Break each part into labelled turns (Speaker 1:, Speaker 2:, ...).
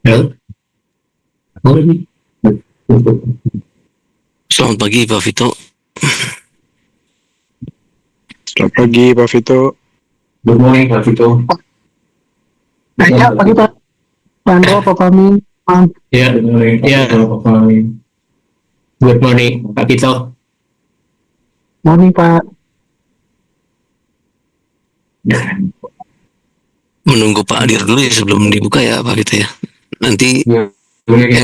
Speaker 1: Ya, boleh.
Speaker 2: Selamat pagi Pak Vito.
Speaker 3: Selamat pagi Pak Vito.
Speaker 1: Good morning, Pak Vito.
Speaker 4: Ya, pagi Pak Pandro, Pak Fahmi.
Speaker 1: Ya, good morning. Ya, Pak Fahmi. Good morning, Pak Vito.
Speaker 4: Morning Pak.
Speaker 2: Menunggu Pak Adir dulu ya sebelum dibuka ya Pak Vito ya. Nanti
Speaker 1: Ya,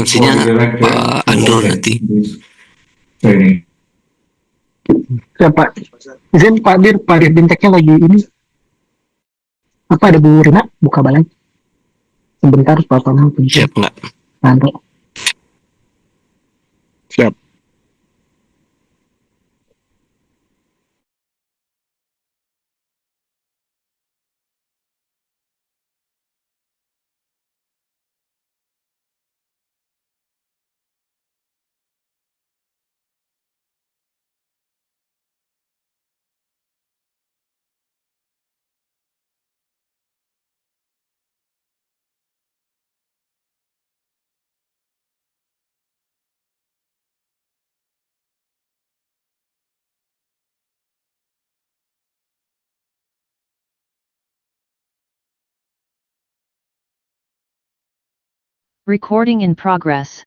Speaker 2: MC-nya Pak Andro nanti.
Speaker 1: Training.
Speaker 4: Ya Pak. Izin Pak Dir Binteknya lagi ini. Apa ada Bu Rina? Buka balai. Sebentar Pak Fahmi.
Speaker 2: Siap nggak?
Speaker 4: Pandro.
Speaker 3: Siap.
Speaker 5: Recording in progress.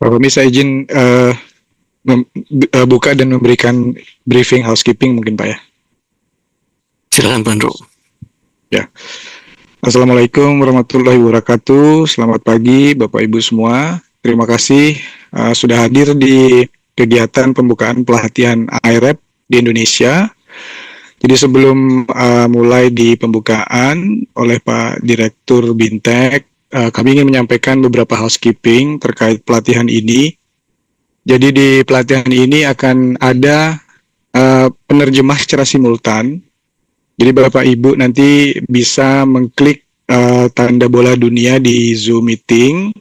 Speaker 3: Pak Fahmi, saya izin buka dan memberikan briefing housekeeping mungkin Pak ya.
Speaker 2: Silakan Pak Andro.
Speaker 3: Ya. Assalamualaikum warahmatullahi wabarakatuh. Selamat pagi Bapak Ibu semua. Terima kasih sudah hadir di kegiatan pembukaan pelatihan iRAP di Indonesia. Jadi sebelum mulai di pembukaan oleh Pak Direktur Bintek, kami ingin menyampaikan beberapa housekeeping terkait pelatihan ini. Jadi di pelatihan ini akan ada penerjemah secara simultan. Jadi Bapak Ibu nanti bisa mengklik tanda bola dunia di Zoom meeting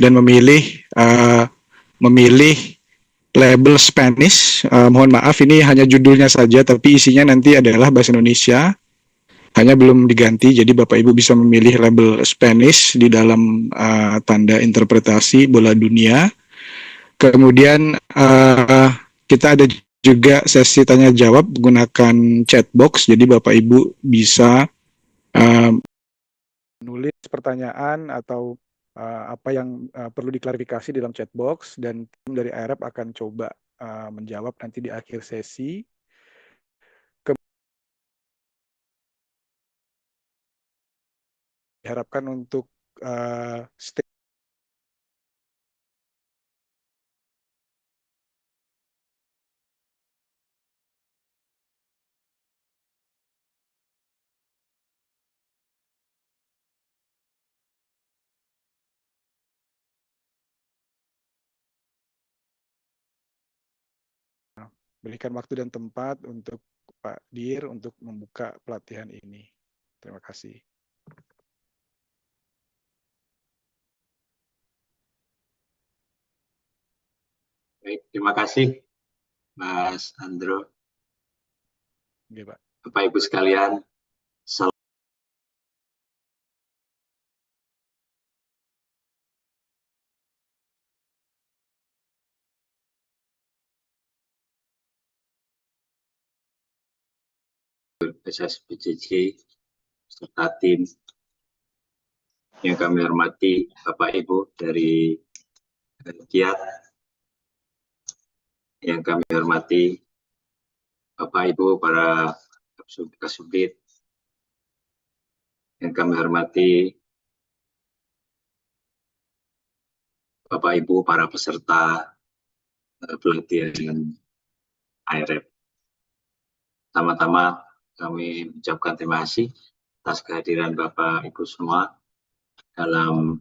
Speaker 3: dan memilih label Spanish. Mohon maaf ini hanya judulnya saja, tapi isinya nanti adalah bahasa Indonesia. Hanya belum diganti, jadi Bapak Ibu bisa memilih label Spanish di dalam tanda interpretasi bola dunia. Kemudian kita ada juga sesi tanya jawab menggunakan chat box, jadi Bapak Ibu bisa menulis pertanyaan atau apa yang perlu diklarifikasi di dalam chat box, dan tim dari iRAP akan coba menjawab nanti di akhir sesi. Diharapkan untuk stay berikan waktu dan tempat untuk Pak Dir untuk membuka pelatihan ini. Terima kasih.
Speaker 5: Baik, terima kasih Mas Andro.
Speaker 3: Oke, Pak.
Speaker 5: Bapak Ibu sekalian, salam SSBCJ serta tim yang kami hormati Bapak Ibu dari Kiat, yang kami hormati Bapak Ibu para Kasubdit, yang kami hormati Bapak Ibu para peserta pelatihan iRAP. Pertama-tama kami mengucapkan terima kasih atas kehadiran Bapak Ibu semua dalam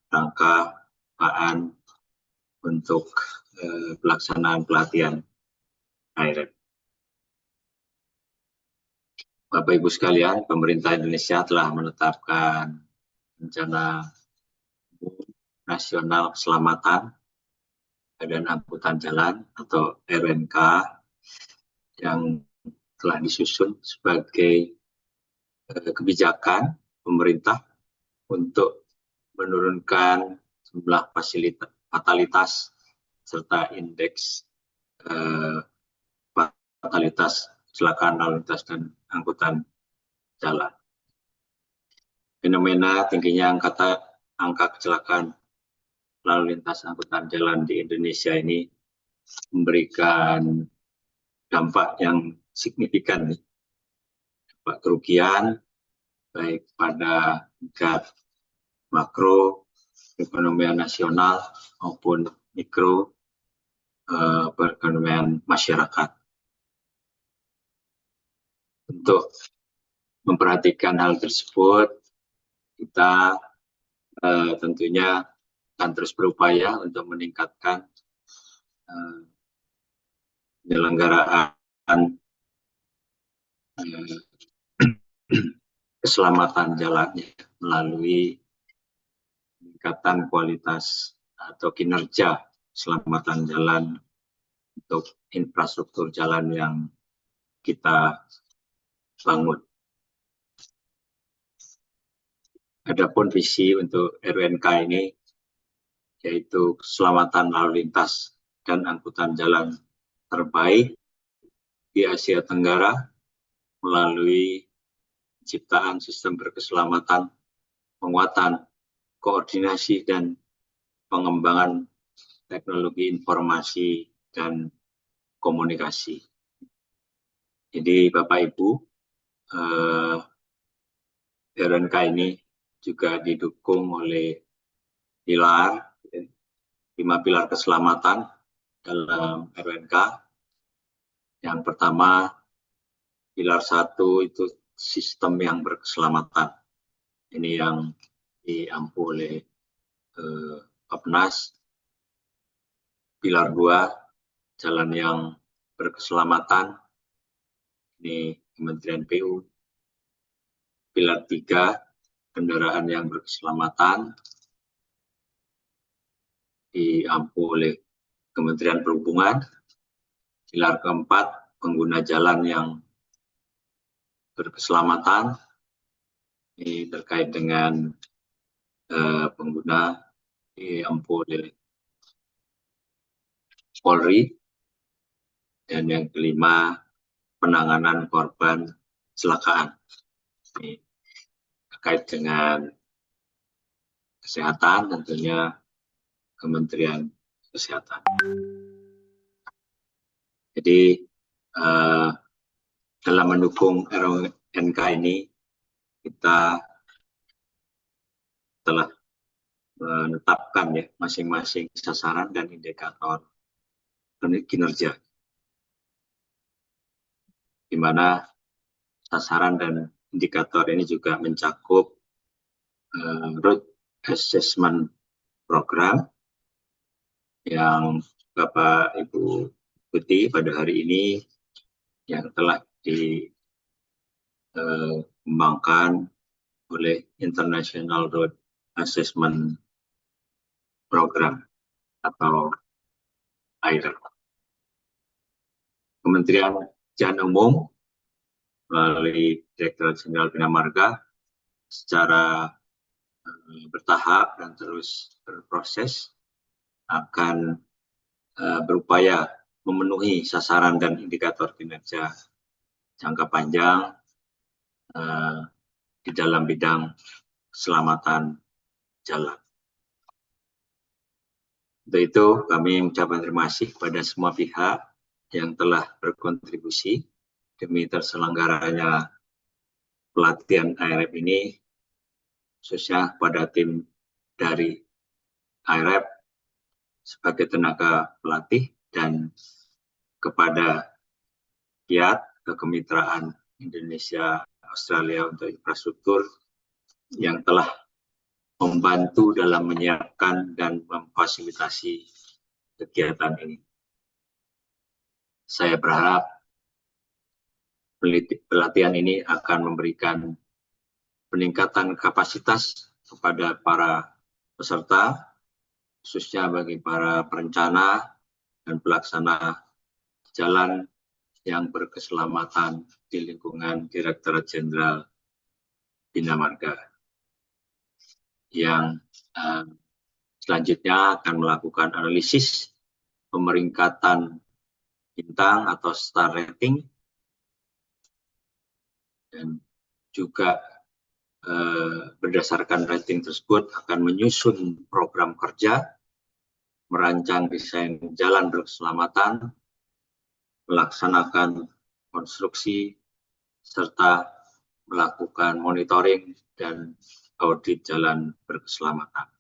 Speaker 5: rangka paan untuk pelaksanaan pelatihan iRAP. Bapak Ibu sekalian, pemerintah Indonesia telah menetapkan rencana nasional keselamatan dan angkutan jalan atau RNK yang telah disusun sebagai kebijakan pemerintah untuk menurunkan jumlah fatalitas serta indeks fatalitas kecelakaan lalu lintas dan angkutan jalan. Fenomena tingginya angka kecelakaan lalu lintas angkutan jalan di Indonesia ini memberikan dampak yang signifikan, dampak kerugian baik pada tingkat makro perekonomian nasional maupun mikro perekonomian masyarakat. Untuk memperhatikan hal tersebut, kita tentunya akan terus berupaya untuk meningkatkan penyelenggaraan keselamatan jalan melalui peningkatan kualitas atau kinerja keselamatan jalan untuk infrastruktur jalan yang kita bangun. Adapun visi untuk RNK ini yaitu keselamatan lalu lintas dan angkutan jalan terbaik di Asia Tenggara melalui penciptaan sistem berkeselamatan, penguatan, koordinasi, dan pengembangan teknologi informasi dan komunikasi. Jadi Bapak Ibu, RNK ini juga didukung oleh pilar, 5 pilar keselamatan dalam RNK. Yang pertama, pilar 1 itu sistem yang berkeselamatan. Ini yang diampu oleh Bappenas. Pilar 2, jalan yang berkeselamatan. Ini Kementerian PU. Pilar 3, kendaraan yang berkeselamatan. Diampu oleh Kementerian Perhubungan. Pilar keempat, pengguna jalan yang berkeselamatan. Ini terkait dengan pengguna diampu oleh Polri. Dan yang kelima, penanganan korban kecelakaan. Ini terkait dengan kesehatan, tentunya Kementerian Kesehatan. Jadi dalam mendukung RNK ini, kita telah menetapkan ya masing-masing sasaran dan indikator kinerja, di mana sasaran dan indikator ini juga mencakup road assessment program yang Bapak Ibu ikuti pada hari ini yang telah dikembangkan oleh International Road Assessment Program atau iRAP. Kementerian Perhubungan Umum melalui Direktorat Jenderal Bina Marga secara bertahap dan terus berproses akan berupaya memenuhi sasaran dan indikator kinerja jangka panjang di dalam bidang keselamatan jalan. Untuk itu, kami mengucapkan terima kasih kepada semua pihak yang telah berkontribusi demi terselenggaranya pelatihan iRAP ini, khususnya pada tim dari iRAP sebagai tenaga pelatih dan kepada Kiat Kekemitraan Indonesia Australia untuk Infrastruktur yang telah membantu dalam menyiapkan dan memfasilitasi kegiatan ini. Saya berharap pelatihan ini akan memberikan peningkatan kapasitas kepada para peserta, khususnya bagi para perencana dan pelaksana jalan yang berkeselamatan di lingkungan Direktorat Jenderal Bina Marga, yang selanjutnya akan melakukan analisis pemeringkatan bintang atau star rating dan juga berdasarkan rating tersebut akan menyusun program kerja, merancang desain jalan berkeselamatan, melaksanakan konstruksi, serta melakukan monitoring dan audit jalan berkeselamatan.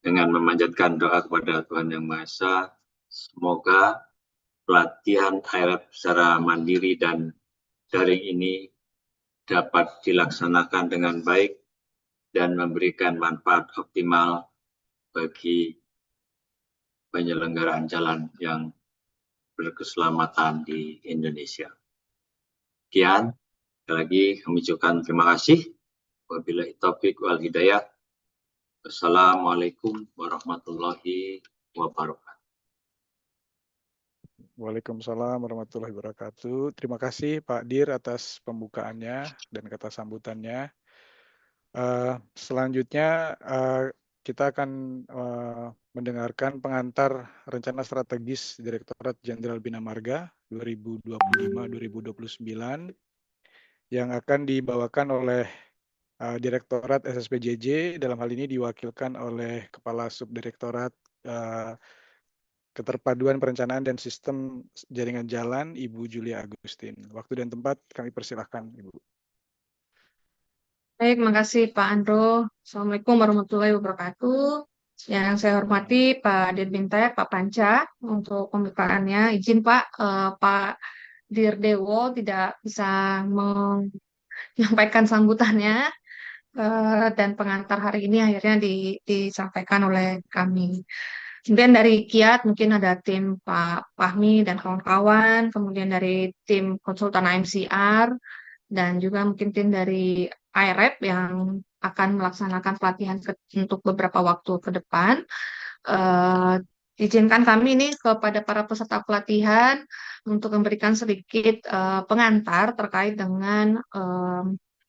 Speaker 5: Dengan memanjatkan doa kepada Tuhan Yang Maha Esa, semoga pelatihan iRAP secara mandiri dan daring ini dapat dilaksanakan dengan baik dan memberikan manfaat optimal bagi penyelenggaraan jalan yang berkeselamatan di Indonesia. Sekian, sekali lagi kami ucapkan terima kasih. Wabillahi taufiq wal hidayah. Wassalamualaikum warahmatullahi wabarakatuh.
Speaker 3: Waalaikumsalam warahmatullahi wabarakatuh. Terima kasih Pak Dir atas pembukaannya dan kata sambutannya. Selanjutnya kita akan mendengarkan pengantar rencana strategis Direktorat Jenderal Bina Marga 2025-2029 yang akan dibawakan oleh Direktorat SSPJJ, dalam hal ini diwakilkan oleh Kepala Subdirektorat Keterpaduan Perencanaan dan Sistem Jaringan Jalan, Ibu Julia Agustin. Waktu dan tempat kami persilahkan, Ibu.
Speaker 6: Baik, makasih Pak Andro. Assalamualaikum warahmatullahi wabarakatuh. Yang saya hormati Pak Dirbintek, Pak Panca, untuk pembukaannya. Izin Pak, Pak Dirdewo tidak bisa menyampaikan sambutannya, dan pengantar hari ini akhirnya disampaikan oleh kami. Kemudian dari Kiat mungkin ada tim Pak Fahmi dan kawan-kawan, kemudian dari tim konsultan AMCR, dan juga mungkin tim dari iRAP yang akan melaksanakan pelatihan untuk beberapa waktu ke depan. Izinkan kami ini kepada para peserta pelatihan untuk memberikan sedikit pengantar terkait dengan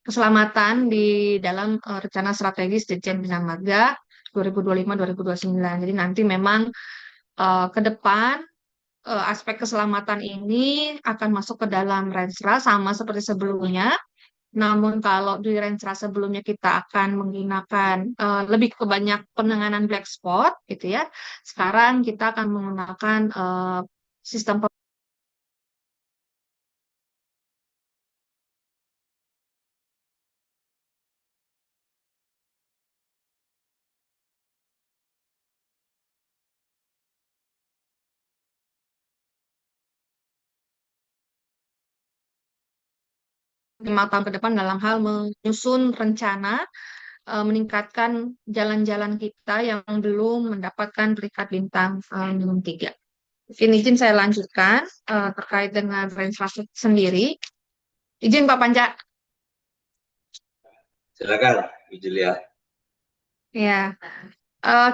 Speaker 6: keselamatan di dalam rencana strategis Ditjen Bina Marga 2025-2029. Jadi nanti memang ke depan aspek keselamatan ini akan masuk ke dalam Rensra sama seperti sebelumnya. Namun kalau di Rensra sebelumnya kita akan menggunakan lebih ke banyak penanganan black spot gitu ya. Sekarang kita akan menggunakan sistem lima tahun ke depan dalam hal menyusun rencana meningkatkan jalan-jalan kita yang belum mendapatkan peringkat bintang minimum 3. Mungkin izin saya lanjutkan terkait dengan infrastruktur sendiri. Izin Pak Panca.
Speaker 5: Silakan, Bu Julia.
Speaker 6: Ya,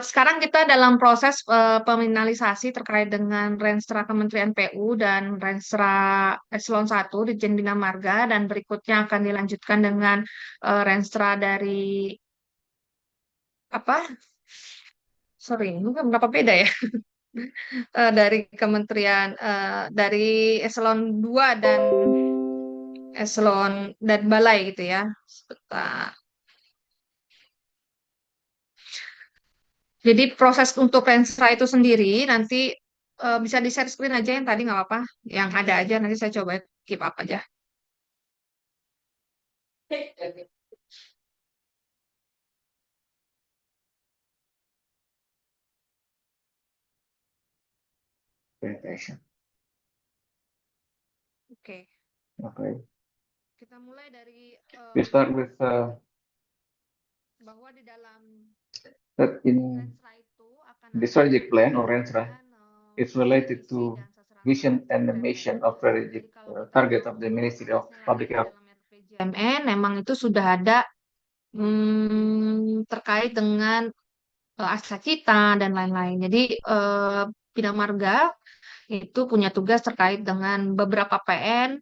Speaker 6: sekarang kita dalam proses peminalisasi terkait dengan Renstra Kementerian PU dan Renstra Eselon 1 di Bina Marga, dan berikutnya akan dilanjutkan dengan Renstra dari apa? Sorry, ini kan berapa beda ya? Dari Kementerian dari Eselon 2 dan Eselon dan Balai gitu ya. Sebentar. Jadi proses untuk Renstra itu sendiri nanti bisa di share screen aja yang tadi nggak apa-apa, yang ada aja nanti saya coba keep up aja.
Speaker 7: Presentation.
Speaker 6: Oke,
Speaker 7: Okay.
Speaker 6: kita mulai dari
Speaker 7: We start with
Speaker 6: bahwa di dalam
Speaker 7: that in
Speaker 6: Renstra itu akan
Speaker 7: the
Speaker 6: ada
Speaker 7: strategic plan or Rensra,
Speaker 6: dengan,
Speaker 7: it's related
Speaker 6: visi
Speaker 7: to
Speaker 6: dan sasaran
Speaker 7: vision
Speaker 6: program
Speaker 7: and the
Speaker 6: Kementerian
Speaker 7: mission
Speaker 6: PU.
Speaker 7: of strategic
Speaker 6: Jadi kalau kita
Speaker 7: target of
Speaker 6: mau
Speaker 7: the Ministry of
Speaker 6: prosesnya lagi
Speaker 7: Public
Speaker 6: di
Speaker 7: Health.
Speaker 6: dalam RPJMN, memang itu sudah ada terkait dengan aksa cita dan lain-lain. Jadi Bina Marga itu punya tugas terkait dengan beberapa PN,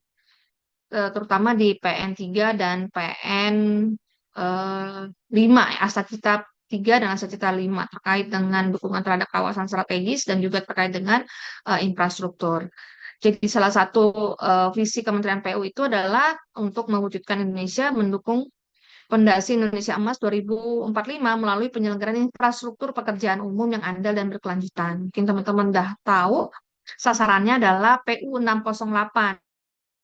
Speaker 6: terutama di PN 3 dan PN 5, Asa Cita 3 dan Asa Cita 5, terkait dengan dukungan terhadap kawasan strategis dan juga terkait dengan infrastruktur. Jadi salah satu visi Kementerian PU itu adalah untuk mewujudkan Indonesia mendukung Fondasi Indonesia Emas 2045 melalui penyelenggaraan infrastruktur pekerjaan umum yang andal dan berkelanjutan. Mungkin teman-teman udah tahu sasarannya adalah PU 608.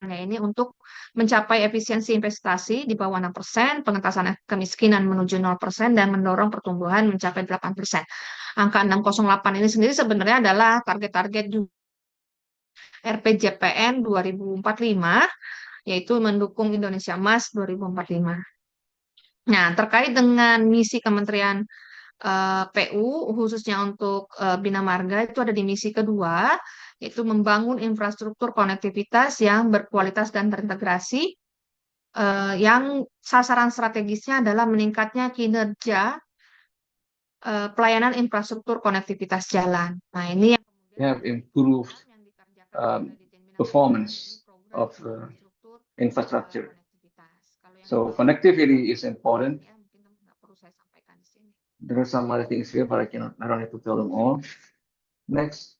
Speaker 6: Ya, ini untuk mencapai efisiensi investasi di bawah 6%, pengentasan kemiskinan menuju 0%, dan mendorong pertumbuhan mencapai 8%. Angka 608 ini sendiri sebenarnya adalah target-target RPJPN 2045, yaitu mendukung Indonesia Emas 2045. Nah, terkait dengan misi Kementerian PU, khususnya untuk Bina Marga, itu ada di misi kedua, yaitu membangun infrastruktur konektivitas yang berkualitas dan terintegrasi, yang sasaran strategisnya adalah meningkatnya kinerja pelayanan infrastruktur konektivitas jalan. Nah, ini yang
Speaker 7: We have improved
Speaker 6: yang dikerjakan oleh Ditjen Bina Marga,
Speaker 7: performance
Speaker 6: ini program
Speaker 7: of
Speaker 6: infrastruktur
Speaker 7: infrastructure.
Speaker 6: konektivitas. Kalau yang
Speaker 7: So
Speaker 6: di bawah
Speaker 7: connectivity is important.
Speaker 6: ya, mungkin nggak perlu saya sampaikan di sini.
Speaker 7: There are some other things here, but I don't have to tell them all. Next,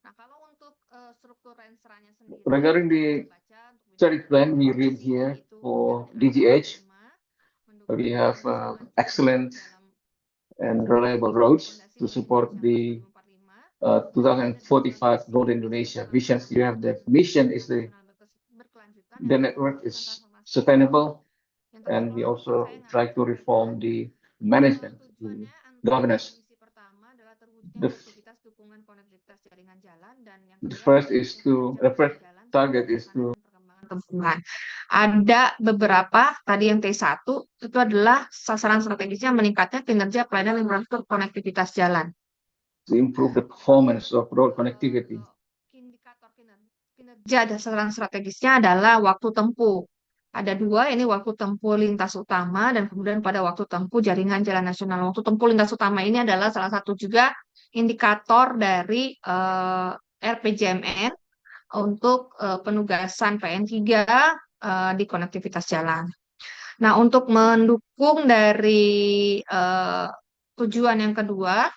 Speaker 6: Nah, kalau untuk struktur rensranya sendiri,
Speaker 7: regarding the
Speaker 6: kita baca untuk
Speaker 7: strategic plan, we read
Speaker 6: visi,
Speaker 7: here
Speaker 6: itu
Speaker 7: for
Speaker 6: jalan
Speaker 7: DGH,
Speaker 6: mendukung
Speaker 7: we have
Speaker 6: keberlangsungan
Speaker 7: excellent
Speaker 6: dalam
Speaker 7: and reliable roads
Speaker 6: fondasi
Speaker 7: to
Speaker 6: Indonesia
Speaker 7: support
Speaker 6: Emas
Speaker 7: the
Speaker 6: 2045.
Speaker 7: 2045 Goal Indonesia visions. You have the mission is the network is sustainable, and we also try to reform the management, the governance.
Speaker 6: Misi pertama adalah terwujudnya
Speaker 7: The,
Speaker 6: efektivitas dukungan konektivitas jaringan jalan, dan yang
Speaker 7: the
Speaker 6: kedua
Speaker 7: first is to the first
Speaker 6: jalan
Speaker 7: target is to
Speaker 6: perkembangan tumbuhan. Ada beberapa tadi yang T1 itu adalah sasaran strategisnya meningkatnya kinerja pelayanan infrastruktur konektivitas jalan.
Speaker 7: improve the performance of road connectivity.
Speaker 6: Indikator kinerja dan sasaran strategisnya adalah waktu tempuh. Ada dua, ini waktu tempuh lintas utama dan kemudian pada waktu tempuh jaringan jalan nasional. Waktu tempuh lintas utama ini adalah salah satu juga indikator dari RPJMN untuk penugasan PN3 di konektivitas jalan. Nah, untuk mendukung dari tujuan yang kedua,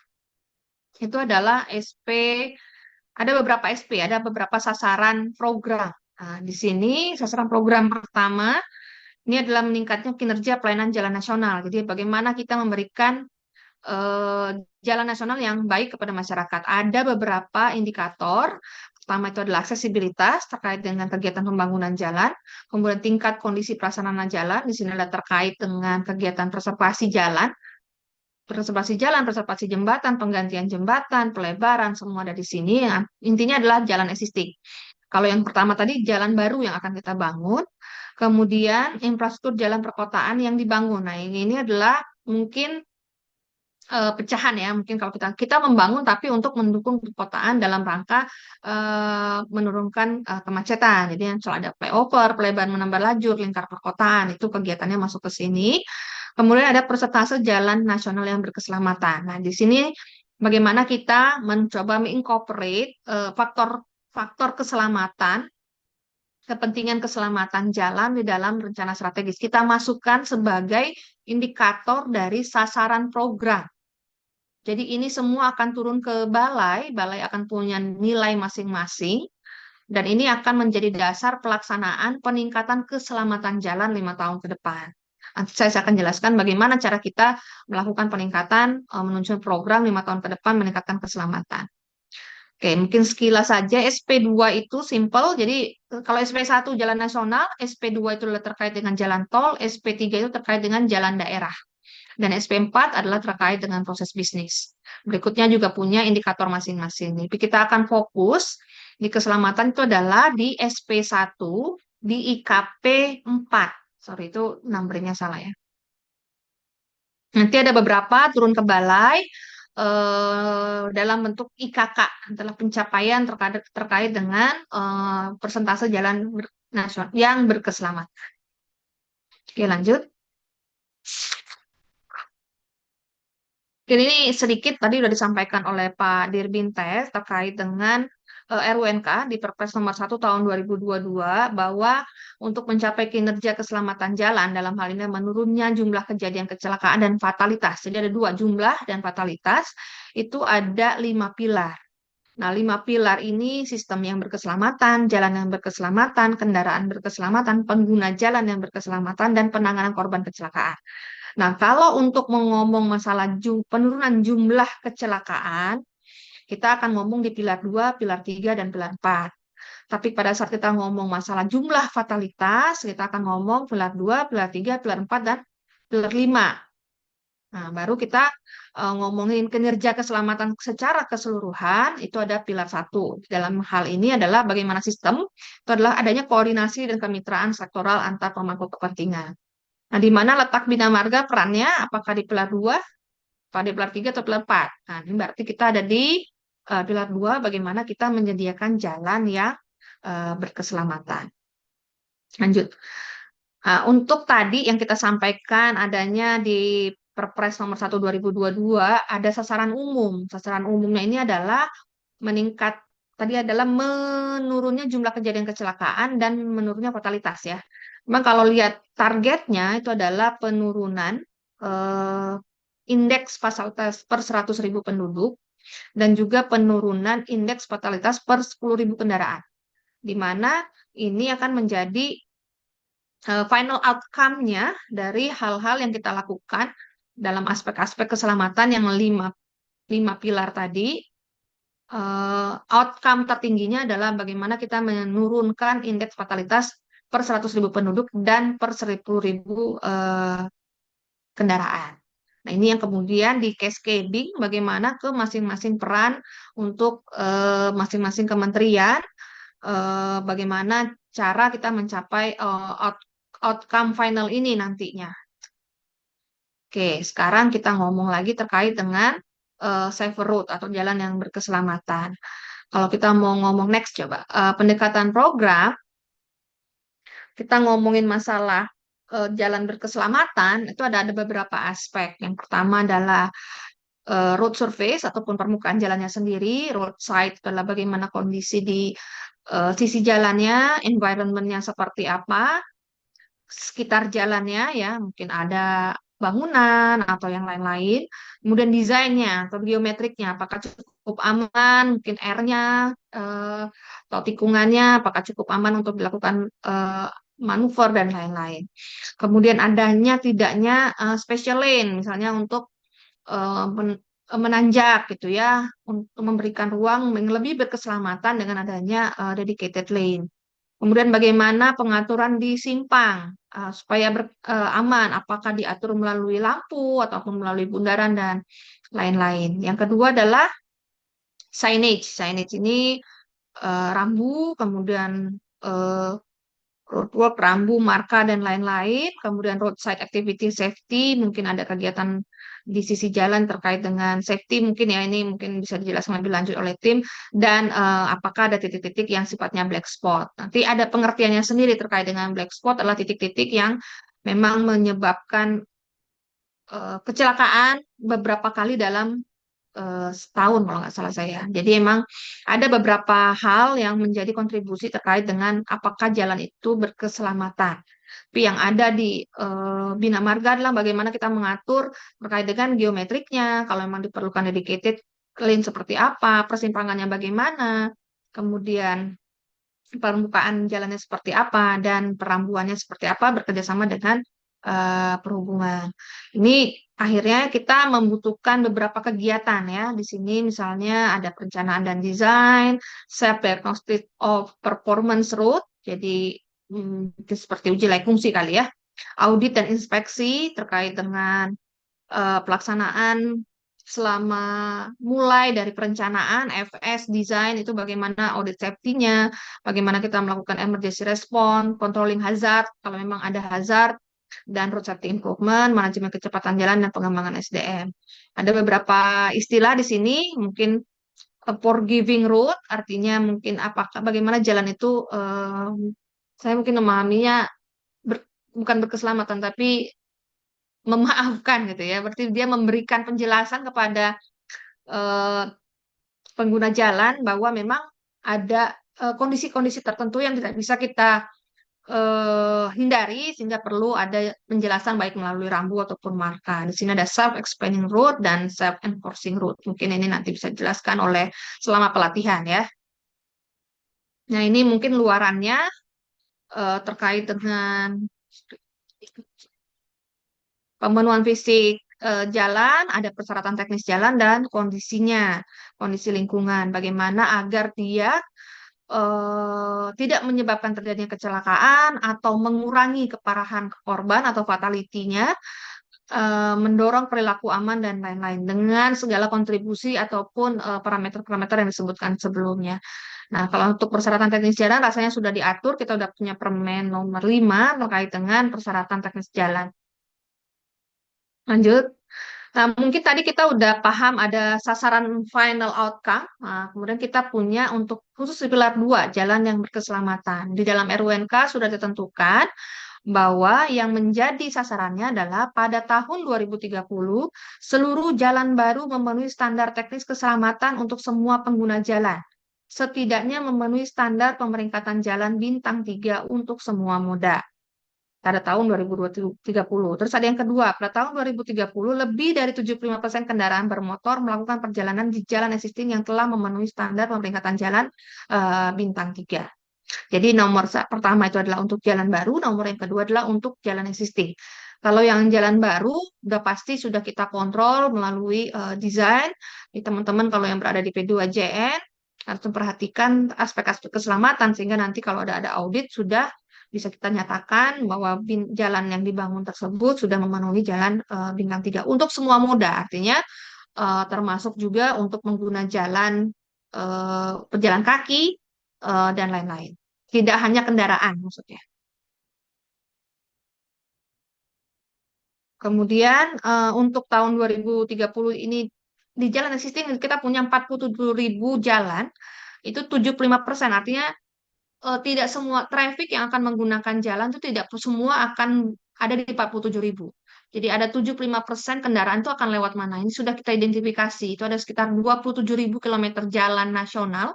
Speaker 6: itu adalah ada beberapa SP, ada beberapa sasaran program. Nah, di sini sasaran program pertama, ini adalah meningkatnya kinerja pelayanan jalan nasional. Jadi bagaimana kita memberikan jalan nasional yang baik kepada masyarakat. Ada beberapa indikator. Pertama itu adalah aksesibilitas terkait dengan kegiatan pembangunan jalan. Kemudian tingkat kondisi pelaksanaan jalan. Di sini adalah terkait dengan kegiatan preservasi jalan. Preservasi jembatan, penggantian jembatan, pelebaran, semua ada di sini. Intinya adalah jalan existing. Kalau yang pertama tadi jalan baru yang akan kita bangun, kemudian infrastruktur jalan perkotaan yang dibangun. Nah, ini adalah mungkin pecahan ya. Mungkin kalau kita membangun tapi untuk mendukung perkotaan dalam rangka menurunkan kemacetan. Jadi yang kalau ada flyover, pelebaran menambah lajur, lingkar perkotaan itu kegiatannya masuk ke sini. Kemudian ada persentase jalan nasional yang berkeselamatan. Nah, di sini bagaimana kita mencoba mengincorporate faktor keselamatan, kepentingan keselamatan jalan di dalam rencana strategis. Kita masukkan sebagai indikator dari sasaran program. Jadi ini semua akan turun ke balai, balai akan punya nilai masing-masing, dan ini akan menjadi dasar pelaksanaan peningkatan keselamatan jalan 5 tahun ke depan. Nanti saya akan jelaskan bagaimana cara kita melakukan peningkatan menuju program 5 tahun ke depan meningkatkan keselamatan. Oke, mungkin sekilas saja SP2 itu simple. Jadi kalau SP1 jalan nasional, SP2 itu adalah terkait dengan jalan tol, SP3 itu terkait dengan jalan daerah. Dan SP4 adalah terkait dengan proses bisnis. Berikutnya juga punya indikator masing-masing. Tapi kita akan fokus di keselamatan itu adalah di SP1, di IKP 4. Sorry, itu numbernya salah ya. Nanti ada beberapa turun ke balai dalam bentuk IKK, adalah pencapaian terkait dengan persentase jalan nasional yang berkeselamatan. Oke, lanjut. Ini sedikit tadi sudah disampaikan oleh Pak Dirbintes terkait dengan RUNK di Perpres nomor 1 tahun 2022 bahwa untuk mencapai kinerja keselamatan jalan dalam hal ini menurunnya jumlah kejadian kecelakaan dan fatalitas. Jadi ada dua, jumlah dan fatalitas, itu ada 5 pilar. Nah, 5 pilar ini sistem yang berkeselamatan, jalan yang berkeselamatan, kendaraan berkeselamatan, pengguna jalan yang berkeselamatan, dan penanganan korban kecelakaan. Nah, kalau untuk mengomong masalah penurunan jumlah kecelakaan, kita akan ngomong di pilar 2, pilar 3, dan pilar 4. Tapi pada saat kita ngomong masalah jumlah fatalitas, kita akan ngomong pilar 2, pilar 3, pilar 4, dan pilar 5. Nah, baru kita ngomongin kinerja keselamatan secara keseluruhan, itu ada pilar 1. Dalam hal ini adalah bagaimana sistem, itu adalah adanya koordinasi dan kemitraan sektoral antar pemangku kepentingan. Nah, di mana letak bina marga perannya? Apakah di pilar 2, pada pilar 3, atau pilar 4? Nah, ini berarti kita ada di pilar 2, bagaimana kita menyediakan jalan yang berkeselamatan. Lanjut. Nah, untuk tadi yang kita sampaikan adanya di Perpres nomor 1 2022 ada sasaran umum. Sasaran umumnya ini adalah menurunnya jumlah kejadian kecelakaan dan menurunnya fatalitas ya. Memang kalau lihat targetnya itu adalah penurunan indeks fatalitas per 100.000 penduduk dan juga penurunan indeks fatalitas per 10.000 kendaraan. Di mana ini akan menjadi final outcome-nya dari hal-hal yang kita lakukan dalam aspek-aspek keselamatan yang 5 pilar tadi. Outcome tertingginya adalah bagaimana kita menurunkan indeks fatalitas per 100.000 penduduk dan per 10.000 kendaraan. Nah, ini yang kemudian di cascading bagaimana ke masing-masing peran untuk masing-masing kementerian, bagaimana cara kita mencapai outcome final ini nantinya. Oke, sekarang kita ngomong lagi terkait dengan safer road atau jalan yang berkeselamatan. Kalau kita mau ngomong next coba, pendekatan program, kita ngomongin masalah jalan berkeselamatan, itu ada beberapa aspek. Yang pertama adalah road surface ataupun permukaan jalannya sendiri, roadside adalah bagaimana kondisi di sisi jalannya, environment-nya seperti apa, sekitar jalannya ya, mungkin ada bangunan atau yang lain-lain. Kemudian desainnya atau geometriknya, apakah cukup aman, mungkin air-nya atau tikungannya, apakah cukup aman untuk dilakukan manuver dan lain-lain. Kemudian adanya tidaknya special lane, misalnya untuk menanjak gitu ya, untuk memberikan ruang yang lebih berkeselamatan dengan adanya dedicated lane. Kemudian bagaimana pengaturan di simpang supaya aman, apakah diatur melalui lampu ataupun melalui bundaran dan lain-lain. Yang kedua adalah signage. Signage ini rambu, kemudian roadwork, rambu, marka, dan lain-lain. Kemudian roadside activity safety, mungkin ada kegiatan di sisi jalan terkait dengan safety mungkin ya, ini mungkin bisa dijelaskan lebih lanjut oleh tim, dan apakah ada titik-titik yang sifatnya black spot. Nanti ada pengertiannya sendiri terkait dengan black spot, adalah titik-titik yang memang menyebabkan kecelakaan beberapa kali dalam setahun kalau nggak salah saya. Jadi emang ada beberapa hal yang menjadi kontribusi terkait dengan apakah jalan itu berkeselamatan. Tapi yang ada di Bina Marga adalah bagaimana kita mengatur terkait dengan geometriknya, kalau memang diperlukan dedicated lane seperti apa, persimpangannya bagaimana, kemudian permukaan jalannya seperti apa, dan perambuannya seperti apa, bekerjasama dengan perhubungan. Ini akhirnya kita membutuhkan beberapa kegiatan ya. Di sini misalnya ada perencanaan dan desain, self diagnostic of performance route, jadi seperti uji layak fungsi kali ya, audit dan inspeksi terkait dengan pelaksanaan selama mulai dari perencanaan, FS, desain, itu bagaimana audit safety-nya, bagaimana kita melakukan emergency response, controlling hazard, kalau memang ada hazard, dan road safety improvement, manajemen kecepatan jalan, dan pengembangan SDM. Ada beberapa istilah di sini, mungkin forgiving road, artinya mungkin apakah bagaimana jalan itu, saya mungkin memahaminya bukan berkeselamatan, tapi memaafkan gitu ya. Berarti dia memberikan penjelasan kepada eh, pengguna jalan bahwa memang ada kondisi-kondisi tertentu yang tidak bisa kita hindari, sehingga perlu ada penjelasan baik melalui rambu ataupun marka. Di sini ada self-explaining route dan self-enforcing route. Mungkin ini nanti bisa dijelaskan oleh selama pelatihan ya. Nah, ini mungkin luarannya terkait dengan pemenuhan fisik jalan, ada persyaratan teknis jalan dan kondisinya, kondisi lingkungan, bagaimana agar dia tidak menyebabkan terjadinya kecelakaan atau mengurangi keparahan korban atau fatality-nya, mendorong perilaku aman dan lain-lain dengan segala kontribusi ataupun parameter-parameter yang disebutkan sebelumnya. Nah, kalau untuk persyaratan teknis jalan rasanya sudah diatur, kita sudah punya Permen nomor 5 terkait dengan persyaratan teknis jalan. Lanjut. Nah, mungkin tadi kita udah paham ada sasaran final outcome. Nah, kemudian kita punya untuk khusus di pilar 2, jalan yang berkeselamatan. Di dalam RUNK sudah ditentukan bahwa yang menjadi sasarannya adalah pada tahun 2030 seluruh jalan baru memenuhi standar teknis keselamatan untuk semua pengguna jalan. Setidaknya memenuhi standar pemeringkatan jalan bintang 3 untuk semua moda pada tahun 2030. Terus ada yang kedua, pada tahun 2030 lebih dari 75% kendaraan bermotor melakukan perjalanan di jalan existing yang telah memenuhi standar pemeringkatan jalan bintang 3. Jadi nomor pertama itu adalah untuk jalan baru, nomor yang kedua adalah untuk jalan existing. Kalau yang jalan baru udah pasti sudah kita kontrol melalui desain. Di teman-teman kalau yang berada di P2JN harus memperhatikan aspek-aspek keselamatan sehingga nanti kalau ada audit sudah bisa kita nyatakan bahwa jalan yang dibangun tersebut sudah memenuhi jalan bintang 3 untuk semua moda. Artinya termasuk juga untuk pengguna jalan pejalan kaki dan lain-lain. Tidak hanya kendaraan maksudnya. Kemudian untuk tahun 2030 ini di jalan existing kita punya 47.000 jalan, itu 75%, artinya tidak semua traffic yang akan menggunakan jalan itu tidak semua akan ada di 47.000. Jadi ada 75% kendaraan itu akan lewat mana. Ini sudah kita identifikasi. Itu ada sekitar 27.000 kilometer jalan nasional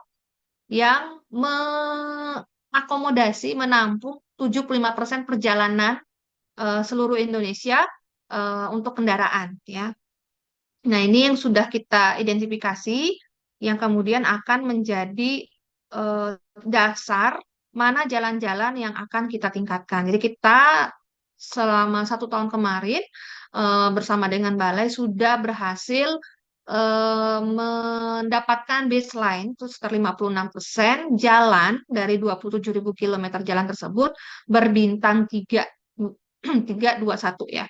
Speaker 6: yang mengakomodasi, menampung 75% perjalanan seluruh Indonesia untuk kendaraan. Ya. Nah, ini yang sudah kita identifikasi, yang kemudian akan menjadi dasar mana jalan-jalan yang akan kita tingkatkan. Jadi kita selama 1 tahun kemarin bersama dengan Balai sudah berhasil mendapatkan baseline itu sekitar 56% jalan dari 27.000 kilometer jalan tersebut berbintang 3 321 ya.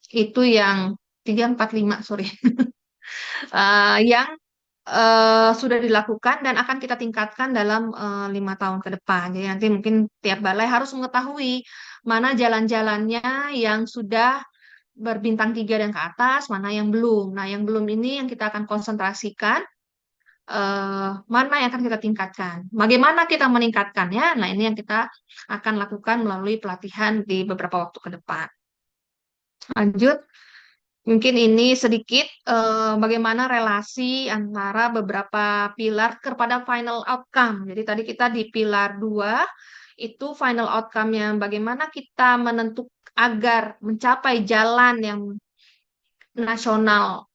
Speaker 6: Itu yang 345 sorry. Yang sudah dilakukan dan akan kita tingkatkan dalam 5 tahun ke depan. Jadi nanti mungkin tiap balai harus mengetahui mana jalan-jalannya yang sudah berbintang 3 dan ke atas, mana yang belum. Nah, yang belum ini yang kita akan konsentrasikan, mana yang akan kita tingkatkan. Bagaimana kita meningkatkannya? Nah, ini yang kita akan lakukan melalui pelatihan di beberapa waktu ke depan. Lanjut. Mungkin ini sedikit bagaimana relasi antara beberapa pilar kepada final outcome. Jadi tadi kita di pilar 2 itu final outcome-nya bagaimana kita menentukan agar mencapai jalan yang nasional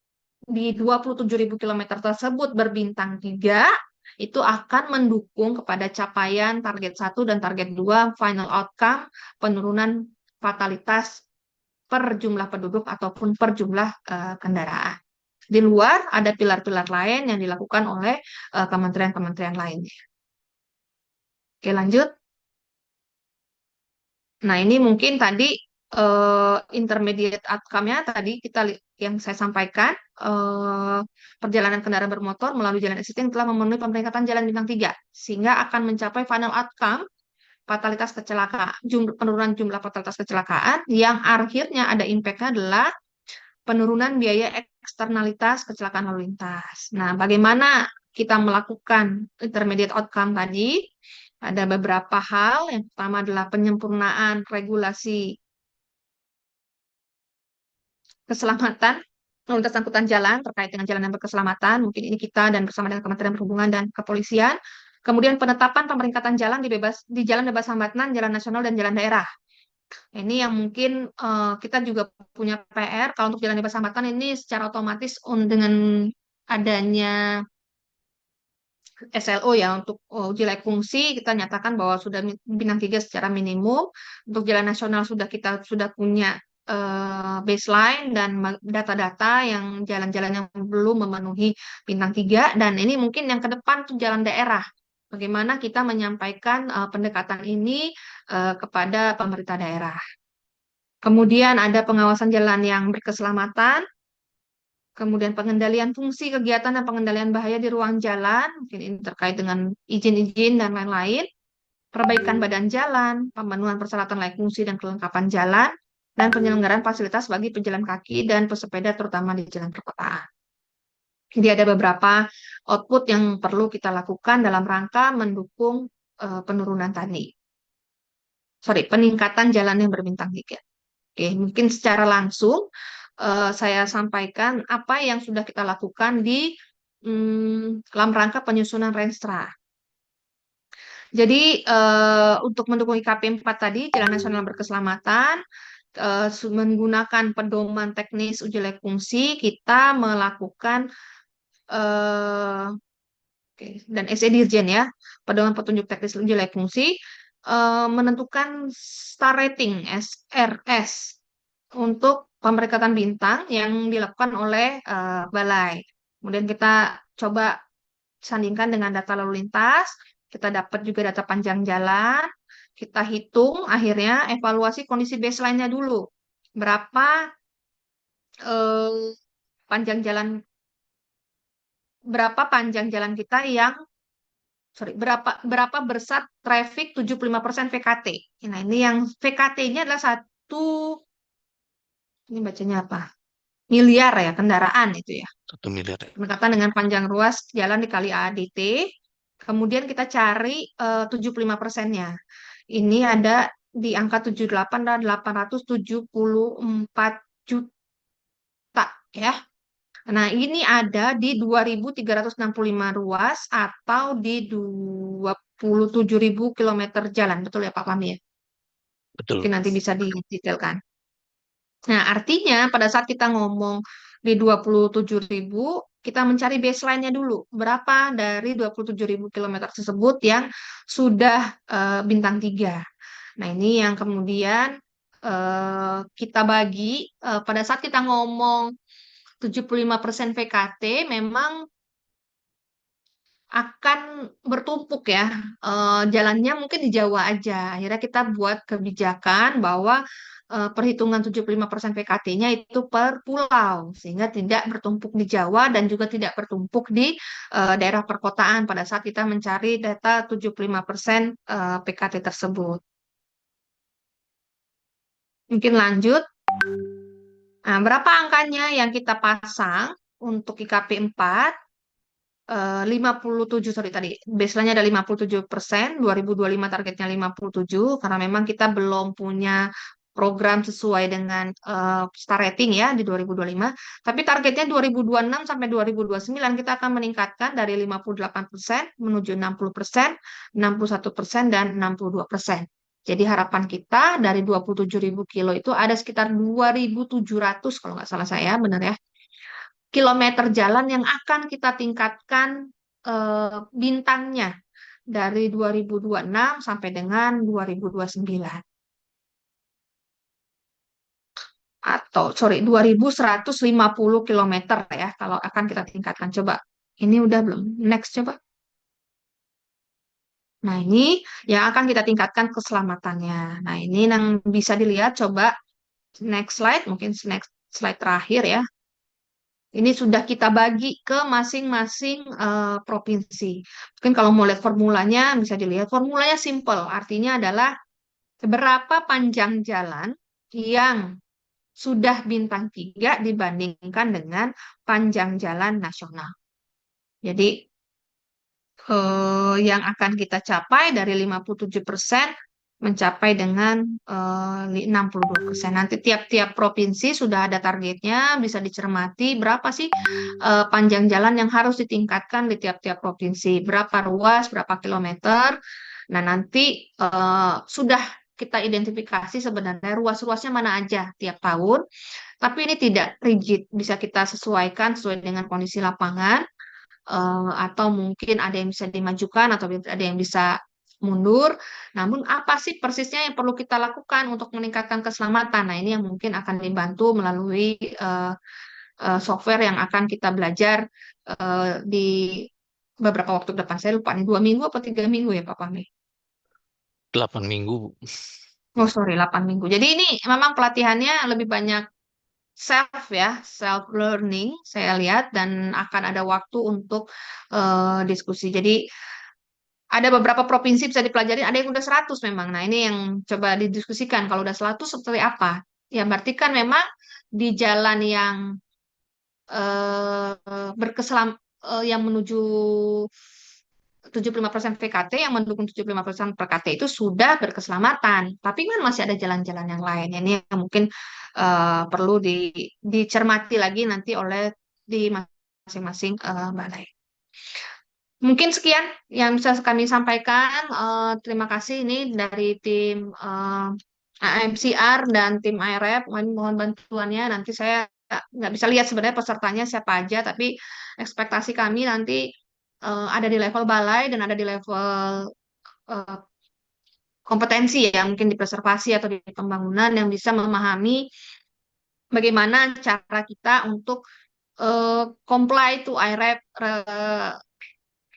Speaker 6: di 27.000 kilometer tersebut berbintang 3 itu akan mendukung kepada capaian target 1 dan target 2 final outcome penurunan fatalitas per jumlah penduduk ataupun per jumlah kendaraan. Di luar ada pilar-pilar lain yang dilakukan oleh kementerian-kementerian lainnya. Oke, lanjut. Nah, ini mungkin tadi intermediate outcome-nya tadi yang saya sampaikan, perjalanan kendaraan bermotor melalui jalan existing telah memenuhi pemeringkatan jalan bintang 3 sehingga akan mencapai final outcome fatalitas kecelakaan, penurunan jumlah fatalitas kecelakaan yang akhirnya ada impact-nya adalah penurunan biaya eksternalitas kecelakaan lalu lintas. Nah, bagaimana kita melakukan intermediate outcome tadi? Ada beberapa hal. Yang pertama adalah penyempurnaan regulasi keselamatan lalu lintas angkutan jalan terkait dengan jalan yang berkeselamatan. Mungkin ini kita dan bersama dengan Kementerian Perhubungan dan Kepolisian. Kemudian penetapan pemeringkatan jalan di jalan bebas hambatan, jalan nasional dan jalan daerah. Ini yang mungkin kita juga punya PR kalau untuk jalan bebas hambatan ini secara otomatis dengan adanya SLO ya untuk uji layak fungsi kita nyatakan bahwa sudah bintang 3 secara minimum. Untuk jalan nasional kita sudah punya baseline dan data-data yang jalan-jalan yang belum memenuhi bintang 3 dan ini mungkin yang ke depan tuh jalan daerah. Bagaimana kita menyampaikan pendekatan ini kepada pemerintah daerah. Kemudian ada pengawasan jalan yang berkeselamatan, kemudian pengendalian fungsi kegiatan dan pengendalian bahaya di ruang jalan, mungkin ini terkait dengan izin-izin dan lain-lain, perbaikan badan jalan, pemenuhan persyaratan layak fungsi dan kelengkapan jalan, dan penyelenggaraan fasilitas bagi pejalan kaki dan pesepeda terutama di jalan perkotaan. Jadi ada beberapa output yang perlu kita lakukan dalam rangka mendukung penurunan tadi. Peningkatan jalan yang berbintang 3. Oke, mungkin secara langsung saya sampaikan apa yang sudah kita lakukan di dalam rangka penyusunan Renstra. Jadi untuk mendukung IKP 4 tadi, Jalan Nasional Berkeselamatan, menggunakan pedoman teknis uji layak fungsi, kita melakukan dan SE Dirjen ya, pedoman petunjuk teknis uji layak fungsi, menentukan star rating SRS untuk pemeringkatan bintang yang dilakukan oleh balai. Kemudian kita coba sandingkan dengan data lalu lintas, kita dapat juga data panjang jalan, kita hitung akhirnya evaluasi kondisi baseline-nya dulu. Berapa panjang jalan kita yang berapa bersat traffic 75% VKT. Nah, ini yang VKT-nya adalah ini bacanya apa? Miliar ya kendaraan itu ya.
Speaker 2: 1 miliar.
Speaker 6: Pendekatan dengan panjang ruas jalan dikali ADT. Kemudian kita cari 75%-nya. Ini ada di angka 78 dan 874 juta ya. Nah, ini ada di 2.365 ruas atau di 27.000 kilometer jalan. Betul ya Pak Fahmi ya?
Speaker 2: Betul.
Speaker 6: Mungkin nanti bisa didetailkan. Nah, artinya pada saat kita ngomong di 27.000, kita mencari baseline-nya dulu. Berapa dari 27.000 kilometer tersebut yang sudah bintang 3. Nah, ini yang kemudian kita bagi pada saat kita ngomong 75% VKT memang akan bertumpuk ya. Jalannya mungkin di Jawa aja. Akhirnya kita buat kebijakan bahwa perhitungan 75% VKT-nya itu per pulau sehingga tidak bertumpuk di Jawa dan juga tidak bertumpuk di daerah perkotaan pada saat kita mencari data 75% PKT tersebut. Mungkin lanjut. Nah, berapa angkanya yang kita pasang untuk IKP 4? 57, sorry tadi, baseline-nya ada 57%, 2025 targetnya 57, karena memang kita belum punya program sesuai dengan star rating ya di 2025, tapi targetnya 2026 sampai 2029 kita akan meningkatkan dari 58% menuju 60%, 61%, dan 62%. Jadi harapan kita dari 27.000 kilo itu ada sekitar 2.700 kalau nggak salah saya, benar ya, kilometer jalan yang akan kita tingkatkan bintangnya dari 2026 sampai dengan 2029. Atau, sorry, 2.150 kilometer ya, kalau akan kita tingkatkan. Coba, ini udah belum? Next, coba. Nah, ini yang akan kita tingkatkan keselamatannya. Nah, ini yang bisa dilihat, coba next slide, mungkin next slide terakhir ya. Ini sudah kita bagi ke masing-masing provinsi. Mungkin kalau mau lihat formulanya, bisa dilihat. Formulanya simple, artinya adalah seberapa panjang jalan yang sudah bintang 3 dibandingkan dengan panjang jalan nasional. Jadi, yang akan kita capai dari 57% mencapai dengan 62%. Nanti tiap-tiap provinsi sudah ada targetnya, bisa dicermati berapa sih panjang jalan yang harus ditingkatkan di tiap-tiap provinsi, berapa ruas, berapa kilometer. Nah, nanti sudah kita identifikasi sebenarnya ruas-ruasnya mana aja tiap tahun, tapi ini tidak rigid, bisa kita sesuaikan sesuai dengan kondisi lapangan, atau mungkin ada yang bisa dimajukan atau ada yang bisa mundur. Namun apa sih persisnya yang perlu kita lakukan untuk meningkatkan keselamatan? Nah, ini yang mungkin akan dibantu melalui software yang akan kita belajar di beberapa waktu ke depan. Saya lupa nih, 2 minggu atau 3 minggu ya Pak Fahmi?
Speaker 2: 8 minggu.
Speaker 6: Oh sorry, 8 minggu. Jadi ini memang pelatihannya lebih banyak self ya, self learning saya lihat, dan akan ada waktu untuk diskusi. Jadi ada beberapa provinsi bisa dipelajari, ada yang udah 100 memang. Nah, ini yang coba didiskusikan. Kalau udah 100 seperti apa? Ya, berarti kan memang di jalan yang yang menuju 75% VKT, yang mendukung 75% PKT itu sudah berkeselamatan. Tapi kan masih ada jalan-jalan yang lain. Ini yang mungkin perlu dicermati lagi nanti oleh di masing-masing balai. Mungkin sekian yang bisa kami sampaikan. Terima kasih ini dari tim AMCR dan tim iRAP. Mohon bantuannya. Nanti saya nggak bisa lihat sebenarnya pesertanya siapa aja, tapi ekspektasi kami nanti ada di level balai dan ada di level eh, kompetensi ya, mungkin di preservasi atau di pembangunan, yang bisa memahami bagaimana cara kita untuk comply to iRAP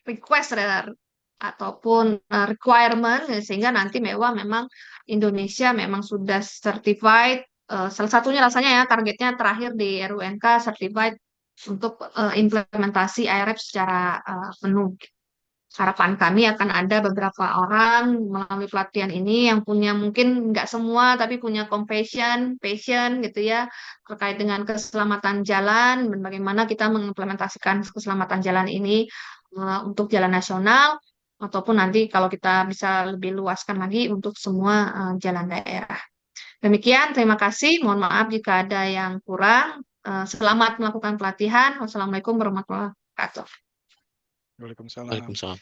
Speaker 6: request ataupun requirement, sehingga nanti memang Indonesia memang sudah certified, salah satunya rasanya ya targetnya terakhir di RUNK certified untuk implementasi iRAP secara penuh. Harapan kami akan ada beberapa orang melalui pelatihan ini yang punya, mungkin nggak semua, tapi punya passion gitu ya, terkait dengan keselamatan jalan dan bagaimana kita mengimplementasikan keselamatan jalan ini untuk jalan nasional, ataupun nanti kalau kita bisa lebih luaskan lagi untuk semua jalan daerah. Demikian, terima kasih. Mohon maaf jika ada yang kurang. Selamat melakukan pelatihan. Wassalamualaikum warahmatullahi wabarakatuh.
Speaker 3: Waalaikumsalam.
Speaker 2: Waalaikumsalam.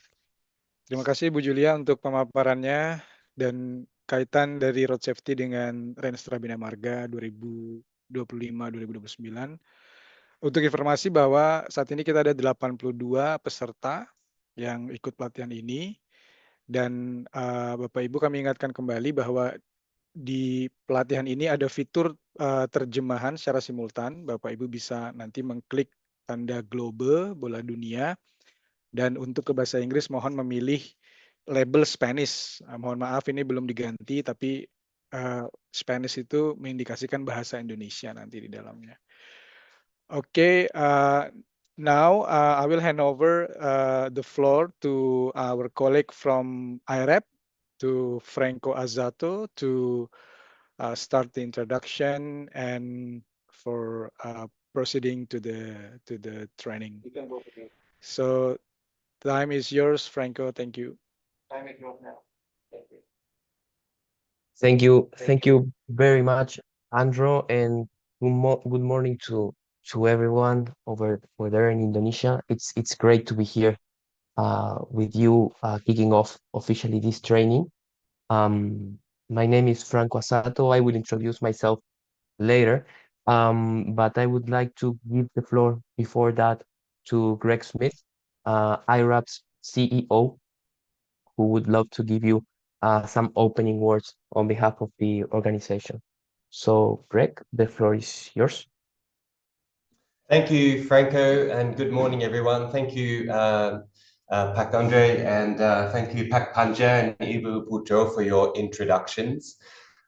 Speaker 3: Terima kasih Bu Julia untuk pemaparannya dan kaitan dari road safety dengan Renstra Bina Marga 2025-2029. Untuk informasi bahwa saat ini kita ada 82 peserta yang ikut pelatihan ini, dan Bapak Ibu kami ingatkan kembali bahwa di pelatihan ini ada fitur terjemahan secara simultan. Bapak Ibu bisa nanti mengklik tanda globe bola dunia, dan untuk ke bahasa Inggris mohon memilih label Spanish. Mohon maaf ini belum diganti, tapi Spanish itu mengindikasikan bahasa Indonesia nanti di dalamnya. Okay, now I will hand over the floor to our colleague from iRAP, to Franco Azzato, to start the introduction and for proceeding to the training. So time is yours, Franco. Thank you.
Speaker 8: Thank you very much, Andrew, and good morning to everyone over there in Indonesia. It's great to be here with you, kicking off officially this training. My name is Franco Asato. I will introduce myself later, but I would like to give the floor before that to Greg Smith, iRAP's CEO, who would love to give you some opening words on behalf of the organization. So, Greg, the floor is yours.
Speaker 9: Thank you, Franco, and good morning, everyone. Thank you, Pak Andre, and thank you, Pak Panja and Ibu Pujo, for your introductions.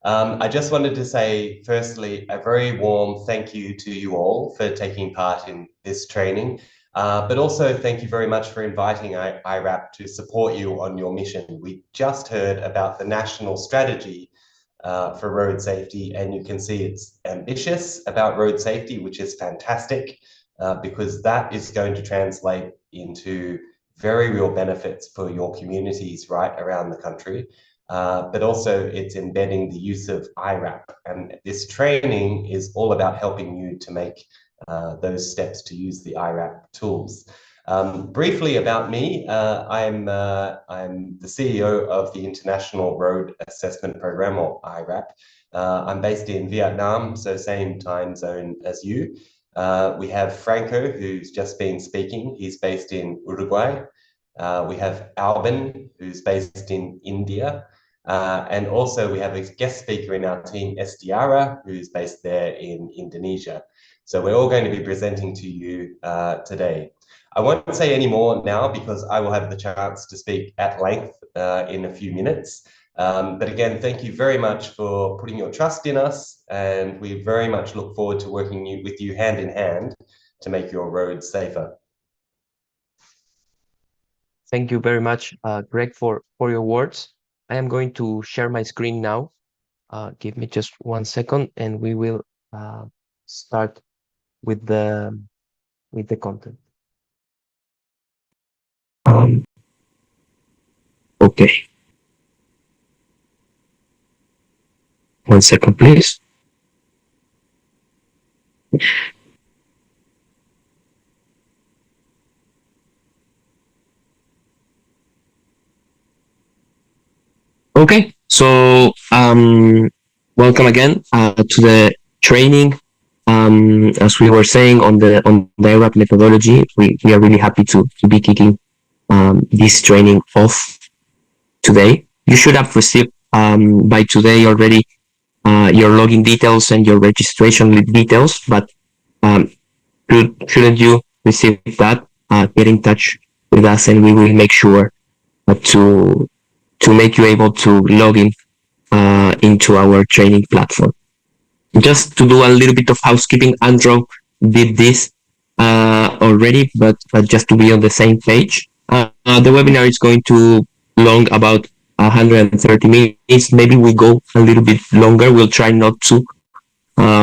Speaker 9: I just wanted to say, firstly, a very warm thank you to you all for taking part in this training, but also thank you very much for inviting iRAP to support you on your mission. We just heard about the national strategy for road safety, and you can see it's ambitious about road safety, which is fantastic, because that is going to translate into very real benefits for your communities right around the country. But also it's embedding the use of iRAP, and this training is all about helping you to make those steps to use the iRAP tools. Briefly about me, I'm the CEO of the International Road Assessment Program, or iRAP. I'm based in Vietnam, so same time zone as you. We have Franco, who's just been speaking. He's based in Uruguay. We have Albin, who's based in India. And also we have a guest speaker in our team, Estiara, who's based there in Indonesia. So we're all going to be presenting to you today. I won't say any more now because I will have the chance to speak at length in a few minutes. But again, thank you very much for putting your trust in us, and we very much look forward to working with you hand in hand to make your roads safer.
Speaker 8: Thank you very much, Greg, for your words. I am going to share my screen now. Give me just 1 second, and we will start with the content.
Speaker 2: Okay. 1 second, please. Okay, so welcome again to the training. As we were saying on the iRAP methodology, we are really happy to be kicking this training off today. You should have received by today already your login details and your registration details, but shouldn't you receive that, get in touch with us and we will make sure to make you able to log in into our training platform. Just to do a little bit of housekeeping, Andrew did this already, but just to be on the same page. The webinar is going to long about 130 minutes. Maybe we go a little bit longer. We'll try not to,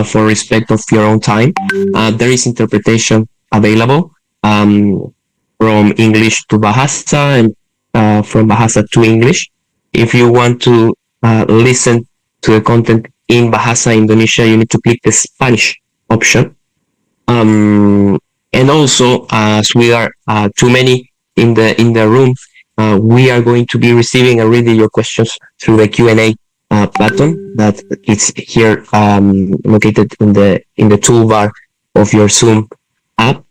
Speaker 2: for respect of your own time. There is interpretation available from English to Bahasa and from Bahasa to English. If you want to listen to the content in Bahasa Indonesia, you need to click the Spanish option. And also, as we are too many in the room, we are going to be receiving and reading your questions through the Q&A button that is here located in the toolbar of your Zoom app,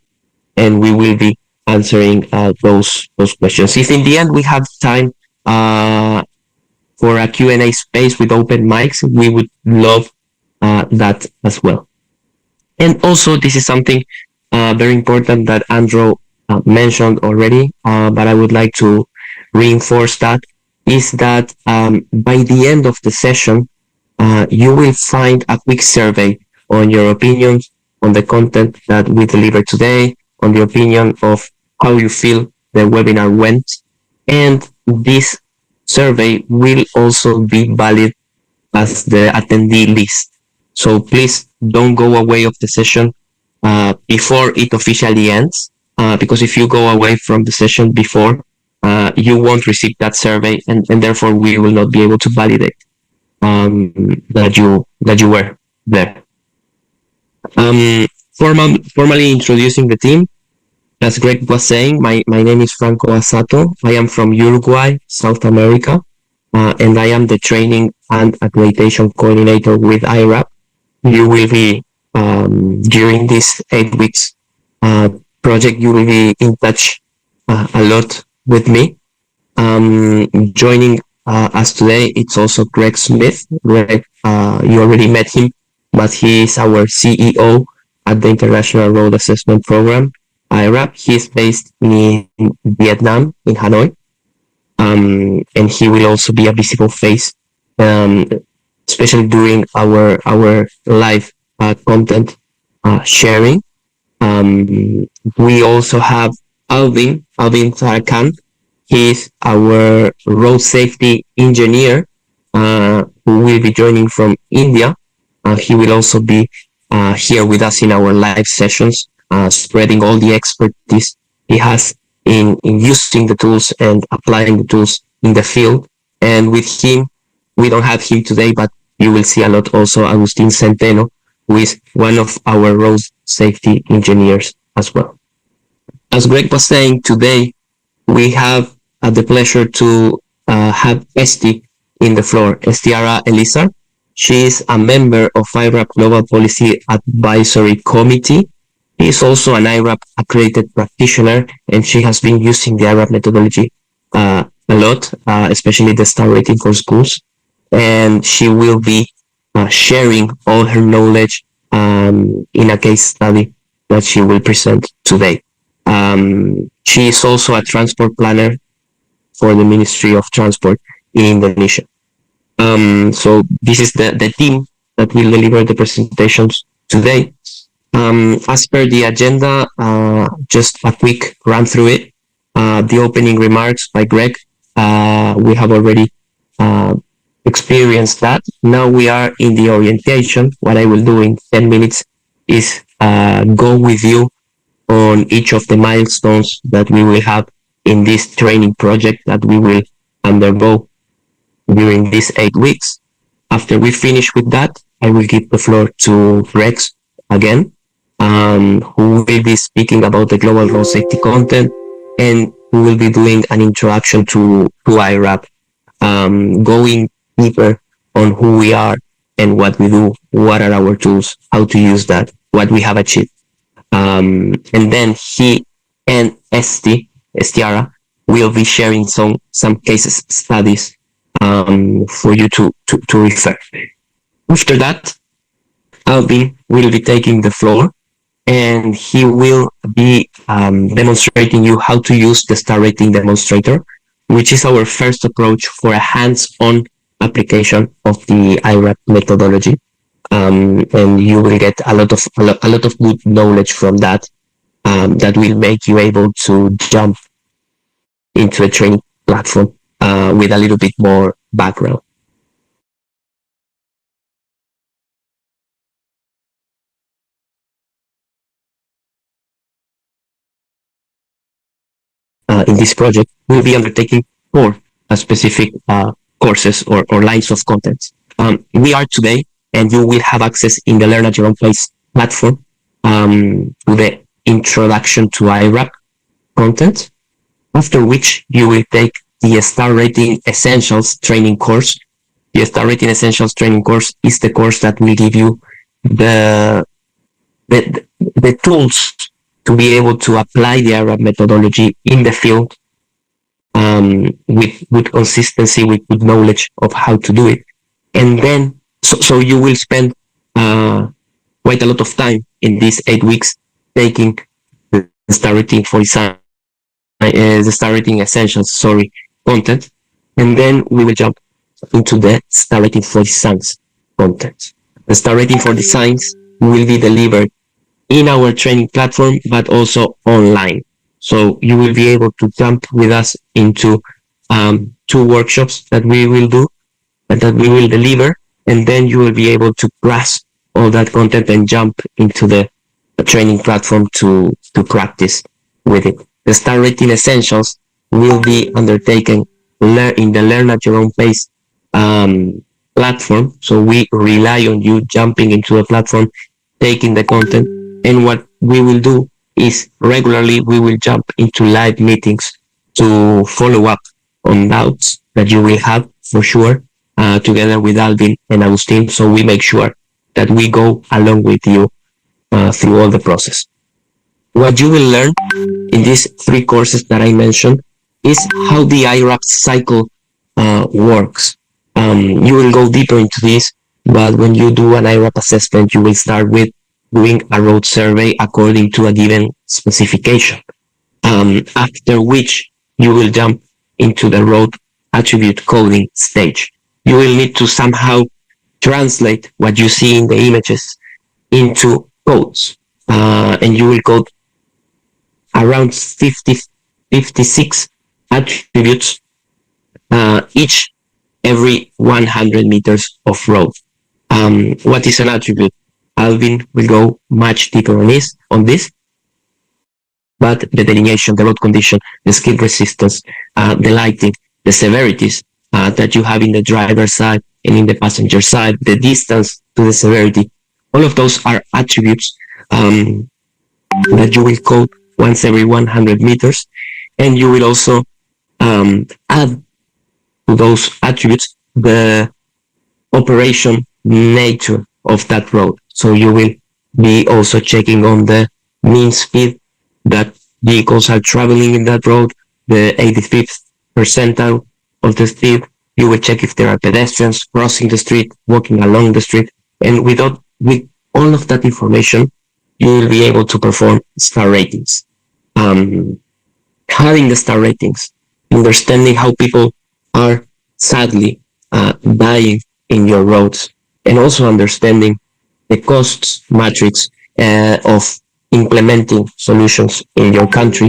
Speaker 2: and we will be answering those questions. If in the end we have time for a Q&A space with open mics, we would love that as well. And also, this is something very important that Andrew mentioned already, but I would like to reinforce that, is that by the end of the session, you will find a quick survey on your opinions on the content that we delivered today, on the opinion of how you feel the webinar went, and this survey will also be valid as the attendee list. So please don't go away of the session before it officially ends, because if you go away from the session before, you won't receive that survey, and therefore we will not be able to validate that you were there. Formally introducing the team, as Greg was saying, my name is Franco Asato. I am from Uruguay, South America, and I am the training and accreditation coordinator with iRAP. You will be, during this 8 weeks project, you will be in touch a lot with me. Joining us today, it's also Greg Smith. Greg, you already met him, but he is our CEO at the International Road Assessment Program, iRAP. He is based in Vietnam, in Hanoi, and he will also be a visible face, especially during our live content sharing. We also have Alvin Tarakan. He is our road safety engineer, who will be joining from India. He will also be here with us in our live sessions, spreading all the expertise he has in using the tools and applying the tools in the field. And with him, we don't have him today, but you will see a lot also Agustin Centeno, who is one of our road safety engineers as well. As Greg was saying, today we have the pleasure to have Esti in the floor, Estiara Elisa. She is a member of iRAP Global Policy Advisory Committee. She is also an iRAP accredited practitioner, and she has been using the iRAP methodology a lot, especially the star rating for schools. And she will be sharing all her knowledge in a case study that she will present today. She is also a transport planner for the Ministry of Transport in Indonesia. So this is the team that will deliver the presentations today. As per the agenda, just a quick run through it. The opening remarks by Greg, we have already experienced that. Now we are in the orientation. What I will do in 10 minutes is go with you on each of the milestones that we will have in this training project that we will undergo during these 8 weeks. After we finish with that, I will give the floor to Rex again, who will be speaking about the global road safety content, and who will be doing an introduction to iRAP, going deeper on who we are and what we do, what are our tools, how to use that, what we have achieved. And then he and Estiara will be sharing some case studies for you to refer. After that, Alvin will be taking the floor, and he will be demonstrating you how to use the star rating demonstrator, which is our first approach for a hands-on application of the iRAP methodology. And you will get a lot of good knowledge from that, that will make you able to jump into a training platform with a little bit more background. In this project, we'll be undertaking 4 specific courses or lines of content. We are today, and you will have access in the Learn at Your Own Pace platform to the introduction to iRAP content, after which you will take the Star Rating Essentials training course. The Star Rating Essentials training course is the course that will give you the tools to be able to apply the iRAP methodology in the field, with good consistency, with good knowledge of how to do it. And then, so you will spend quite a lot of time in these 8 weeks taking the Star Rating for the Star Rating Essentials, content, and then we will jump into the Star Rating for Designs content. The Star Rating for Designs will be delivered in our training platform, but also online. So you will be able to jump with us into 2 workshops that we will do and that we will deliver, and then you will be able to grasp all that content and jump into the training platform to practice with it. The star rating essentials will be undertaken in the learn at your own pace platform. So we rely on you jumping into a platform, taking the content, and what we will do is regularly we will jump into live meetings to follow up on doubts that you will have for sure, together with Alvin and Agustin. So we make sure that we go along with you through all the process. What you will learn in these 3 courses that I mentioned is how the iRAP cycle works. You will go deeper into this, but when you do an iRAP assessment, you will start with doing a road survey according to a given specification. After which you will jump into the road attribute coding stage. You will need to somehow translate what you see in the images into codes, and you will code around 56 attributes, each every 100 meters of road. What is an attribute? Alvin will go much deeper on this, but the delineation, the road condition, the skid resistance, the lighting, the severities that you have in the driver's side and in the passenger side, the distance to the severity, all of those are attributes that you will code once every 100 meters, and you will also add to those attributes the operation nature of that road. So you will be also checking on the mean speed that vehicles are traveling in that road, the 85th percentile of the speed. You will check if there are pedestrians crossing the street, walking along the street, and with all of that information, you will be able to perform star ratings. Having the star ratings, understanding how people are sadly dying in your roads, and also understanding the costs matrix of implementing solutions in your country,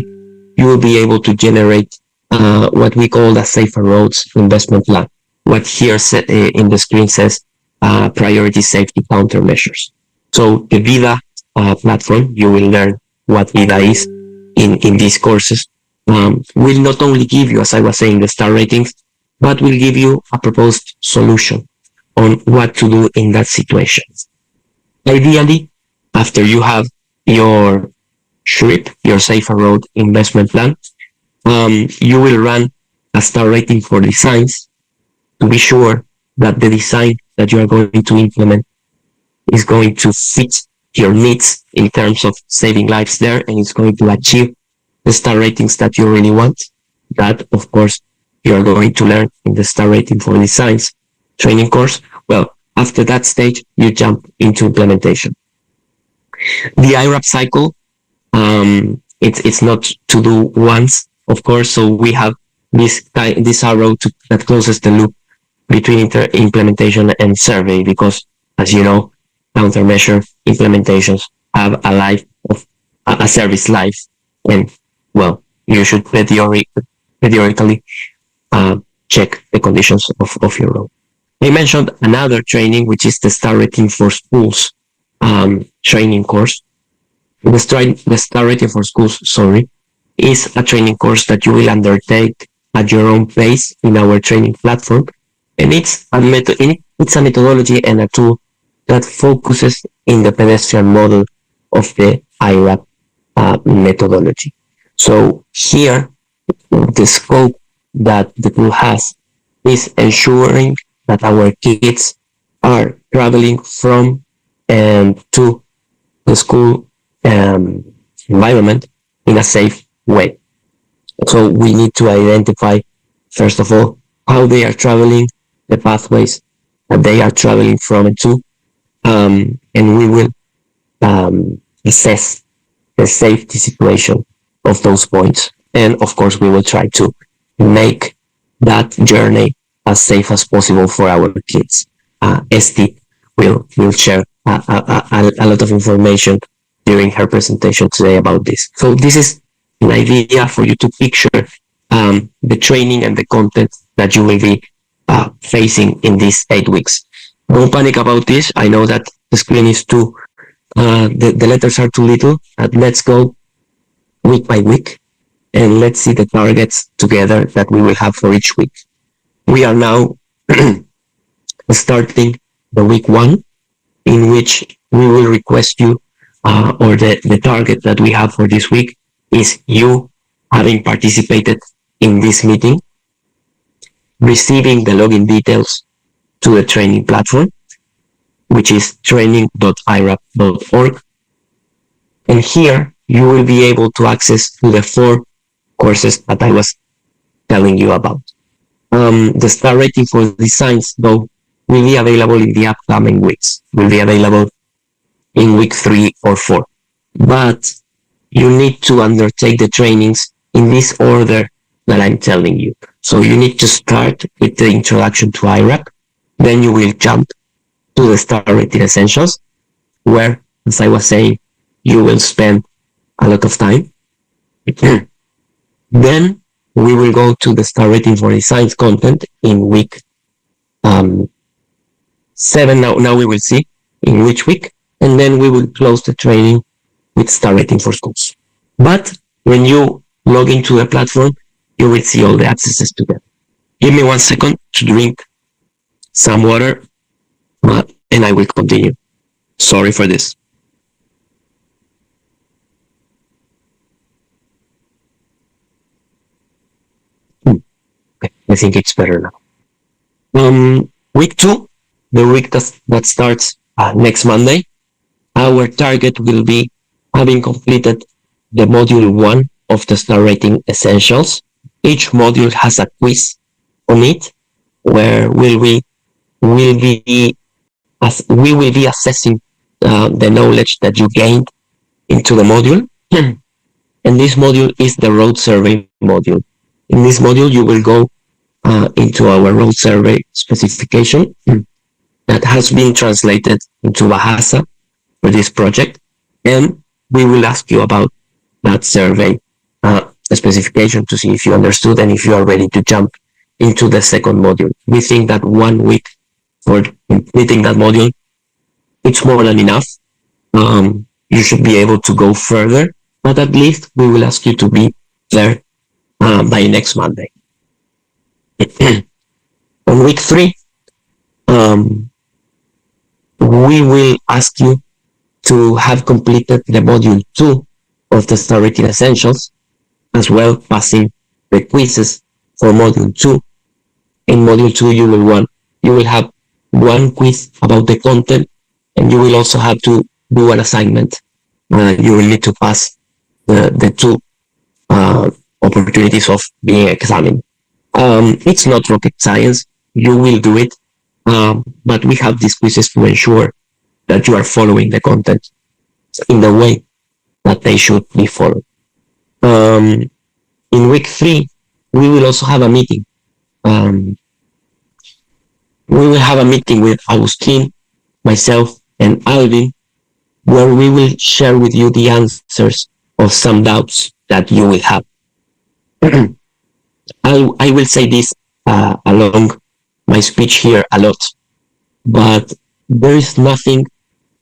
Speaker 2: you will be able to generate what we call a safer roads investment plan. What here in the screen says priority safety countermeasures. So the VIDA platform, you will learn what VIDA is in these courses, will not only give you, as I was saying, the star ratings, but will give you a proposed solution on what to do in that situation. Ideally, after you have your SHRIP, your Safer Road Investment Plan, you will run a star rating for designs to be sure that the design that you are going to implement is going to fit your needs in terms of saving lives there, and it's going to achieve the star ratings that you really want. That, of course, you are going to learn in the star rating for designs training course. Well, after that stage, you jump into implementation. The iRAP cycle, it's not to do once, of course. So we have this arrow that closes the loop between implementation and survey, because, as you know, countermeasure implementations have a service life, and well, you should periodically check the conditions of your road. I mentioned another training, which is the star rating for schools training course. The star rating for schools, is a training course that you will undertake at your own pace in our training platform, and it's a methodology and a tool that focuses in the pedestrian model of the iRAP methodology. So here, the scope that the tool has is ensuring that our kids are traveling from and to the school environment in a safe way. So we need to identify, first of all, how they are traveling, the pathways that they are traveling from and to, and we will assess the safety situation of those points. And of course, we will try to make that journey as safe as possible for our kids. Esti will share a lot of information during her presentation today about this. So this is an idea for you to picture the training and the content that you will be facing in these 8 weeks. Don't panic about this. I know that the screen is too, the letters are too little. Let's go week by week and let's see the targets together that we will have for each week. We are now starting the week 1, in which we will request you, or the target that we have for this week is you having participated in this meeting, receiving the login details to the training platform, which is training.irap.org. And here you will be able to access to the 4 courses that I was telling you about. The star rating for designs, though, will be available in the upcoming weeks, will be available in week 3 or 4. But you need to undertake the trainings in this order that I'm telling you. So you need to start with the introduction to iRAP, then you will jump to the star rating essentials, where, as I was saying, you will spend a lot of time. Then we will go to the star rating for designs content in week 7. Now we will see in which week, and then we will close the training with star rating for schools. But when you log into the platform, you will see all the accesses together. Give me 1 second to drink some water, and I will continue. Sorry for this. I think it's better now. Week 2, the week that starts next Monday, our target will be having completed the module 1 of the star rating essentials. Each module has a quiz on it, where we will be assessing the knowledge that you gained into the module. And this module is the road survey module. In this module, you will go into our road survey specification that has been translated into Bahasa for this project, and we will ask you about that survey specification to see if you understood and if you are ready to jump into the second module. We think that 1 week for completing that module, it's more than enough. You should be able to go further, but at least we will ask you to be there by next Monday. On week 3, we will ask you to have completed the module 2 of the star rating essentials, as well passing the quizzes for module 2. In module 2, you will have 1 quiz about the content, and you will also have to do an assignment. You will need to pass the 2 opportunities of being examined. It's not rocket science. You will do it, but we have these quizzes to ensure that you are following the content in the way that they should be followed. In week 3, we will also have a meeting. We will have a meeting with Agustin, myself, and Alvin, where we will share with you the answers of some doubts that you will have. I will say this along my speech here a lot, but there is nothing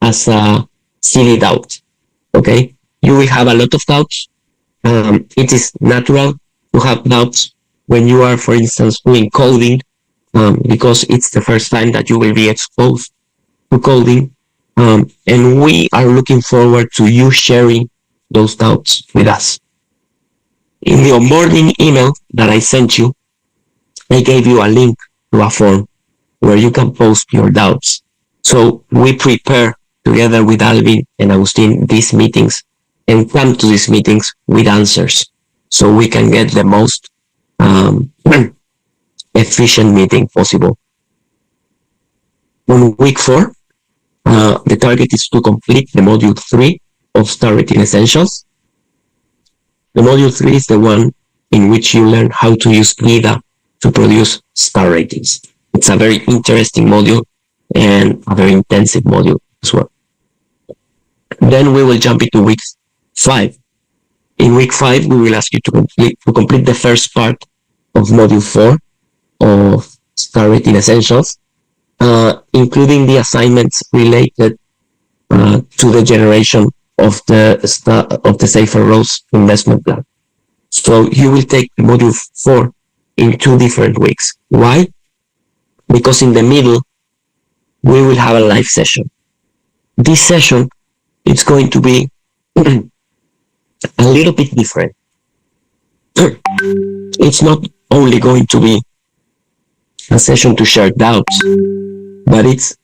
Speaker 2: as a silly doubt, okay? You will have a lot of doubts. It is natural to have doubts when you are, for instance, doing coding, because it's the first time that you will be exposed to coding, and we are looking forward to you sharing those doubts with us. In the onboarding email that I sent you, I gave you a link to a form where you can post your doubts. So we prepare together with Alvin and Agustin these meetings and come to these meetings with answers so we can get the most efficient meeting possible. On week 4, the target is to complete the module 3 of star rating essentials. The module 3 is the one in which you learn how to use VIDA to produce star ratings. It's a very interesting module and a very intensive module as well. Then we will jump into week 5. In week 5, we will ask you to complete the first part of module 4 of star rating essentials. including the assignments related to the generation of the Safer Roads investment plan. So you will take module 4 in 2 different weeks. Why? Because in the middle, we will have a live session. This session, it's going to be a little bit different. It's not only going to be a session to share doubts, but it's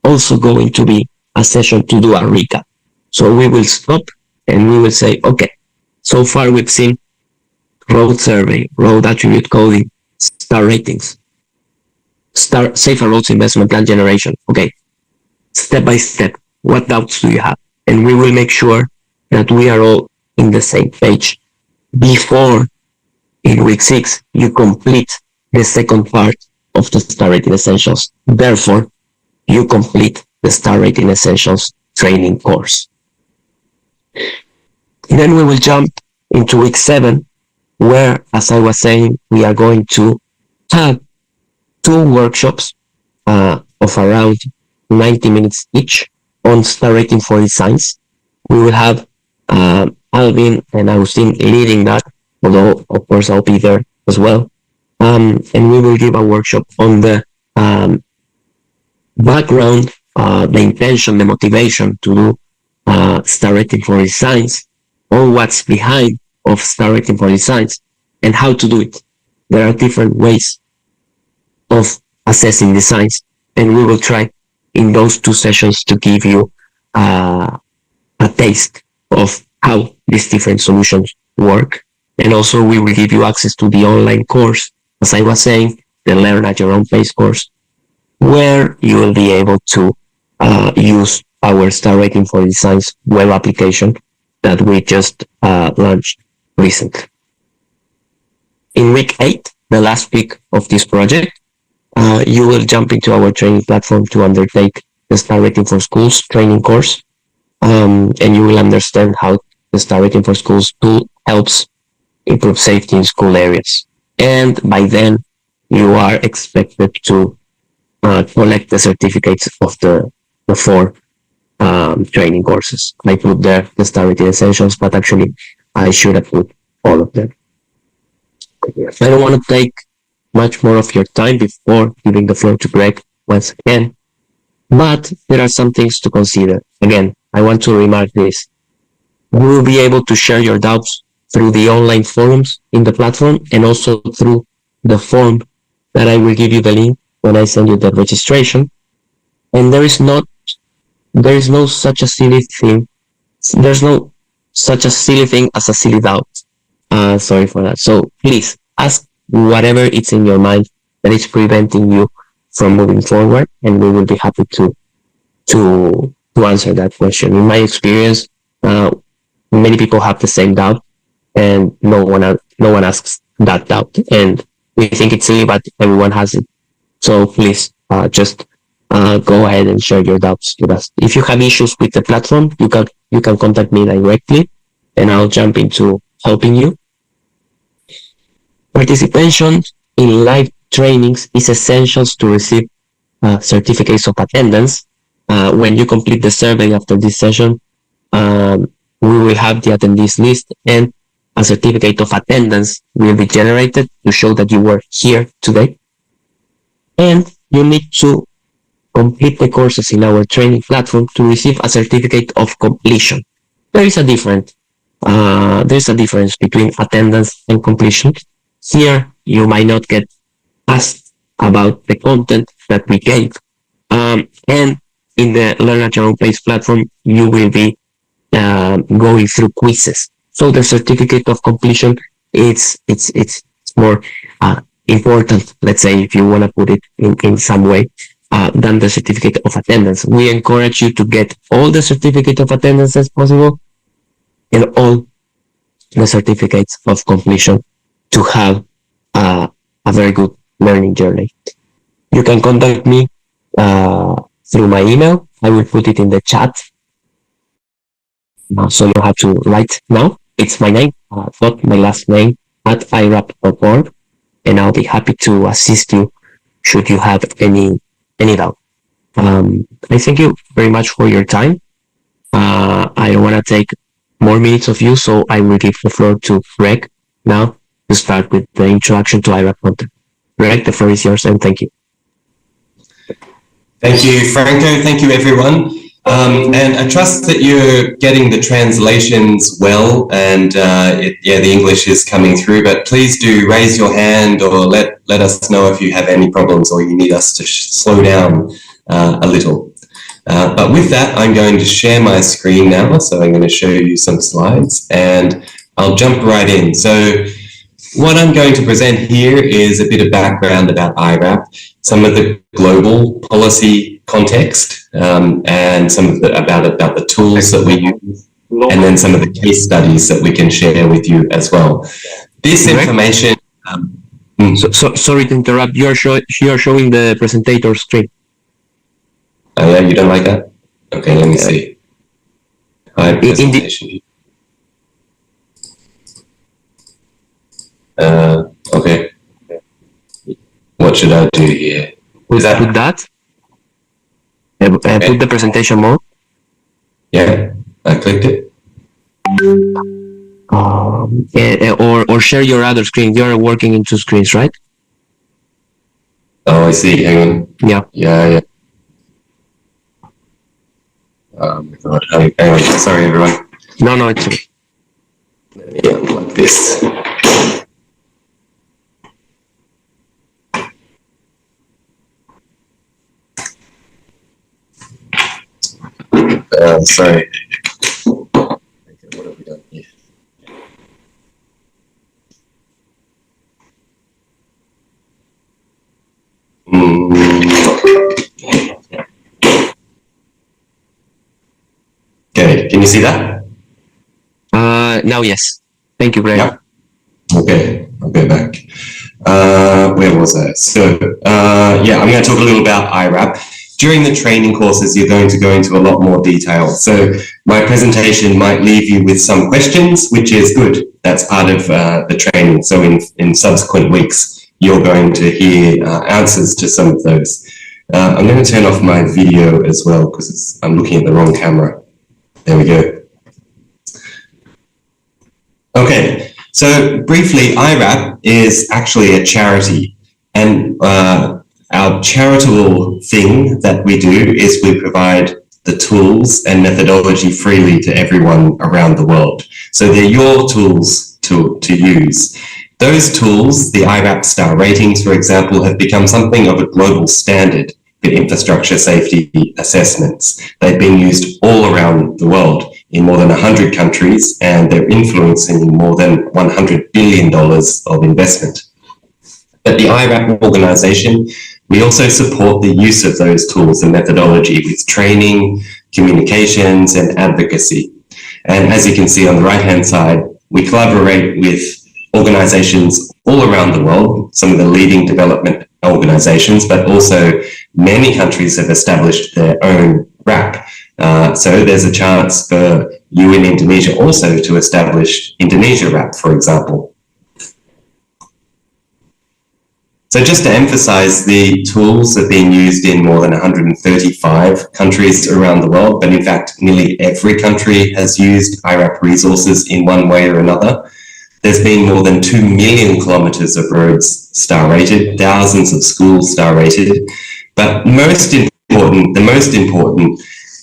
Speaker 2: also going to be a session to do a recap. So we will stop and we will say, okay, so far we've seen road survey, road attribute coding, star ratings, safer roads investment plan generation. Okay, step by step, what doubts do you have? And we will make sure that we are all in the same page before in week 6 you complete the second part of the star rating essentials. Therefore, you complete the star rating essentials training course. Then we will jump into week 7, where, as I was saying, we are going to have 2 workshops of around 90 minutes each on star rating for designs. We will have Alvin and Agustin leading that, although of course I'll be there as well. And we will give a workshop on the background, the intention, the motivation to do star rating for designs, or what's behind of star rating for designs, and how to do it. There are different ways of assessing designs, and we will try in those 2 sessions to give you a taste of how these different solutions work. And also we will give you access to the online course, as I was saying, the Learn at Your Own Pace course, where you will be able to use our star rating for designs web application that we just launched recently. In week 8, the last week of this project, you will jump into our training platform to undertake the star rating for schools training course, and you will understand how the star rating for schools tool helps improve safety in school areas. And by then, you are expected to collect the certificates of the 4 training courses. I put there the star rating essentials, but actually I should have put all of them. I don't want to take much more of your time before giving the floor to Greg once again, but there are some things to consider. Again, I want to remark this. You will be able to share your doubts through the online forums in the platform, and also through the form that I will give you the link when I send you the registration. And there is no such a silly thing. There's no such a silly thing as a silly doubt. Sorry for that. So please ask whatever it's in your mind that is preventing you from moving forward, and we will be happy to answer that question. In my experience, many people have the same doubt, and no one asks that doubt, and we think it's silly, but everyone has it. So please just go ahead and share your doubts with us. If you have issues with the platform, you can contact me directly, and I'll jump into helping you. Participation in live trainings is essential to receive certificates of attendance. When you complete the survey after this session, we will have the attendees list, and a certificate of attendance will be generated to show that you were here today. And you need to complete the courses in our training platform to receive a certificate of completion. There's a difference between attendance and completion. Here, you might not get asked about the content that we gave. And in the Learn at Your Own Pace platform, you will be going through quizzes. So the certificate of completion, it's more important, let's say, if you want to put it in some way, than the certificate of attendance. We encourage you to get all the certificate of attendance as possible, and all the certificates of completion, to have a very good learning journey. You can contact me through my email. I will put it in the chat, so you have to write now. It's my name, not my last name, at iRAP.org, and I'll be happy to assist you should you have any doubt. I thank you very much for your time. I don't want to take more minutes of you, so I will give the floor to Greg now to start with the introduction to iRAP content. Greg, the floor is yours, and thank you.
Speaker 9: Thank you, Franco. Thank you, everyone. And I trust that you're getting the translations well, and the English is coming through. But please do raise your hand or let us know if you have any problems or you need us to slow down a little. But with that, I'm going to share my screen now. So I'm going to show you some slides, and I'll jump right in. So what I'm going to present here is a bit of background about iRAP, some of the global policy context, and some of about the tools that we use, and then some of the case studies that we can share with you as well. This information.
Speaker 2: Sorry to interrupt. You are showing the presentator screen.
Speaker 9: Oh yeah, you don't like that? Okay, let me see. Presentation. Okay. What should I do here?
Speaker 2: Put that? Put the presentation mode.
Speaker 9: Yeah, I clicked it.
Speaker 2: Or share your other screen. You are working in two screens, right?
Speaker 9: Oh, I see. Hang on.
Speaker 2: Yeah.
Speaker 9: Yeah. Hang on. Sorry, everyone.
Speaker 2: No, it's okay.
Speaker 9: Let me unplug this. Sorry. Okay, what have we done here? Okay, can you see that?
Speaker 2: Now, yes. Thank you, Greg.
Speaker 9: Yeah. Okay, I'll go back. Where was I? So, I'm going to talk a little about iRAP. During the training courses, you're going to go into a lot more detail. So my presentation might leave you with some questions, which is good. That's part of the training. So in subsequent weeks, you're going to hear answers to some of those. I'm going to turn off my video as well because I'm looking at the wrong camera. There we go. Okay, so briefly, iRAP is actually a charity, and our charitable thing that we do is we provide the tools and methodology freely to everyone around the world. So they're your tools to use. Those tools, the iRAP star ratings, for example, have become something of a global standard for infrastructure safety assessments. They've been used all around the world in more than 100 countries, and they're influencing more than $100 billion of investment. At the iRAP organization, we also support the use of those tools and methodology with training, communications, and advocacy. And as you can see on the right-hand side, we collaborate with organizations all around the world, some of the leading development organizations, but also many countries have established their own RAP. So there's a chance for you in Indonesia also to establish Indonesia RAP, for example. So just to emphasize, the tools are being used in more than 135 countries around the world, but in fact, nearly every country has used iRAP resources in one way or another. There's been more than 2 million kilometers of roads star rated, thousands of schools star rated, but the most important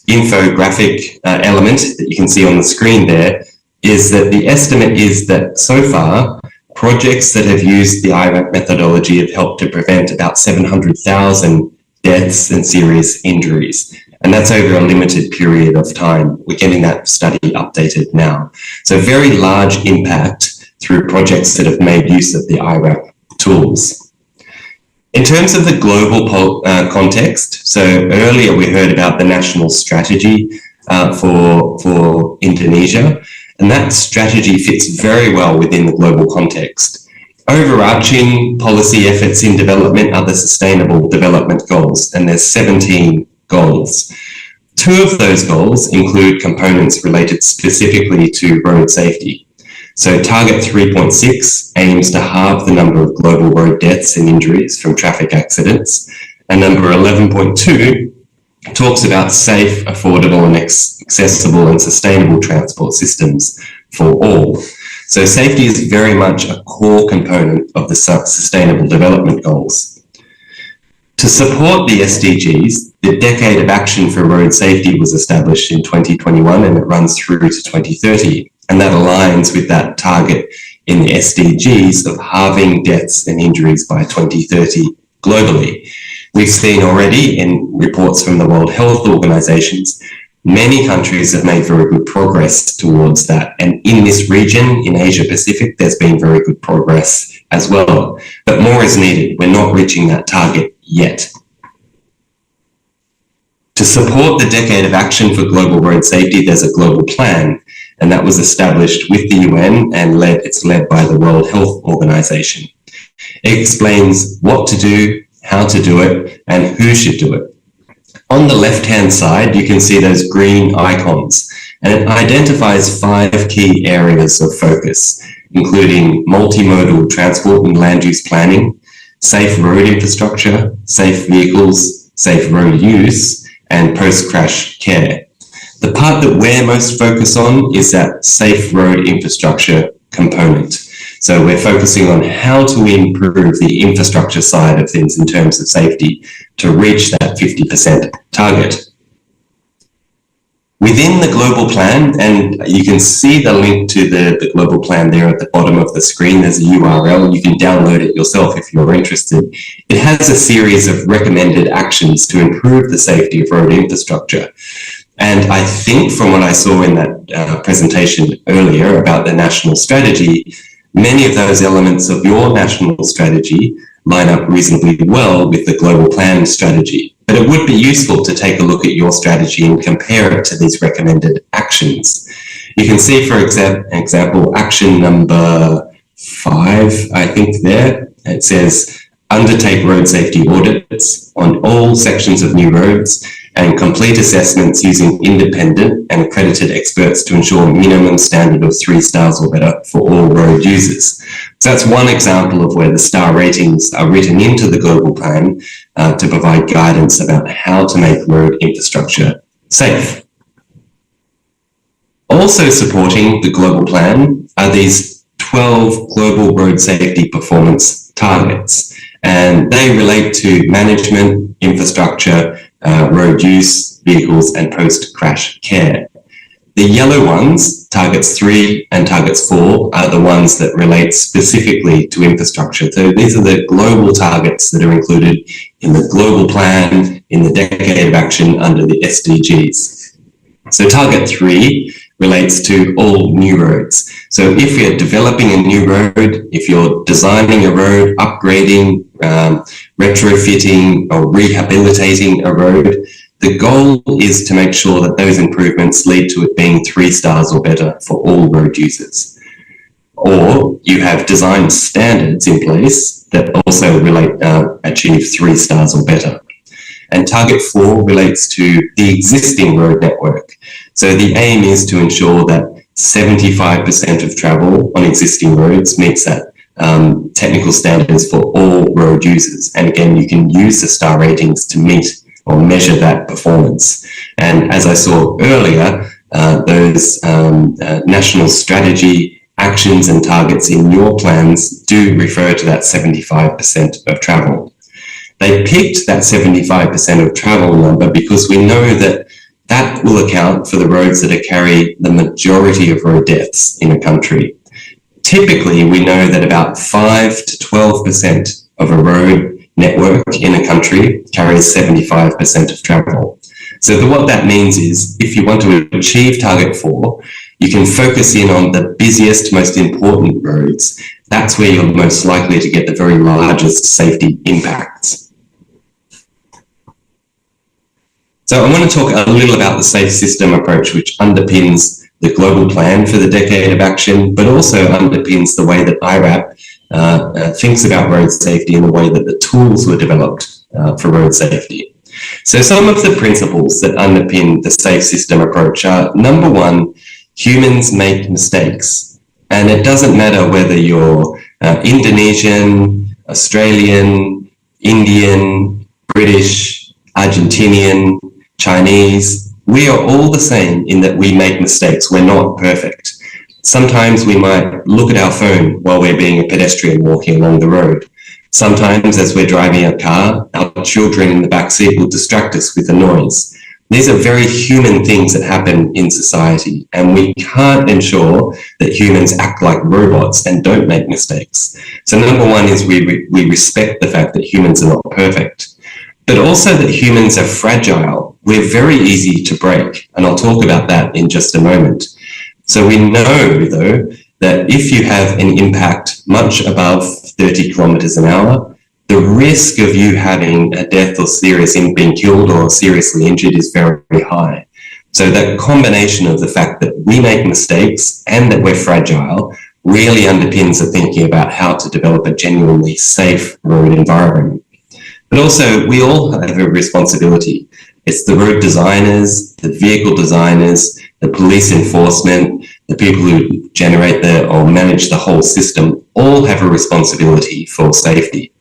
Speaker 9: infographic element that you can see on the screen there is that the estimate is that so far, projects that have used the iRAP methodology have helped to prevent about 700,000 deaths and serious injuries. And that's over a limited period of time. We're getting that study updated now. So very large impact through projects that have made use of the iRAP tools. In terms of the global context, so earlier we heard about the national strategy for Indonesia. And that strategy fits very well within the global context. Overarching policy efforts in development are the Sustainable Development Goals, and there's 17 goals. 2 of those goals include components related specifically to road safety. So Target 3.6 aims to halve the number of global road deaths and injuries from traffic accidents, and number 11.2 talks about safe, affordable and accessible and sustainable transport systems for all. So safety is very much a core component of the Sustainable Development Goals. To support the SDGs, the Decade of Action for Road Safety was established in 2021 and it runs through to 2030. And that aligns with that target in the SDGs of halving deaths and injuries by 2030 globally. We've seen already in reports from the World Health Organizations, many countries have made very good progress towards that. And in this region, in Asia Pacific, there's been very good progress as well. But more is needed. We're not reaching that target yet. To support the Decade of Action for Global Road Safety, there's a global plan, and that was established with the UN and it's led by the World Health Organization. It explains what to do, how to do it, and who should do it. On the left-hand side, you can see those green icons, and it identifies 5 key areas of focus, including multimodal transport and land use planning, safe road infrastructure, safe vehicles, safe road use, and post-crash care. The part that we're most focused on is that safe road infrastructure component. So we're focusing on how to improve the infrastructure side of things in terms of safety to reach that 50% target. Within the global plan, and you can see the link to the global plan there at the bottom of the screen, there's a URL, you can download it yourself if you're interested. It has a series of recommended actions to improve the safety of road infrastructure. And I think from what I saw in that presentation earlier about the national strategy, many of those elements of your national strategy line up reasonably well with the global plan strategy. But it would be useful to take a look at your strategy and compare it to these recommended actions. You can see, for example, action number 5, I think there, it says, undertake road safety audits on all sections of new roads and complete assessments using independent and accredited experts to ensure minimum standard of 3 stars or better for all road users. So that's one example of where the star ratings are written into the global plan to provide guidance about how to make road infrastructure safe. Also supporting the global plan are these 12 global road safety performance targets, and they relate to management, infrastructure, road use, vehicles, and post-crash care. The yellow ones, targets 3 and targets 4, are the ones that relate specifically to infrastructure. So these are the global targets that are included in the global plan, in the Decade of Action under the SDGs. So target 3 relates to all new roads. So if you're developing a new road, if you're designing a road, upgrading, retrofitting or rehabilitating a road, the goal is to make sure that those improvements lead to it being 3 stars or better for all road users. Or you have design standards in place that also achieve 3 stars or better. And target 4 relates to the existing road network. So the aim is to ensure that 75% of travel on existing roads meets that technical standards for all road users. And again, you can use the star ratings to meet or measure that performance. And as I saw earlier, those national strategy actions and targets in your plans do refer to that 75% of travel. They picked that 75% of travel number because we know that that will account for the roads that carry the majority of road deaths in a country. Typically, we know that about 5 to 12% of a road network in a country carries 75% of travel. So what that means is if you want to achieve target 4, you can focus in on the busiest, most important roads. That's where you're most likely to get the very largest safety impacts. So I want to talk a little about the safe system approach, which underpins the global plan for the Decade of Action, but also underpins the way that iRAP thinks about road safety and the way that the tools were developed for road safety. So some of the principles that underpin the safe system approach are, number 1, humans make mistakes. And it doesn't matter whether you're Indonesian, Australian, Indian, British, Argentinian, Chinese, we are all the same in that we make mistakes. We're not perfect. Sometimes we might look at our phone while we're being a pedestrian walking along the road. Sometimes as we're driving a car, our children in the back seat will distract us with the noise. These are very human things that happen in society, and we can't ensure that humans act like robots and don't make mistakes. So number one is we respect the fact that humans are not perfect, but also that humans are fragile. We're very easy to break, and I'll talk about that in just a moment. So we know, though, that if you have an impact much above 30 kilometers an hour, the risk of you having a death or being killed or seriously injured is very, very high. So that combination of the fact that we make mistakes and that we're fragile really underpins the thinking about how to develop a genuinely safe road environment. But also, we all have a responsibility. It's the road designers, the vehicle designers, the police enforcement, the people who generate or manage the whole system, all have a responsibility for safety.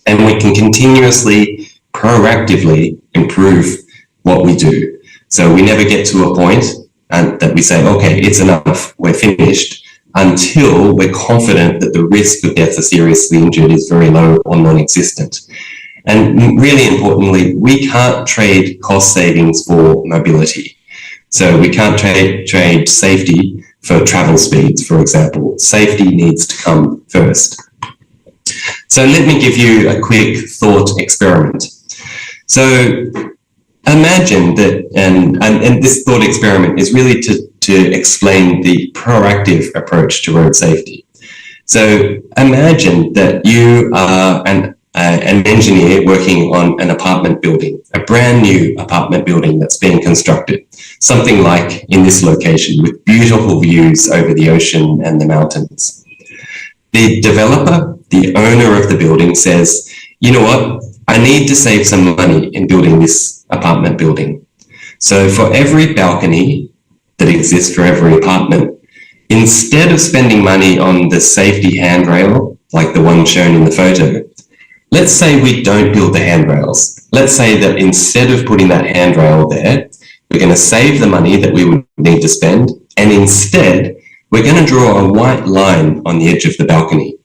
Speaker 9: And we can continuously, proactively improve what we do. So we never get to a point that we say, okay, it's enough, we're finished, until we're confident that the risk of death or seriously injured is very low or non-existent. And really importantly, we can't trade cost savings for mobility. So we can't trade safety for travel speeds, for example. Safety needs to come first. So let me give you a quick thought experiment. So imagine that, and this thought experiment is really to explain the proactive approach to road safety. So imagine that you are an engineer working on an apartment building, a brand new apartment building that's being constructed, something like in this location with beautiful views over the ocean and the mountains. The developer, the owner of the building says, you know what, I need to save some money in building this apartment building. So for every balcony that exists for every apartment, instead of spending money on the safety handrail, like the one shown in the photo, let's say we don't build the handrails. Let's say that instead of putting that handrail there, we're going to save the money that we would need to spend, and instead, we're going to draw a white line on the edge of the balcony.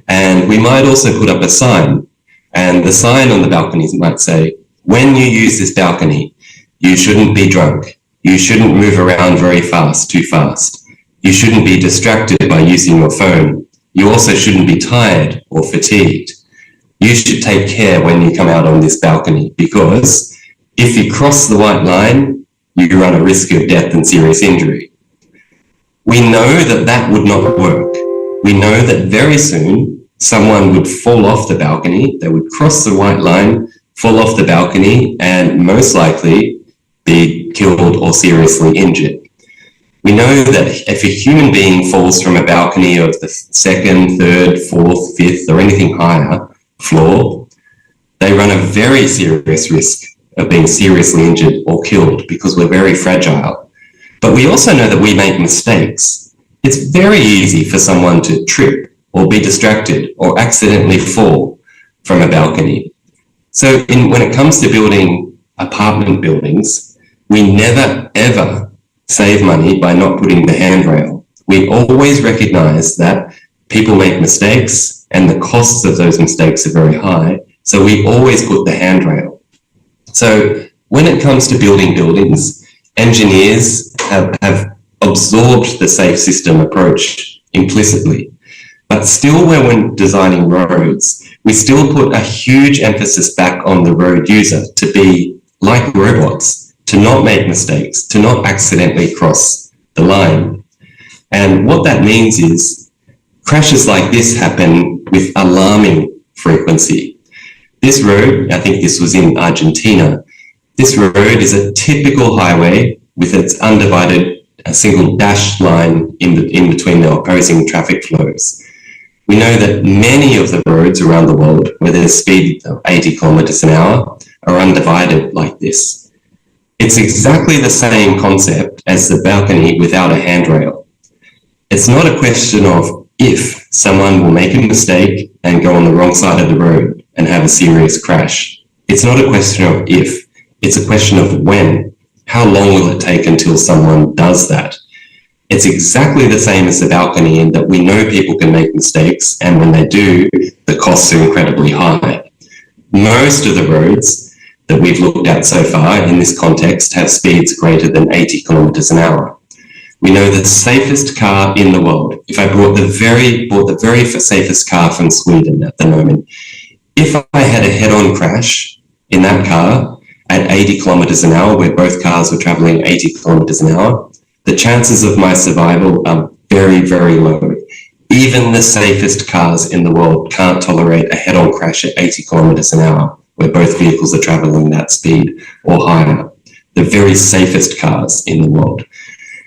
Speaker 9: And we might also put up a sign, and the sign on the balconies might say, when you use this balcony, you shouldn't be drunk. You shouldn't move around very fast, too fast. You shouldn't be distracted by using your phone. You also shouldn't be tired or fatigued. You should take care when you come out on this balcony, because if you cross the white line, you run a risk of death and serious injury. We know that that would not work. We know that very soon someone would fall off the balcony, they would cross the white line, fall off the balcony, and most likely be killed or seriously injured. We know that if a human being falls from a balcony of the second, third, fourth, fifth, or anything higher floor, they run a very serious risk of being seriously injured or killed because we're very fragile. But we also know that we make mistakes. It's very easy for someone to trip or be distracted or accidentally fall from a balcony. So when it comes to building apartment buildings, we never ever save money by not putting the handrail. We always recognize that people make mistakes and the costs of those mistakes are very high. So we always put the handrail. So when it comes to building buildings, engineers have absorbed the safe system approach implicitly. But still, when designing roads, we still put a huge emphasis back on the road user to be like robots, to not make mistakes, to not accidentally cross the line. And what that means is crashes like this happen with alarming frequency. This road, I think this was in Argentina, this road is a typical highway with its undivided a single dashed line in between the opposing traffic flows. We know that many of the roads around the world where there's speed of 80 kilometers an hour are undivided like this. It's exactly the same concept as the balcony without a handrail. It's not a question of if someone will make a mistake and go on the wrong side of the road and have a serious crash. It's not a question of if. It's a question of when. How long will it take until someone does that? It's exactly the same as the balcony in that we know people can make mistakes, and when they do, the costs are incredibly high. Most of the roads that we've looked at so far in this context have speeds greater than 80 kilometers an hour. We know the safest car in the world. If I bought the very safest car from Sweden at the moment, if I had a head-on crash in that car at 80 kilometers an hour, where both cars were traveling 80 kilometers an hour, the chances of my survival are very, very low. Even the safest cars in the world can't tolerate a head-on crash at 80 kilometers an hour, where both vehicles are traveling that speed or higher. The very safest cars in the world.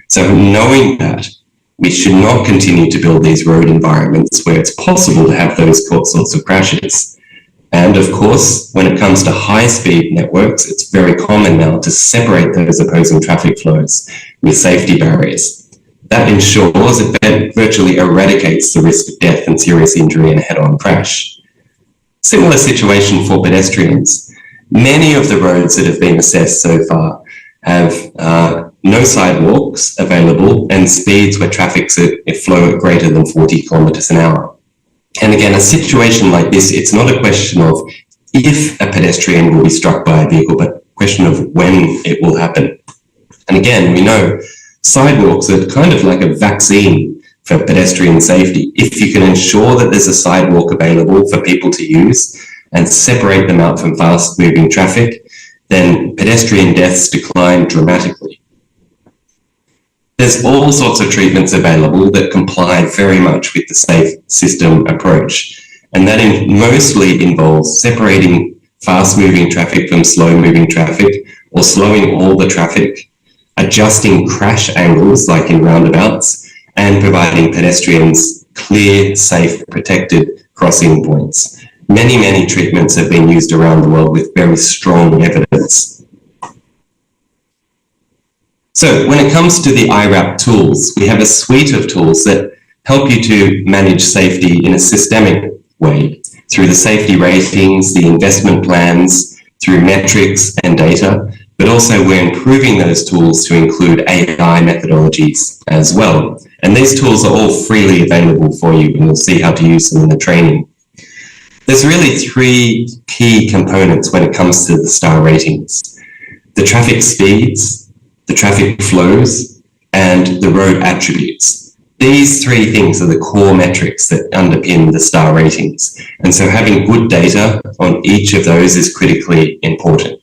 Speaker 9: So knowing that, we should not continue to build these road environments where it's possible to have those sorts of crashes. And of course, when it comes to high-speed networks, it's very common now to separate those opposing traffic flows with safety barriers. That ensures it virtually eradicates the risk of death and serious injury in a head-on crash. Similar situation for pedestrians. Many of the roads that have been assessed so far have no sidewalks available and speeds where traffic flow at greater than 40 kilometers an hour. And again, a situation like this, it's not a question of if a pedestrian will be struck by a vehicle, but a question of when it will happen. And again, we know sidewalks are kind of like a vaccine for pedestrian safety. If you can ensure that there's a sidewalk available for people to use and separate them out from fast-moving traffic, then pedestrian deaths decline dramatically. There's all sorts of treatments available that comply very much with the safe system approach, and that mostly involves separating fast-moving traffic from slow-moving traffic, or slowing all the traffic, adjusting crash angles like in roundabouts, and providing pedestrians clear, safe, protected crossing points. Many, many treatments have been used around the world with very strong evidence. So when it comes to the iRAP tools, we have a suite of tools that help you to manage safety in a systemic way through the safety ratings, the investment plans, through metrics and data, but also we're improving those tools to include AI methodologies as well. And these tools are all freely available for you, and you'll see how to use them in the training. There's really three key components when it comes to the star ratings: the traffic speeds, the traffic flows, and the road attributes. These three things are the core metrics that underpin the star ratings. And so having good data on each of those is critically important.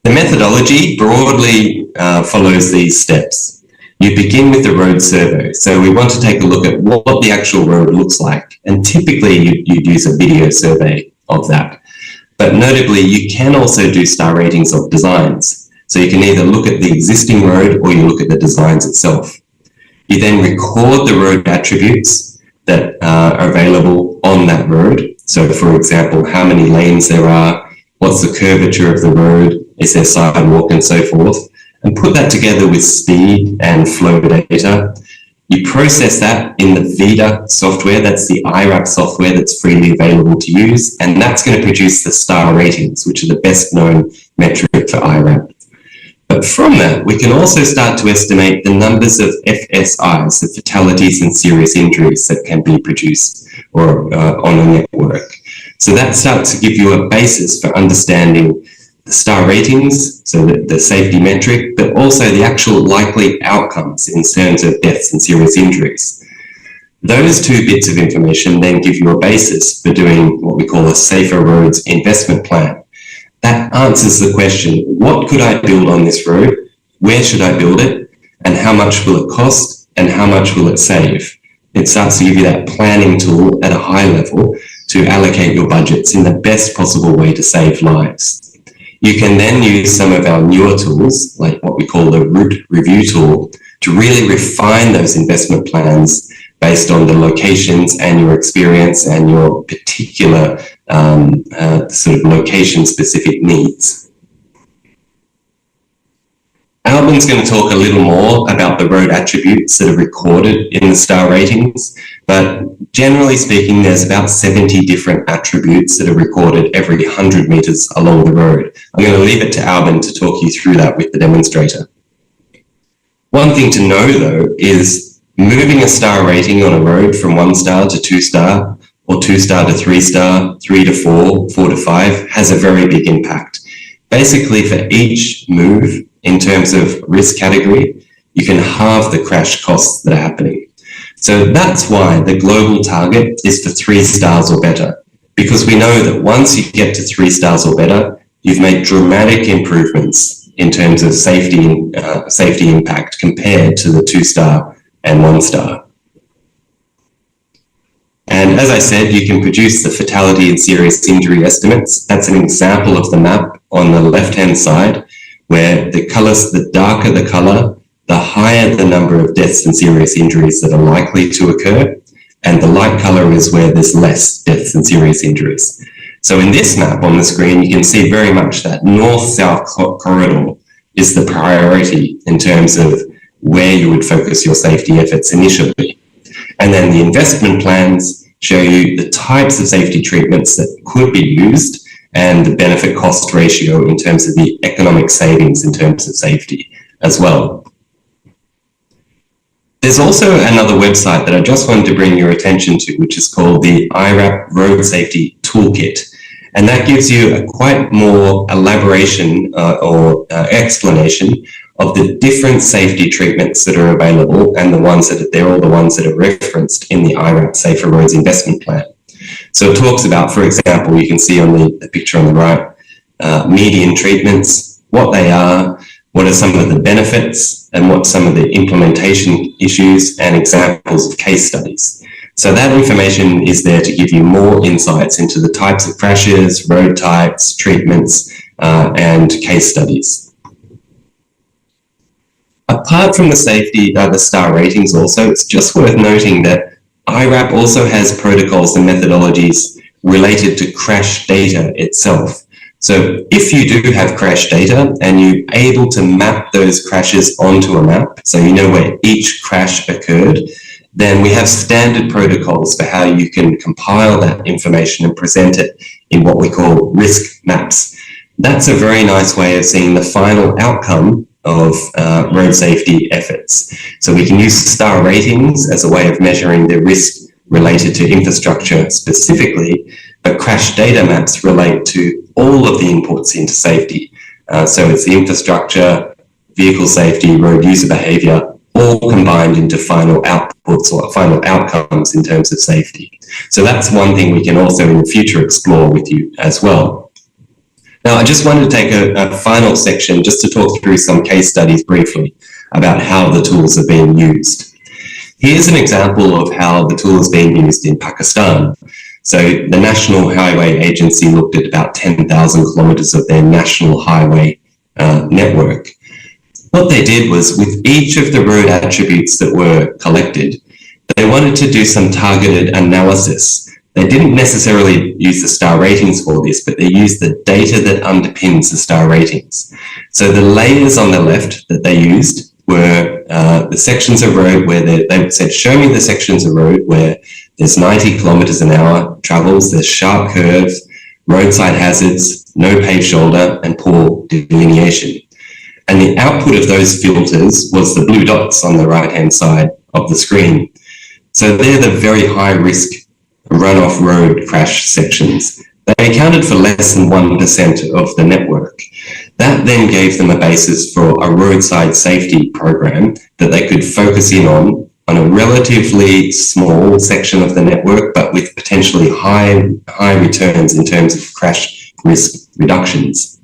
Speaker 9: The methodology broadly follows these steps. You begin with the road survey. So we want to take a look at what the actual road looks like. And typically you'd use a video survey of that. But notably, you can also do star ratings of designs. So you can either look at the existing road or you look at the designs itself. You then record the road attributes that are available on that road. So for example, how many lanes there are, what's the curvature of the road, is there sidewalk and so forth, and put that together with speed and flow data. You process that in the VIDA software, that's the iRAP software that's freely available to use, and that's going to produce the star ratings, which are the best known metric for iRAP. But from that, we can also start to estimate the numbers of FSIs, the fatalities and serious injuries that can be produced or on a network. So that starts to give you a basis for understanding the star ratings, so the safety metric, but also the actual likely outcomes in terms of deaths and serious injuries. Those two bits of information then give you a basis for doing what we call a safer roads investment plan. That answers the question, what could I build on this road? Where should I build it? And how much will it cost? And how much will it save? It starts to give you that planning tool at a high level to allocate your budgets in the best possible way to save lives. You can then use some of our newer tools, like what we call the route review tool, to really refine those investment plans based on the locations and your experience and your particular sort of location-specific needs. Albin's going to talk a little more about the road attributes that are recorded in the star ratings, But generally speaking, there's about 70 different attributes that are recorded every 100 meters along the road. I'm going to leave it to Alvin to talk you through that with the demonstrator. One thing to know, though, is moving a star rating on a road from 1 star to 2 star, or 2 star to 3 star, 3 to 4, 4 to 5, has a very big impact. Basically, for each move in terms of risk category, you can halve the crash costs that are happening. So that's why the global target is for 3 stars or better, because we know that once you get to 3 stars or better, you've made dramatic improvements in terms of safety impact compared to the 2 star and 1 star. And as I said, you can produce the fatality and serious injury estimates. That's an example of the map on the left-hand side, where the darker the color, the higher the number of deaths and serious injuries that are likely to occur, and the light color is where there's less deaths and serious injuries. So in this map on the screen, you can see very much that north-south corridor is the priority in terms of where you would focus your safety efforts initially. And then the investment plans show you the types of safety treatments that could be used and the benefit cost ratio in terms of the economic savings in terms of safety as well. There's also another website that I just wanted to bring your attention to, which is called the iRAP Road Safety Toolkit. And that gives you a quite more elaboration or explanation of the different safety treatments that are available and the ones that they're all the ones that are referenced in the iRAP Safer Roads Investment Plan. So it talks about, for example, you can see on the picture on the right, median treatments, what they are, what are some of the benefits, and what some of the implementation issues and examples of case studies. So that information is there to give you more insights into the types of crashes, road types, treatments, and case studies. Apart from the safety, the star ratings also, it's just worth noting that iRAP also has protocols and methodologies related to crash data itself. So if you do have crash data and you're able to map those crashes onto a map, so you know where each crash occurred, then we have standard protocols for how you can compile that information and present it in what we call risk maps. That's a very nice way of seeing the final outcome of road safety efforts. So we can use star ratings as a way of measuring the risk related to infrastructure specifically, but crash data maps relate to all of the inputs into safety. So it's the infrastructure, vehicle safety, road user behavior, all combined into final outputs or final outcomes in terms of safety. So that's one thing we can also in the future explore with you as well. Now, I just wanted to take a final section just to talk through some case studies briefly about how the tools are being used. Here's an example of how the tool is being used in Pakistan. So the National Highway Agency looked at about 10,000 kilometers of their national highway network. What they did was, with each of the road attributes that were collected, they wanted to do some targeted analysis. They didn't necessarily use the star ratings for this, but they used the data that underpins the star ratings. So the layers on the left that they used were the sections of road where they said, show me the sections of road where there's 90 kilometers an hour travels, there's sharp curves, roadside hazards, no paved shoulder, and poor delineation. And the output of those filters was the blue dots on the right-hand side of the screen. So they're the very high-risk runoff road crash sections. They accounted for less than 1% of the network. That then gave them a basis for a roadside safety program that they could focus in on a relatively small section of the network, but with potentially high returns in terms of crash risk reductions.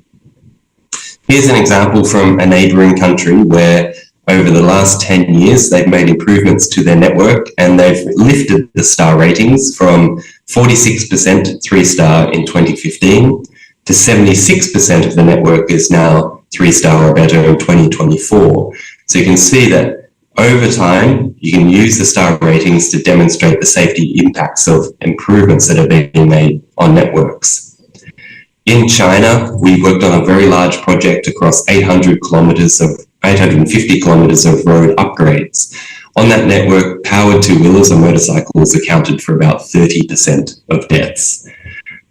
Speaker 9: Here's an example from a neighbouring country where over the last 10 years, they've made improvements to their network and they've lifted the star ratings from 46% 3-star in 2015 to 76% of the network is now 3-star or better in 2024. So you can see that over time, you can use the star ratings to demonstrate the safety impacts of improvements that are being made on networks. In China, we worked on a very large project across 850 kilometers of road upgrades. on that network, powered two-wheelers or motorcycles accounted for about 30% of deaths.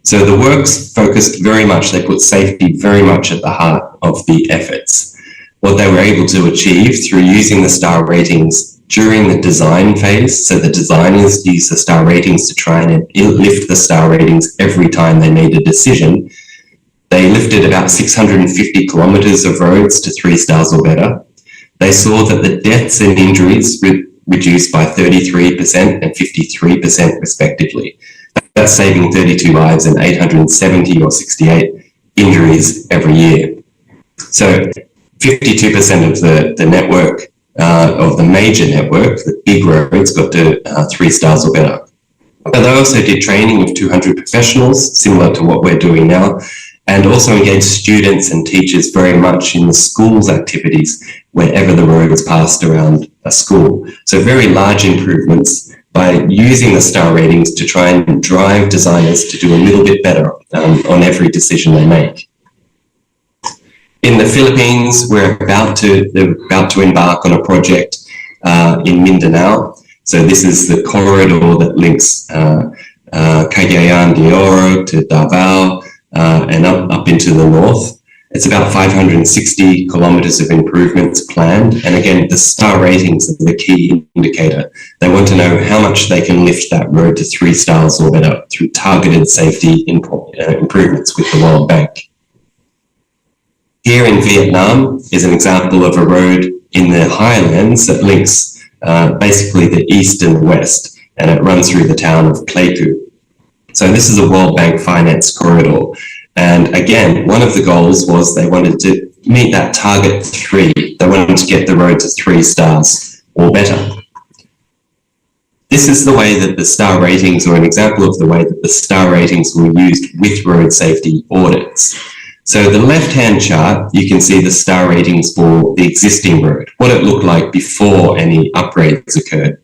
Speaker 9: So the works focused very much, they put safety very much at the heart of the efforts. What they were able to achieve through using the star ratings during the design phase, so the designers used the star ratings to try and lift the star ratings every time they made a decision. They lifted about 650 kilometers of roads to 3 stars or better. They saw that the deaths and injuries reduced by 33% and 53% respectively. That's saving 32 lives and 870 or 68 injuries every year. So 52% of the network, of the major network, the big roads, got to 3 stars or better. But they also did training of 200 professionals, similar to what we're doing now, and also engaged students and teachers very much in the school's activities wherever the road was passed around a school. So very large improvements by using the star ratings to try and drive designers to do a little bit better on every decision they make. In the Philippines, we're about to embark on a project in Mindanao. So this is the corridor that links Cagayan de Oro to Davao and up into the north. It's about 560 kilometers of improvements planned. And again, the star ratings are the key indicator. They want to know how much they can lift that road to 3 stars or better through targeted safety improvements with the World Bank. Here in Vietnam is an example of a road in the highlands that links basically the east and the west, and it runs through the town of Pleiku. So this is a World Bank finance corridor. And again, one of the goals was they wanted to meet that target 3. They wanted to get the road to 3 stars or better. This is the way that the star ratings, or an example of the way that the star ratings were used with road safety audits. So the left-hand chart, you can see the star ratings for the existing road, what it looked like before any upgrades occurred.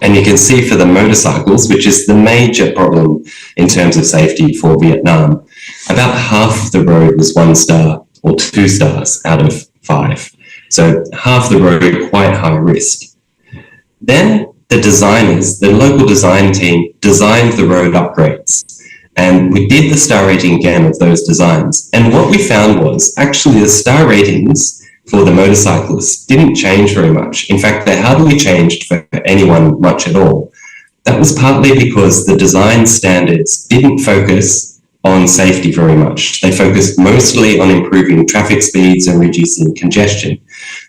Speaker 9: And you can see for the motorcycles, which is the major problem in terms of safety for Vietnam, about half of the road was 1 star or 2 stars out of 5. So half the road, quite high risk. Then the designers, the local design team, designed the road upgrades. And we did the star rating again of those designs. And what we found was actually the star ratings for the motorcyclists didn't change very much. In fact, they hardly changed for anyone much at all. That was partly because the design standards didn't focus on safety very much. They focused mostly on improving traffic speeds and reducing congestion.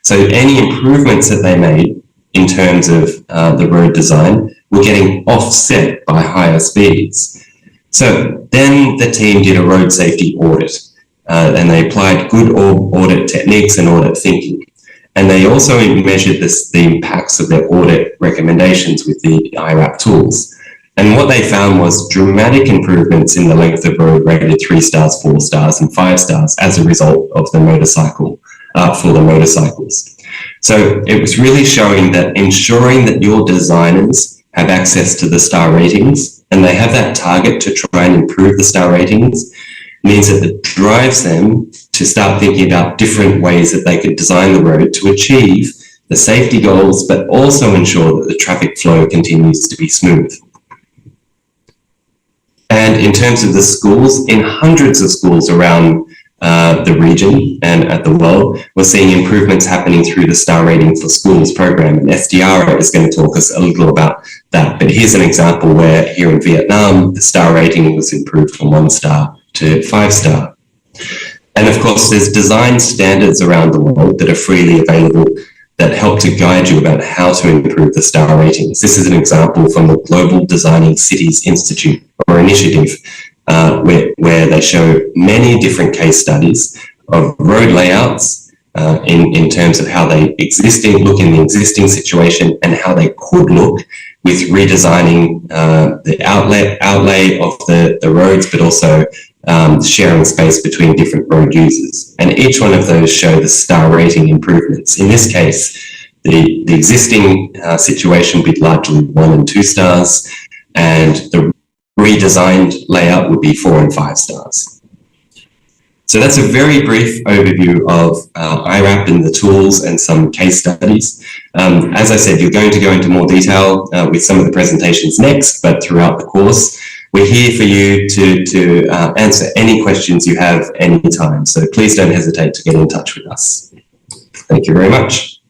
Speaker 9: So any improvements that they made in terms of the road design were getting offset by higher speeds. So then the team did a road safety audit, and they applied good audit techniques and audit thinking. And they also measured the impacts of their audit recommendations with the iRAP tools. And what they found was dramatic improvements in the length of road rated 3 stars, 4 stars, and 5 stars as a result of the motorcycle, for the motorcycles. So it was really showing that ensuring that your designers have access to the star ratings and they have that target to try and improve the star ratings means that it drives them to start thinking about different ways that they could design the road to achieve the safety goals, but also ensure that the traffic flow continues to be smooth. And in terms of the schools, in hundreds of schools around the region and at the world, we're seeing improvements happening through the Star Rating for Schools program, and SDR is going to talk us a little about that. But here's an example where here in Vietnam, the star rating was improved from 1 star to 5 star. And of course, there's design standards around the world that are freely available that help to guide you about how to improve the star ratings. This is an example from the Global Designing Cities Institute or Initiative, where they show many different case studies of road layouts in terms of how they look in the existing situation and how they could look with redesigning the outlay of the roads, but also sharing space between different road users. And each one of those show the star rating improvements. In this case, the existing situation would be largely 1 and 2 stars, and the redesigned layout would be 4 and 5 stars. So that's a very brief overview of iRAP and the tools and some case studies. As I said, you're going to go into more detail with some of the presentations next, but throughout the course, we're here for you to answer any questions you have anytime. So please don't hesitate to get in touch with us. Thank you very much.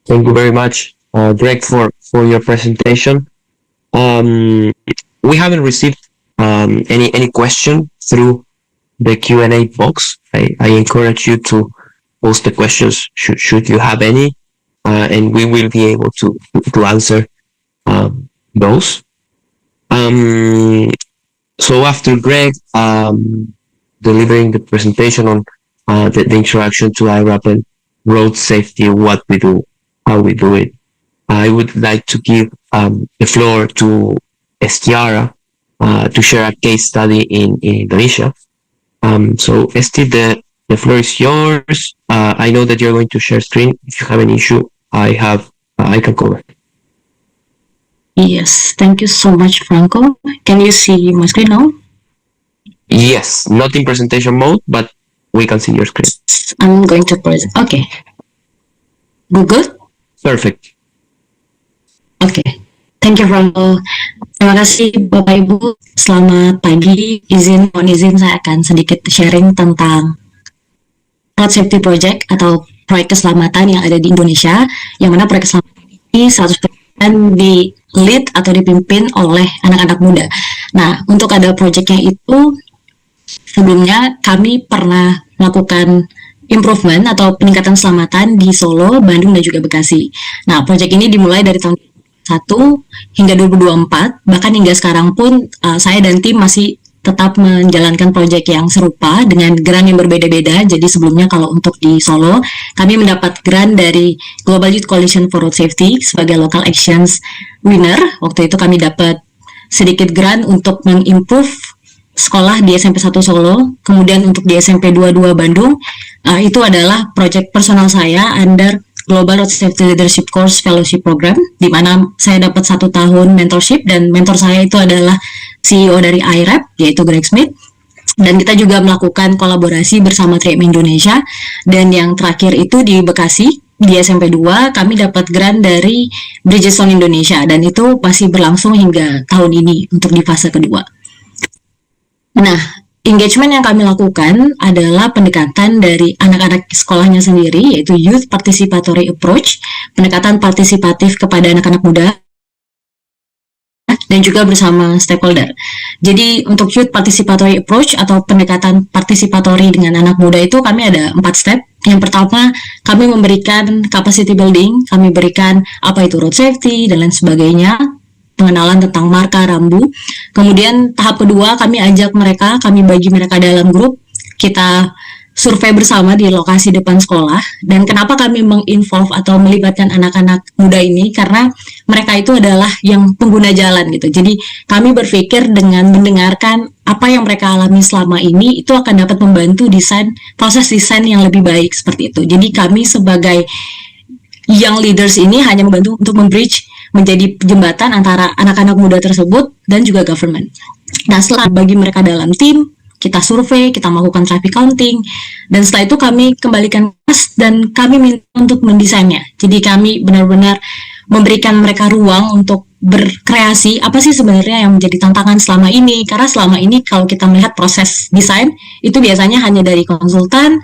Speaker 2: Thank you very much, Greg, for your presentation. We haven't received any question through the Q&A box. I encourage you to post the questions should you have any, and we will be able to answer those. So after Greg delivering the presentation on the introduction to iRAP and road safety, what we do, how we do it, I would like to give the floor to Estiara to share a case study in Indonesia. So Esti, the floor is yours. I know that you're going to share screen. If you have an issue, I can cover.
Speaker 10: Yes, thank you so much, Franco. Can you see my screen now?
Speaker 2: Yes, not in presentation mode, but we can see your screen.
Speaker 10: I'm going to present. Okay. Good?
Speaker 2: Perfect.
Speaker 10: Oke. Thank you, Franco. Terima kasih, Bapak Ibu. Selamat pagi. Mohon izin saya akan sedikit sharing tentang Road Safety Project atau proyek keselamatan yang ada di Indonesia, yang mana proyek keselamatan ini 100% di lead atau dipimpin oleh anak-anak muda. Nah, untuk ada proyeknya itu, sebelumnya kami pernah melakukan improvement atau peningkatan keselamatan di Solo, Bandung, dan juga Bekasi. Nah, proyek ini dimulai dari tahun 2021 hingga 2024, bahkan hingga sekarang pun saya dan tim masih tetap menjalankan proyek yang serupa dengan grant yang berbeda-beda. Jadi sebelumnya kalau untuk di Solo, kami mendapat grant dari Global Youth Coalition for Road Safety sebagai Local Actions Winner. Waktu itu kami dapat sedikit grant untuk mengimprove sekolah di SMP 1 Solo, kemudian untuk di SMP 22 Bandung, itu adalah proyek personal saya under Global Road Safety Leadership Course Fellowship Program, di mana saya dapat 1 tahun mentorship, dan mentor saya itu adalah CEO dari iRAP, yaitu Greg Smith. Dan kita juga melakukan kolaborasi bersama 3M Indonesia. Dan yang terakhir itu di Bekasi, di SMP 2, kami dapat grant dari Bridgestone Indonesia, dan itu masih berlangsung hingga tahun ini untuk di fase kedua. Nah, engagement yang kami lakukan adalah pendekatan dari anak-anak sekolahnya sendiri, yaitu Youth Participatory Approach, pendekatan partisipatif kepada anak-anak muda, dan juga bersama stakeholder. Jadi untuk Youth Participatory Approach atau pendekatan partisipatori dengan anak muda itu kami ada 4 step. Yang pertama, kami memberikan capacity building, kami berikan apa itu road safety dan lain sebagainya, pengenalan tentang marka, rambu. Kemudian tahap kedua, kami ajak mereka, kami bagi mereka dalam grup, kita survei bersama di lokasi depan sekolah. Dan kenapa kami menginvolve atau melibatkan anak-anak muda ini, karena mereka itu adalah yang pengguna jalan gitu. Jadi kami berpikir dengan mendengarkan apa yang mereka alami selama ini, itu akan dapat membantu proses desain yang lebih baik seperti itu. Jadi kami sebagai young leaders ini hanya membantu untuk membridge, menjadi jembatan antara anak-anak muda tersebut dan juga government. Nah, setelah bagi mereka dalam tim, kita survei, kita melakukan traffic counting, dan setelah itu kami kembalikan kelas dan kami minta untuk mendesainnya. Jadi kami benar-benar memberikan mereka ruang untuk berkreasi apa sih sebenarnya yang menjadi tantangan selama ini. Karena selama ini kalau kita melihat proses desain, itu biasanya hanya dari konsultan,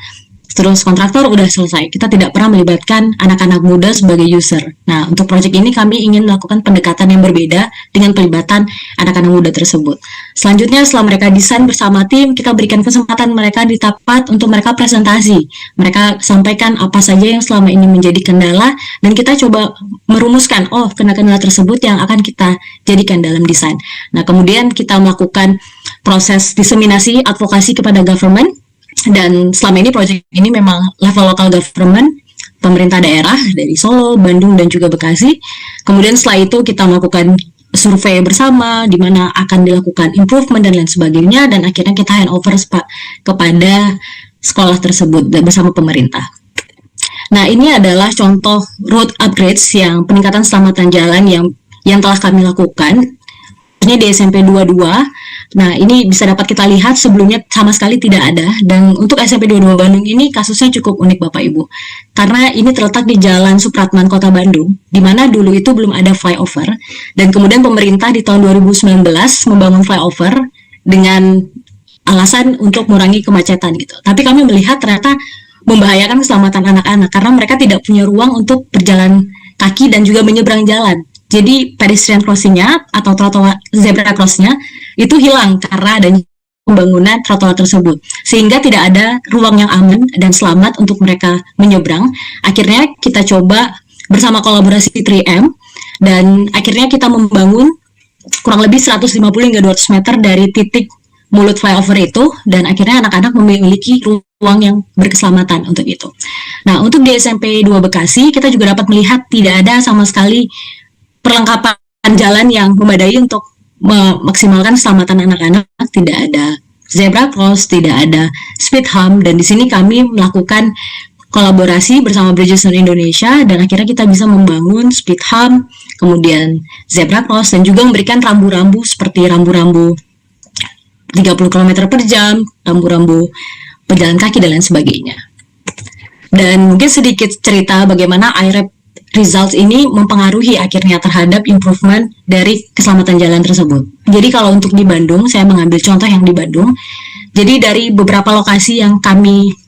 Speaker 10: terus kontraktor udah selesai. Kita tidak pernah melibatkan anak-anak muda sebagai user. Nah, untuk proyek ini kami ingin melakukan pendekatan yang berbeda dengan pelibatan anak-anak muda tersebut. Selanjutnya, setelah mereka desain bersama tim, kita berikan kesempatan mereka di tempat untuk mereka presentasi. Mereka sampaikan apa saja yang selama ini menjadi kendala, dan kita coba merumuskan, kendala tersebut yang akan kita jadikan dalam desain. Nah, kemudian kita melakukan proses diseminasi advokasi kepada government. Dan selama ini proyek ini memang level local government, pemerintah daerah dari Solo, Bandung, dan juga Bekasi. Kemudian setelah itu kita melakukan survei bersama, di mana akan dilakukan improvement dan lain sebagainya, dan akhirnya kita hand over kepada sekolah tersebut bersama pemerintah. Nah, ini adalah contoh road upgrades yang peningkatan keselamatan jalan yang telah kami lakukan. Contohnya di SMP 22. Nah, ini bisa dapat kita lihat sebelumnya sama sekali tidak ada. Dan untuk SMP 22 Bandung ini kasusnya cukup unik Bapak Ibu. Karena ini terletak di Jalan Supratman Kota Bandung, di mana dulu itu belum ada flyover. Dan kemudian pemerintah di tahun 2019 membangun flyover dengan alasan untuk mengurangi kemacetan gitu. Tapi kami melihat ternyata membahayakan keselamatan anak-anak karena mereka tidak punya ruang untuk berjalan kaki dan juga menyeberang jalan. Jadi pedestrian crossing-nya atau trotoar zebra cross-nya itu hilang karena adanya pembangunan trotoar tersebut. Sehingga tidak ada ruang yang aman dan selamat untuk mereka menyeberang. Akhirnya kita coba bersama kolaborasi 3M dan akhirnya kita membangun kurang lebih 150 hingga 200 meter dari titik mulut flyover itu dan akhirnya anak-anak memiliki ruang yang berkeselamatan untuk itu. Nah, untuk di SMP 2 Bekasi kita juga dapat melihat tidak ada sama sekali perlengkapan jalan yang memadai untuk memaksimalkan keselamatan anak-anak. Tidak ada zebra cross, tidak ada speed hump, dan di sini kami melakukan kolaborasi bersama Bridges Indonesia dan akhirnya kita bisa membangun speed hump, kemudian zebra cross dan juga memberikan rambu-rambu seperti rambu-rambu 30 km per jam, rambu-rambu pejalan kaki dan lain sebagainya. Dan mungkin sedikit cerita bagaimana iRAP results ini mempengaruhi akhirnya terhadap improvement dari keselamatan jalan tersebut. Jadi kalau untuk di Bandung, saya mengambil contoh yang di Bandung. Jadi dari beberapa lokasi yang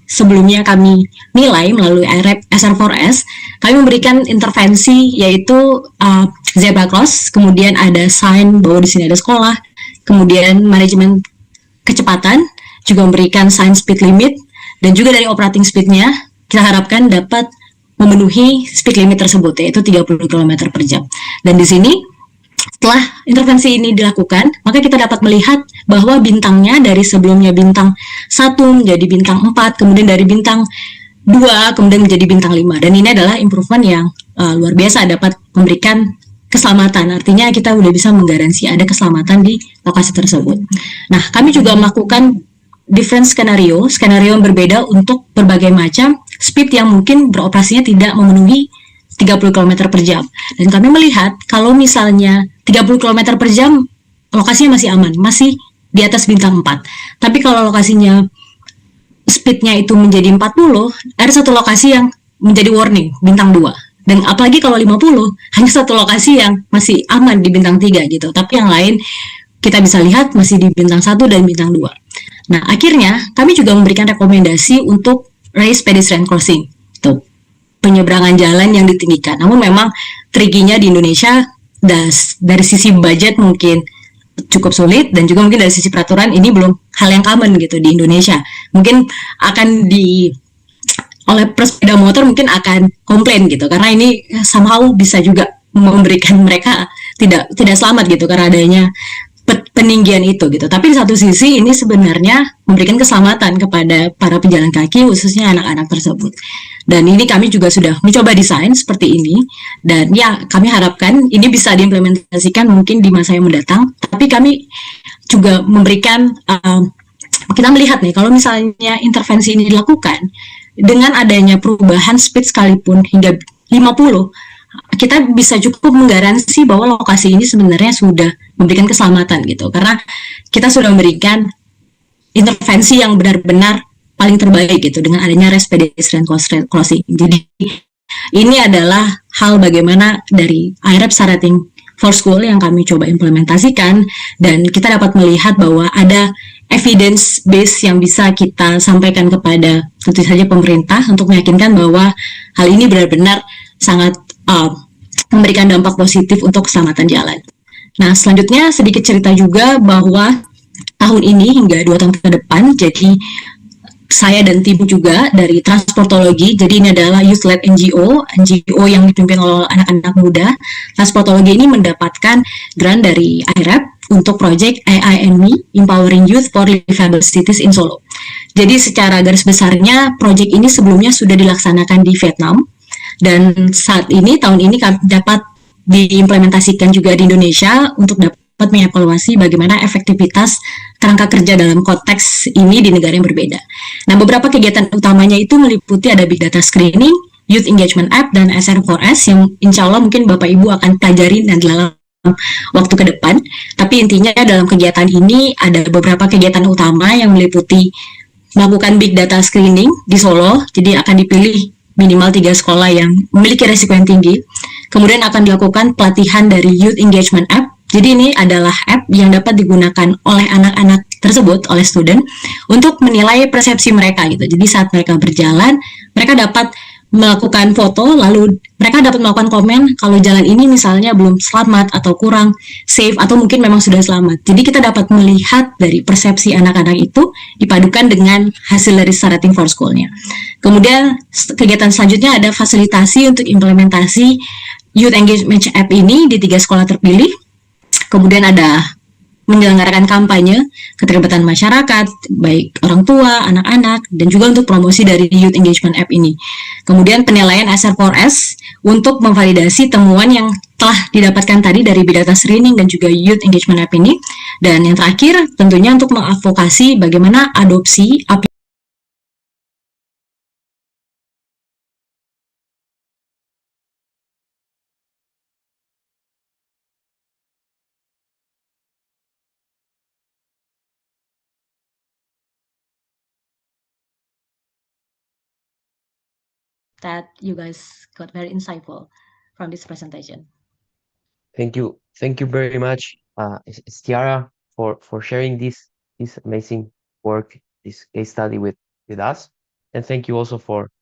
Speaker 10: sebelumnya kami nilai melalui iRAP SR4S, kami memberikan intervensi yaitu zebra cross, kemudian ada sign bahwa di sini ada sekolah, kemudian manajemen kecepatan, juga memberikan sign speed limit, dan juga dari operating speed-nya kita harapkan dapat memenuhi speed limit tersebut yaitu 30 km per jam. Dan di sini setelah intervensi ini dilakukan, maka kita dapat melihat bahwa bintangnya dari sebelumnya bintang 1 menjadi bintang 4, kemudian dari bintang 2 kemudian menjadi bintang 5. Dan ini adalah improvement yang luar biasa dapat memberikan keselamatan. Artinya kita udah bisa menggaransi ada keselamatan di lokasi tersebut. Nah, kami juga melakukan different skenario yang berbeda untuk berbagai macam speed yang mungkin beroperasinya tidak memenuhi 30 km per jam. Dan kami melihat kalau misalnya 30 km per jam lokasinya masih aman, masih di atas bintang 4. Tapi kalau lokasinya speednya itu menjadi 40, ada satu lokasi yang menjadi warning, bintang 2. Dan apalagi kalau 50, hanya satu lokasi yang masih aman di bintang 3 gitu. Tapi yang lain kita bisa lihat masih di bintang 1 dan bintang 2. Nah, akhirnya kami juga memberikan rekomendasi untuk raise pedestrian crossing, tuh penyeberangan jalan yang ditinggikan. Namun memang trikinya di Indonesia dari sisi budget mungkin cukup sulit dan juga mungkin dari sisi peraturan ini belum hal yang common gitu di Indonesia. Mungkin akan oleh pesepeda motor mungkin akan komplain gitu karena ini somehow bisa juga memberikan mereka tidak selamat gitu karena adanya peninggian itu gitu. Tapi di satu sisi ini sebenarnya memberikan keselamatan kepada para pejalan kaki khususnya anak-anak tersebut. Dan ini kami juga sudah mencoba desain seperti ini dan ya kami harapkan ini bisa diimplementasikan mungkin di masa yang mendatang. Tapi kami juga memberikan kita melihat nih kalau misalnya intervensi ini dilakukan dengan adanya perubahan speed sekalipun hingga 50, kita bisa cukup menggaransi bahwa lokasi ini sebenarnya sudah memberikan keselamatan gitu karena kita sudah memberikan intervensi yang benar-benar paling terbaik gitu dengan adanya raise pedestrian crossing. Jadi ini adalah hal bagaimana dari iRAP Rating for School yang kami coba implementasikan dan kita dapat melihat bahwa ada evidence base yang bisa kita sampaikan kepada tentu saja pemerintah untuk meyakinkan bahwa hal ini benar-benar sangat memberikan dampak positif untuk keselamatan jalan. Nah, selanjutnya sedikit cerita juga bahwa tahun ini hingga 2 tahun ke depan, jadi saya dan tim juga dari Transportologi, jadi ini adalah youth-led NGO yang dipimpin oleh anak-anak muda. Transportologi ini mendapatkan grant dari iRAP untuk project AI and Me, Empowering Youth for Livable Cities in Solo. Jadi secara garis besarnya, project ini sebelumnya sudah dilaksanakan di Vietnam, dan saat ini, tahun ini dapat diimplementasikan juga di Indonesia untuk dapat mengevaluasi bagaimana efektivitas kerangka kerja dalam konteks ini di negara yang berbeda. Nah, beberapa kegiatan utamanya itu meliputi ada Big Data Screening, Youth Engagement App, dan SR4S yang insya Allah mungkin Bapak Ibu akan pelajari dan dalam waktu ke depan. Tapi intinya dalam kegiatan ini ada beberapa kegiatan utama yang meliputi melakukan big data screening di Solo, jadi akan dipilih minimal 3 sekolah yang memiliki resiko yang tinggi. Kemudian akan dilakukan pelatihan dari Youth Engagement App. Jadi ini adalah app yang dapat digunakan oleh anak-anak tersebut, oleh student, untuk menilai persepsi mereka gitu. Jadi saat mereka berjalan, mereka dapat melakukan foto, lalu mereka dapat melakukan komen kalau jalan ini misalnya belum selamat atau kurang safe atau mungkin memang sudah selamat. Jadi kita dapat melihat dari persepsi anak-anak itu dipadukan dengan hasil dari rating for school-nya. Kemudian kegiatan selanjutnya ada fasilitasi untuk implementasi Youth Engagement App ini di 3 sekolah terpilih. Kemudian ada menyelenggarakan kampanye keterlibatan masyarakat, baik orang tua, anak-anak, dan juga untuk promosi dari Youth Engagement App ini. Kemudian penilaian SR4S untuk memvalidasi temuan yang telah didapatkan tadi dari Big Data Screening dan juga Youth Engagement App ini. Dan yang terakhir tentunya untuk mengadvokasi bagaimana adopsi aplikasi that you guys got very insightful from this presentation.
Speaker 8: Thank you very much, Stiara, for sharing this amazing work, this case study with us, and thank you also for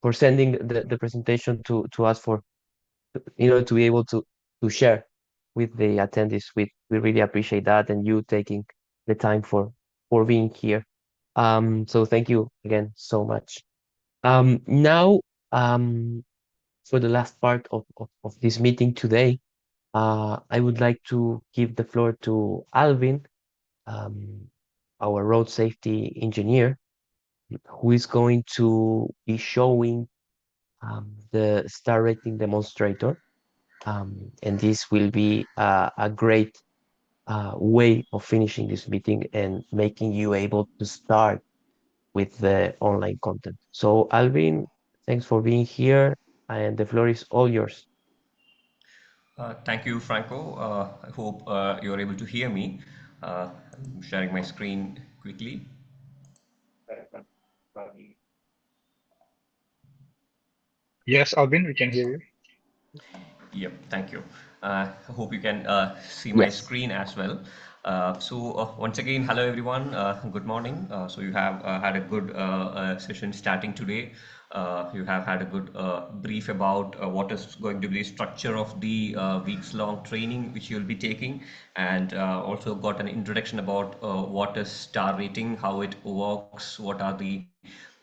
Speaker 8: sending the presentation to us for to be able to share with the attendees. We really appreciate that, and you taking the time for being here. So thank you again so much. Now, for the last part of this meeting today, I would like to give the floor to Alvin, our road safety engineer, who is going to be showing the star rating demonstrator. And this will be a great way of finishing this meeting and making you able to start with the online content. So Alvin, thanks for being here, and the floor is all yours.
Speaker 11: Thank you, Franco. I hope you're able to hear me. I'm sharing my screen quickly.
Speaker 3: Yes, Alvin, we can hear you.
Speaker 11: Yep, thank you. I hope you can see my
Speaker 8: Yes.
Speaker 11: screen as well. Once again, hello everyone. Good morning. So you have had a good session starting today. You have had a good brief about what is going to be the structure of the weeks-long training which you'll be taking, and also got an introduction about what is star rating, how it works, what are the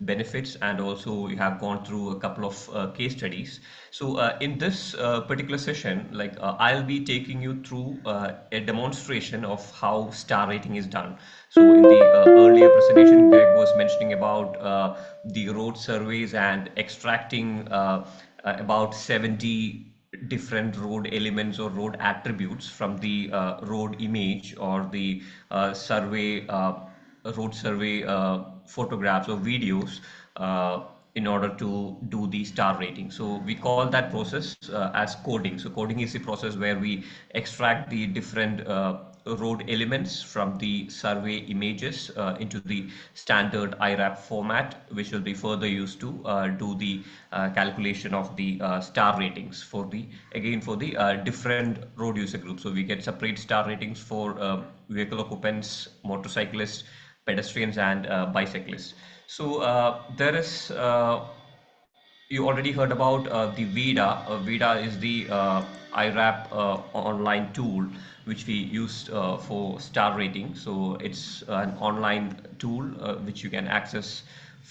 Speaker 11: benefits, and also you have gone through a couple of case studies. So in this particular session, I'll be taking you through a demonstration of how star rating is done. So in the earlier presentation, Greg was mentioning about the road surveys and extracting about 70 different road elements or road attributes from the road image or the survey road survey photographs or videos in order to do the star rating. So we call that process as coding. So coding is the process where we extract the different road elements from the survey images into the standard iRAP format, which will be further used to do the calculation of the star ratings for the different road user groups. So we get separate star ratings for vehicle occupants, motorcyclists, pedestrians, and bicyclists. So there is you already heard about the VIDA. VIDA is the iRAP online tool which we use for star rating. So it's an online tool which you can access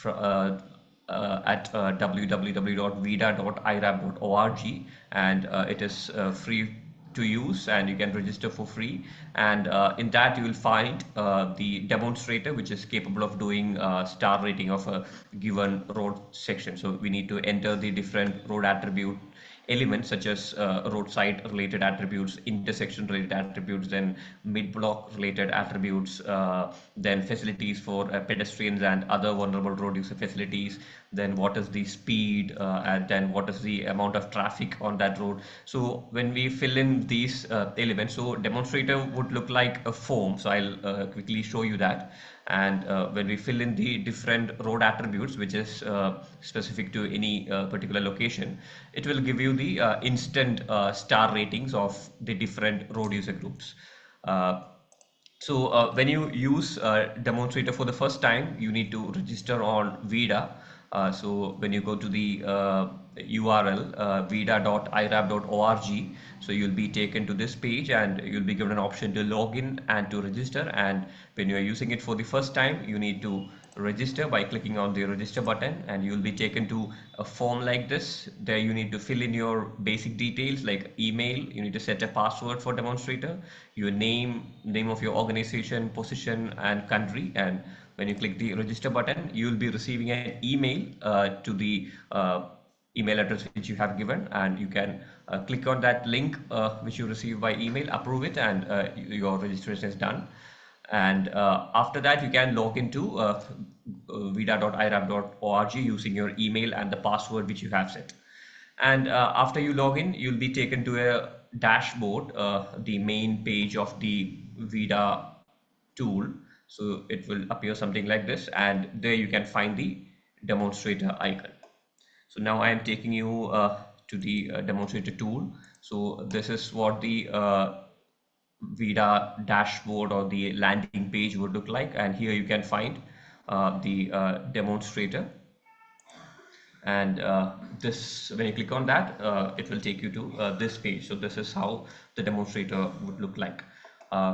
Speaker 11: at www.vida.irap.org, and it is free to use, and you can register for free. And in that you will find the demonstrator which is capable of doing star rating of a given road section. So we need to enter the different road attribute elements such as roadside related attributes, intersection related attributes, then mid-block related attributes, then facilities for pedestrians and other vulnerable road user facilities, then what is the speed, and then what is the amount of traffic on that road. So when we fill in these elements, so demonstrator would look like a form. So I'll quickly show you that. And when we fill in the different road attributes, which is specific to any particular location, it will give you the instant star ratings of the different road user groups. Uh, when you use demonstrator for the first time, you need to register on VIDA. So when you go to the URL vida.irap.org, so you'll be taken to this page and you'll be given an option to log in and to register. And when you are using it for the first time, you need to register by clicking on the register button, and you'll be taken to a form like this. There you need to fill in your basic details like email. You need to set a password for demonstrator, your name of your organization, position and country. And when you click the register button, you'll be receiving an email to the email address which you have given, and you can click on that link which you receive by email, approve it, and your registration is done. And after that, you can log into vida.irap.org using your email and the password which you have set. And after you log in, you'll be taken to a dashboard, the main page of the Vida tool. So it will appear something like this, and there you can find the demonstrator icon. So now I am taking you to the demonstrator tool. So this is what the Vida dashboard or the landing page would look like. And here you can find the demonstrator. And this, when you click on that, it will take you to this page. So this is how the demonstrator would look like.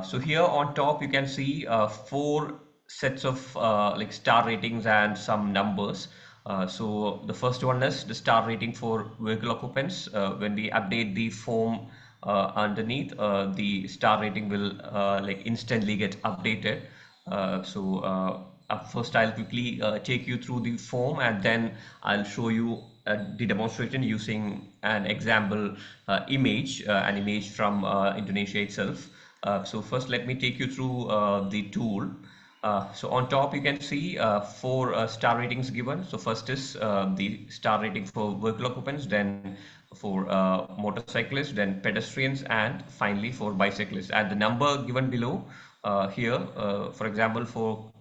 Speaker 11: So here on top, you can see four sets of like star ratings and some numbers. So the first one is the star rating for vehicle occupants. When we update the form underneath, the star rating will like instantly get updated. First I'll quickly take you through the form, and then I'll show you the demonstration using an example image, an image from Indonesia itself. So first let me take you through the tool. So on top you can see four star ratings given. So first is the star rating for vehicle occupants, then for motorcyclists, then pedestrians, and finally for bicyclists. And the number given below here, for example, for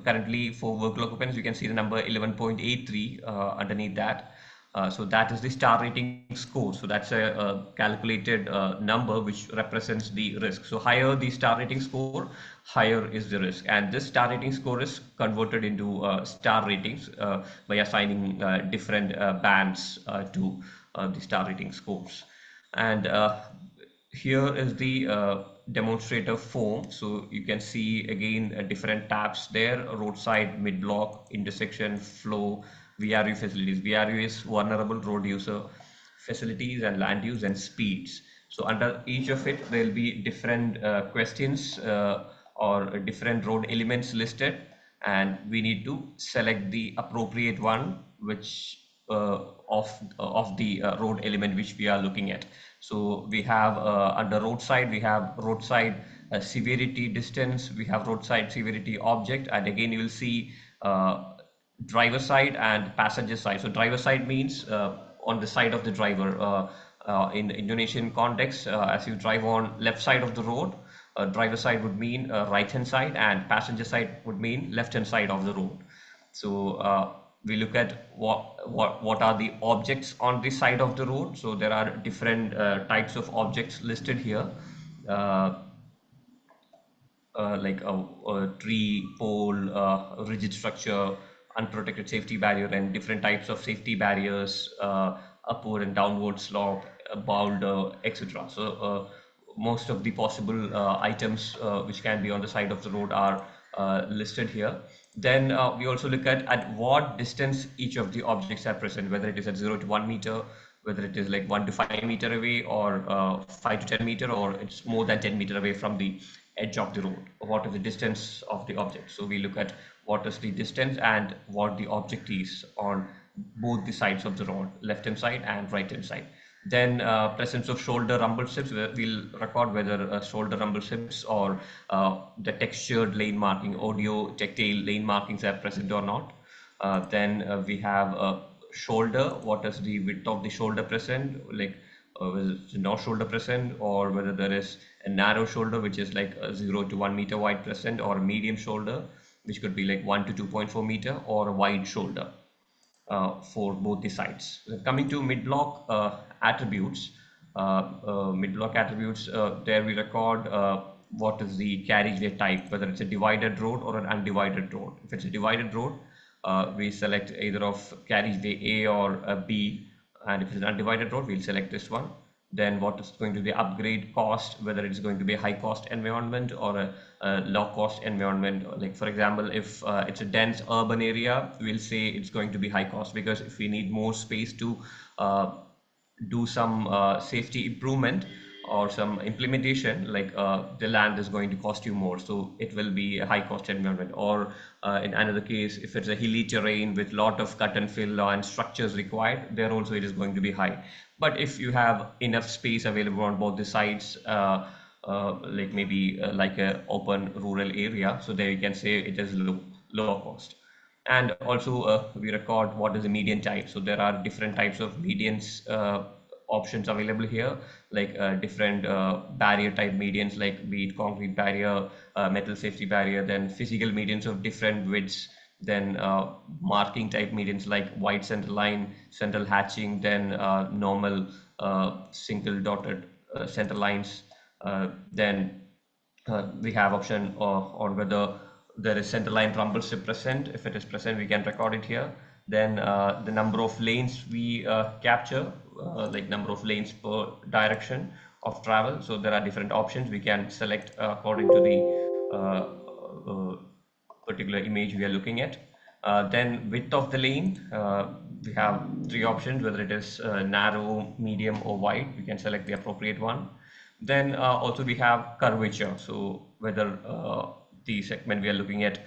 Speaker 11: currently for vehicle occupants, you can see the number 11.83 underneath that. So that is the star rating score. So that's a calculated number which represents the risk. So higher the star rating score, higher is the risk. And this star rating score is converted into star ratings by assigning different bands to the star rating scores. And here is the demonstrator form. So you can see again different tabs there: roadside, mid-block, intersection, flow, VRU facilities. VRU is vulnerable road user facilities, and land use and speeds. So under each of it, there will be different questions or different road elements listed, and we need to select the appropriate one which of the road element which we are looking at. So we have under roadside, we have roadside severity distance, we have roadside severity object, and again you will see driver side and passenger side. So driver side means on the side of the driver. In the Indonesian context, as you drive on left side of the road, driver side would mean right hand side, and passenger side would mean left hand side of the road. So we look at what are the objects on this side of the road. So there are different types of objects listed here. Uh, like a tree, pole, rigid structure, unprotected safety barrier, and different types of safety barriers, upward and downward slope, boulder, etc. So most of the possible items which can be on the side of the road are listed here. Then we also look at what distance each of the objects are present, whether it is at 0 to 1 meter, whether it is like 1 to 5 meter away, or 5 to 10 meter, or it's more than 10 meter away from the edge of the road. What is the distance of the object? So we look at what is the distance and what the object is on both the sides of the road, left hand side and right hand side. Then presence of shoulder rumble strips, we'll record whether shoulder rumble strips or the textured lane marking, audio tactile lane markings are present or not. Then we have shoulder, what is the width of the shoulder present, like whether it's no shoulder present, or whether there is a narrow shoulder which is like 0 to 1 meter wide present, or a medium shoulder which could be like 1 to 2.4 meter, or a wide shoulder for both the sides. Coming to mid-block attributes, there we record what is the carriageway type, whether it's a divided road or an undivided road. If it's a divided road, we select either of carriageway A or B, and if it's an undivided road, we'll select this one. Then what is going to be upgrade cost, whether it's going to be a high cost environment or a low cost environment. Like for example, if it's a dense urban area, we'll say it's going to be high cost, because if we need more space to do some safety improvement or some implementation, like the land is going to cost you more, so it will be a high cost environment. Or in another case, if it's a hilly terrain with lot of cut and fill and structures required, there also it is going to be high. But if you have enough space available on both the sides, like maybe like a open rural area, so there you can say it is low cost. And also we record what is the median type. So there are different types of medians options available here, like different barrier type medians, like be it concrete barrier, metal safety barrier, then physical medians of different widths, then marking type medians like white center line, central hatching, then normal single dotted center lines. Then we have option on whether there is center line rumble strip present. If it is present, we can record it here. Then the number of lanes we capture, like number of lanes per direction of travel. So there are different options we can select according to the particular image we are looking at. Then width of the lane, we have three options, whether it is narrow, medium or wide. We can select the appropriate one. Then also we have curvature. So whether the segment we are looking at,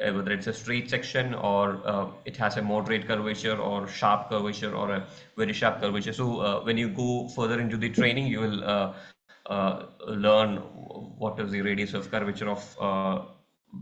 Speaker 11: whether it's a straight section or it has a moderate curvature or sharp curvature or a very sharp curvature. So when you go further into the training, you will learn what is the radius of curvature of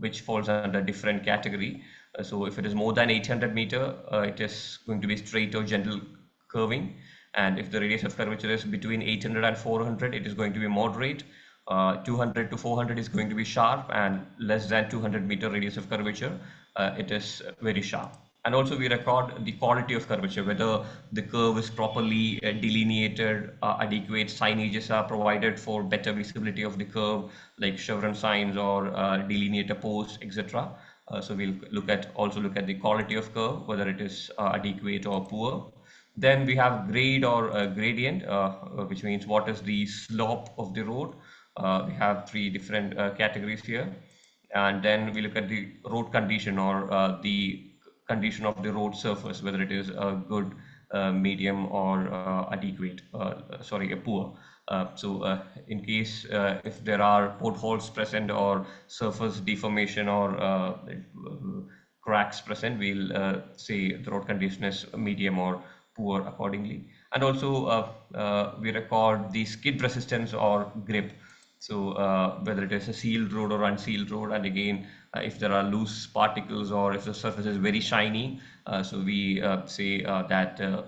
Speaker 11: which falls under different category. So if it is more than 800 meter, it is going to be straight or gentle curving. And if the radius of curvature is between 800 and 400, it is going to be moderate. 200 to 400 is going to be sharp, and less than 200 meter radius of curvature, it is very sharp. And also we record the quality of curvature, whether the curve is properly delineated, adequate signages are provided for better visibility of the curve, like chevron signs or delineator posts, etc. So we'll also look at the quality of curve, whether it is adequate or poor. Then we have grade or gradient, which means what is the slope of the road. We have three different categories here. And then we look at the road condition, or the condition of the road surface, whether it is good, medium, or adequate, sorry, poor. In case if there are potholes present or surface deformation or cracks present, we'll say the road condition is medium or poor accordingly. And also we record the skid resistance or grip. So whether it is a sealed road or unsealed road, and again, if there are loose particles or if the surface is very shiny, so we say that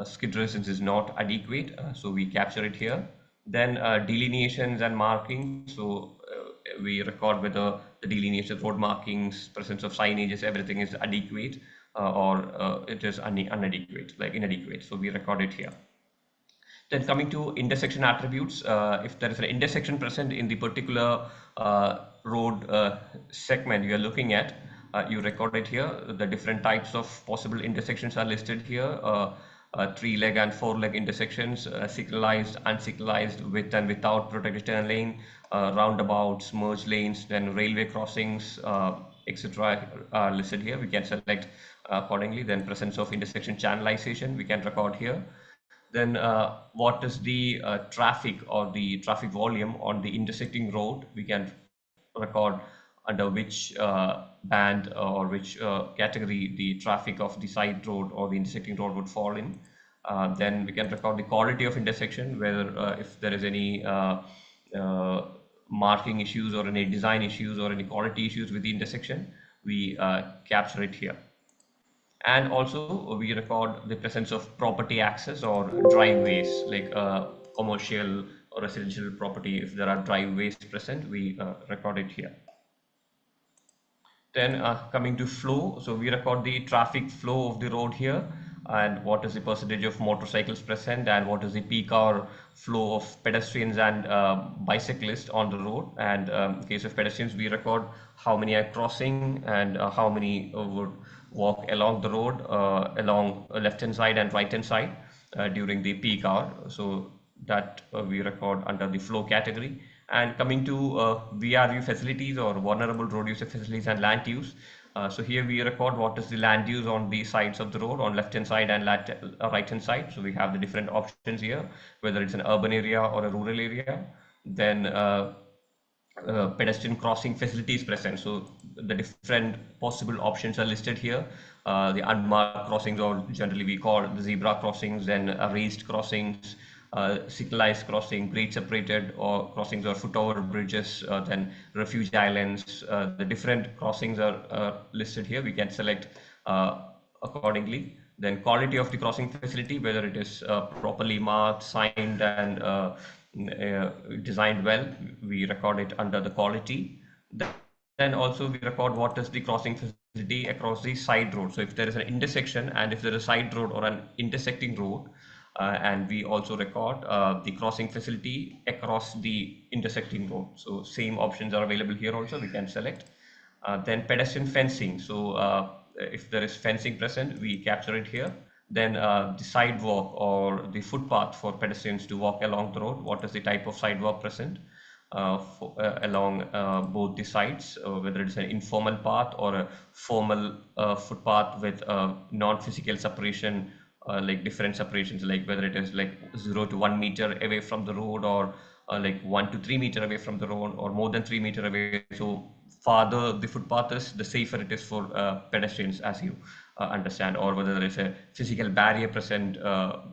Speaker 11: skid resistance is not adequate, so we capture it here. Then delineations and markings. So we record whether the delineation, road markings, presence of signages, everything is adequate or it is inadequate, like inadequate. So we record it here. Then coming to intersection attributes, if there is an intersection present in the particular road segment you are looking at, you record it here. The different types of possible intersections are listed here. Three-leg and four-leg intersections, signalized, unsignalized, with and without protected turn lane, roundabouts, merge lanes, then railway crossings, etc. are listed here. We can select accordingly. Then presence of intersection channelization, we can record here. Then what is the traffic or the traffic volume on the intersecting road, we can record under which band or which category the traffic of the side road or the intersecting road would fall in. Then we can record the quality of intersection, whether if there is any marking issues or any design issues or any quality issues with the intersection, we capture it here. And also we record the presence of property access or driveways, like commercial or residential property. If there are driveways present, we record it here. Then coming to flow, so we record the traffic flow of the road here, and what is the percentage of motorcycles present, and what is the peak hour flow of pedestrians and bicyclists on the road. And in case of pedestrians, we record how many are crossing and how many would walk along the road, along left hand side and right hand side during the peak hour. So that we record under the flow category. And coming to VRU facilities, or vulnerable road user facilities, and land use. So here we record what is the land use on the sides of the road, on left hand side and right hand side. So we have the different options here, whether it's an urban area or a rural area. Then pedestrian crossing facilities present. So the different possible options are listed here. The unmarked crossings, or generally we call the zebra crossings, then raised crossings, signalized crossing, grade separated or crossings, or foot over bridges, then refuge islands. The different crossings are listed here. We can select accordingly. Then quality of the crossing facility, whether it is properly marked, signed, and designed well, we record it under the quality. Then also we record what is the crossing facility across the side road. So if there is an intersection, and if there is a side road or an intersecting road, and we also record the crossing facility across the intersecting road. So same options are available here also, we can select. Then pedestrian fencing. So if there is fencing present, we capture it here. Then the sidewalk or the footpath for pedestrians to walk along the road. What is the type of sidewalk present along both the sides, whether it's an informal path or a formal footpath with non-physical separation, like different separations, like whether it is like 0 to 1 meter away from the road, or like 1 to 3 meter away from the road, or more than 3 meter away. So farther the footpath is, the safer it is for pedestrians, as you understand, or whether there is a physical barrier present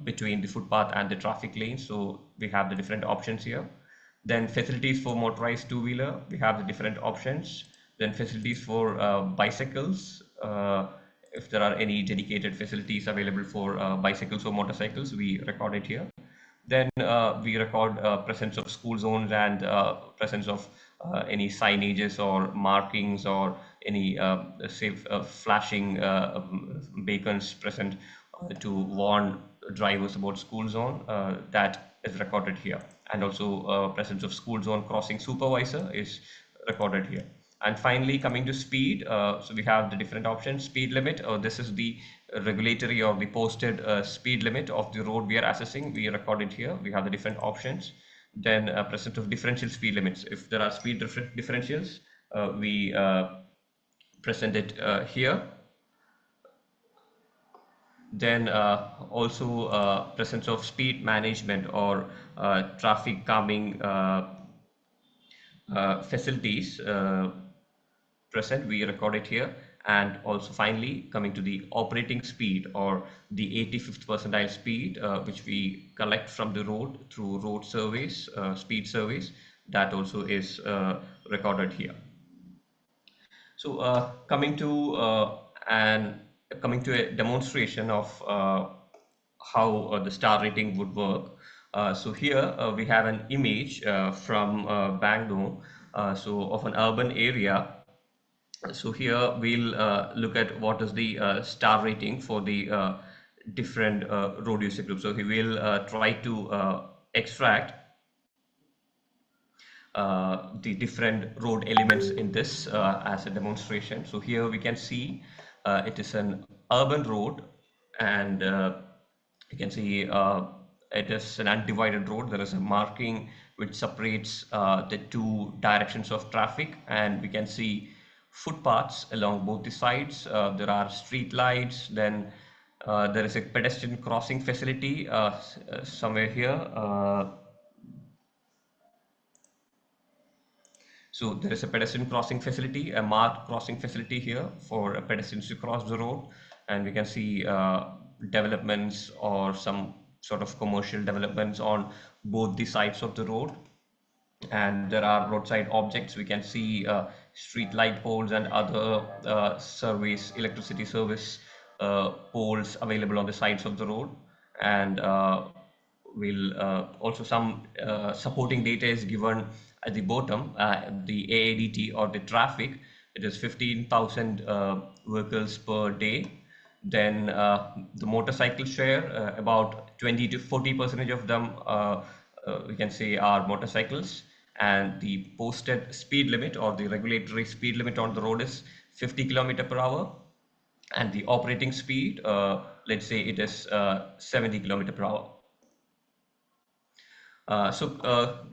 Speaker 11: between the footpath and the traffic lanes. So we have the different options here. Then facilities for motorized two-wheeler, we have the different options. Then facilities for bicycles, if there are any dedicated facilities available for bicycles or motorcycles, we record it here. Then we record presence of school zones, and presence of any signages or markings, or any safe flashing beacons present to warn drivers about school zone. That is recorded here. And also presence of school zone crossing supervisor is recorded here. And finally, coming to speed, so we have the different options. Speed limit, this is the regulatory or the posted speed limit of the road we are assessing. We record it here. We have the different options. Then presence of differential speed limits. If there are speed differentials, we present it here. Then also presence of speed management or traffic calming facilities present, we record it here. And also finally, coming to the operating speed, or the 85th percentile speed, which we collect from the road through road surveys, speed surveys, that also is recorded here. So coming to a demonstration of how the star rating would work. So here we have an image from Bangalore, so of an urban area. So here we'll look at what is the star rating for the different road user groups. So he will try to extract the different road elements in this as a demonstration. So here we can see it is an urban road, and you can see it is an undivided road. There is a marking which separates the two directions of traffic, and we can see footpaths along both the sides. There are street lights. Then there is a pedestrian crossing facility somewhere here. So there is a pedestrian crossing facility, a marked crossing facility here for pedestrians to cross the road. And we can see developments or some sort of commercial developments on both the sides of the road. And there are roadside objects. We can see street light poles and other electricity service poles available on the sides of the road. And will also some supporting data is given at the bottom, the AADT or the traffic. It is 15,000 vehicles per day. Then the motorcycle share, about 20 to 40% of them we can say are motorcycles. And the posted speed limit or the regulatory speed limit on the road is 50 kilometer per hour. And the operating speed, let's say it is 70 kilometer per hour.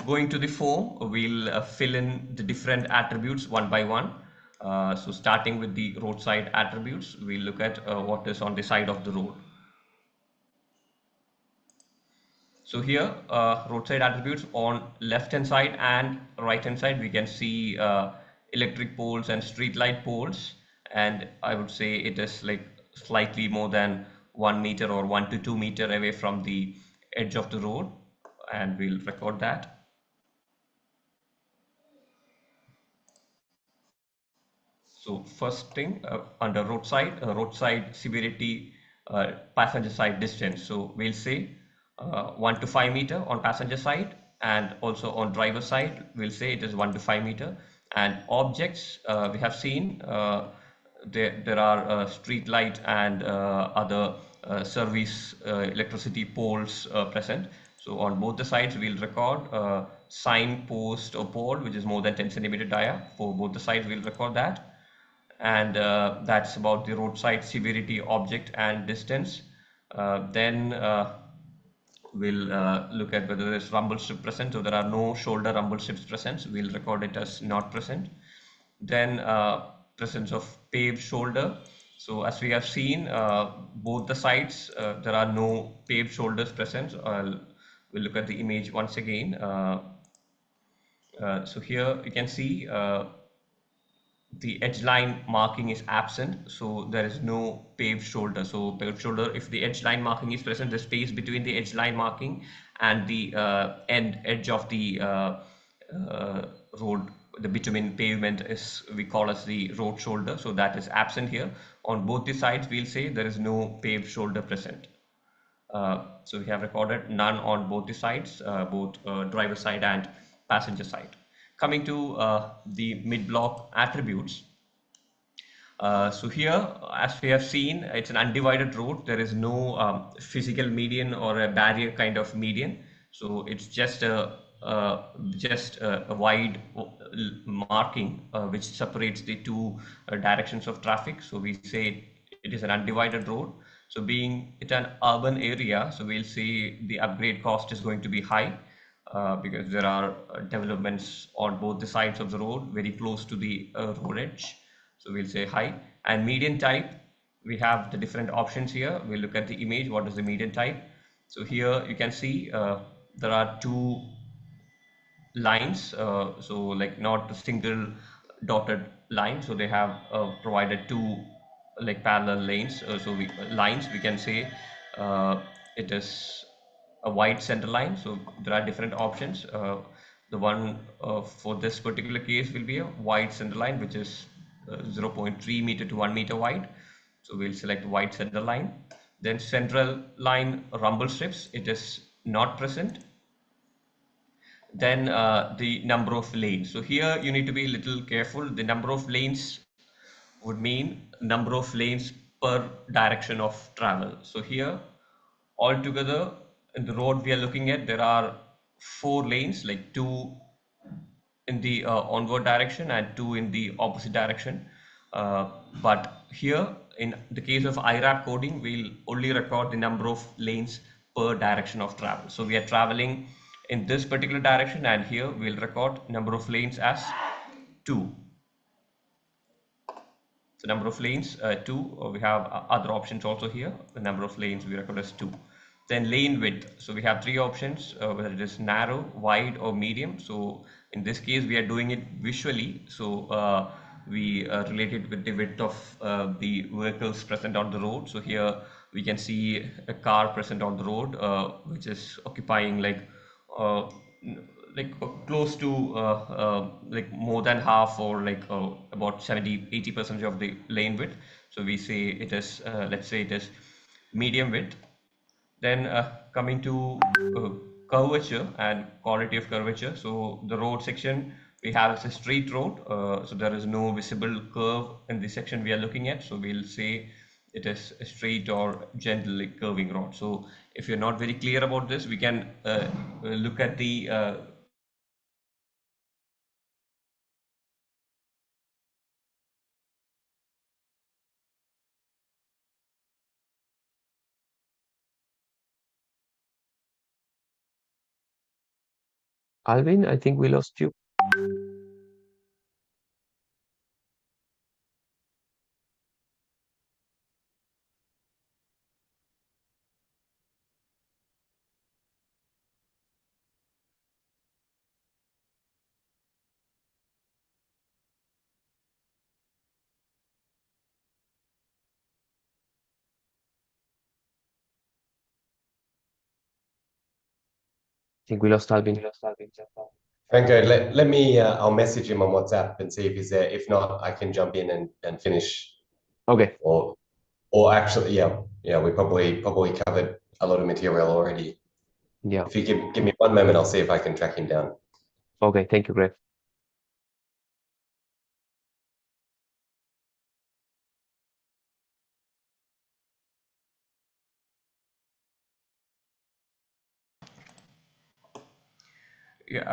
Speaker 11: Going to the form, we'll fill in the different attributes one by one. So starting with the roadside attributes, we'll look at what is on the side of the road. So here, roadside attributes on left hand side and right hand side, we can see electric poles and street light poles. And I would say it is like slightly more than 1 meter or 1 to 2 meter away from the edge of the road. And we'll record that. So first thing, under roadside severity, passenger side distance. So we'll say 1 to 5 meter on passenger side, and also on driver side, we'll say it is 1 to 5 meter. And objects, we have seen there are street light and other service electricity poles present. So on both the sides, we'll record sign, post or pole, which is more than 10 centimeter dia. For both the sides, we'll record that. And that's about the roadside severity, object and distance. Then we'll look at whether there's rumble strip present. So there are no shoulder rumble strips present. We'll record it as not present. Then presence of paved shoulder. So as we have seen, both the sides, there are no paved shoulders present. We'll look at the image once again. So here you can see the edge line marking is absent, so there is no paved shoulder. So paved shoulder, if the edge line marking is present, the space between the edge line marking and the edge of the road, the bitumen pavement, is we call as the road shoulder. So that is absent here. On both the sides, we'll say there is no paved shoulder present. So we have recorded none on both the sides, both driver side and passenger side. Coming to the mid-block attributes. So here, as we have seen, it's an undivided road. There is no physical median or a barrier kind of median. So it's just a wide marking which separates the two directions of traffic. So we say it is an undivided road. So being it an urban area, so we'll say the upgrade cost is going to be high. Because there are developments on both the sides of the road, very close to the road edge. So we'll say high. And median type, we have the different options here. We'll look at the image. What is the median type? So here you can see there are two lines. So like not a single dotted line. So they have provided two like parallel lanes. Lines, we can say it is a wide center line. So there are different options. The one for this particular case will be a wide center line, which is 0.3 meter to 1 meter wide. So we'll select wide center line. Then central line rumble strips, it is not present. Then the number of lanes. So here you need to be a little careful. The number of lanes would mean number of lanes per direction of travel. So here altogether in the road we are looking at, there are 4 lanes, like 2 in the onward direction and 2 in the opposite direction. But here in the case of iRAP coding, we'll only record the number of lanes per direction of travel. So we are traveling in this particular direction, and here we'll record number of lanes as 2. So number of lanes 2. We have other options also here. The number of lanes we record as 2. Then lane width. So we have 3 options, whether it is narrow, wide or medium. So in this case we are doing it visually. So we relate it with the width of the vehicles present on the road. So here we can see a car present on the road, which is occupying uh, close to like more than half, or about 70-80% of the lane width. So we say it is, let's say it is medium width. Then coming to curvature and quality of curvature. So the road section we have is a straight road. So there is no visible curve in the section we are looking at. So we'll say it is a straight or gently curving road. So if you're not very clear about this, we can look at the
Speaker 8: Alvin, I think we lost you. I think we lost Alvin.
Speaker 9: Franco, let me, I'll message him on WhatsApp and see if he's there. If not, I can jump in and finish.
Speaker 8: Okay.
Speaker 9: Or actually, yeah, we probably covered a lot of material already.
Speaker 8: Yeah.
Speaker 9: If you give me one moment, I'll see if I can track him down.
Speaker 8: Okay. Thank you, Greg.
Speaker 11: Yeah,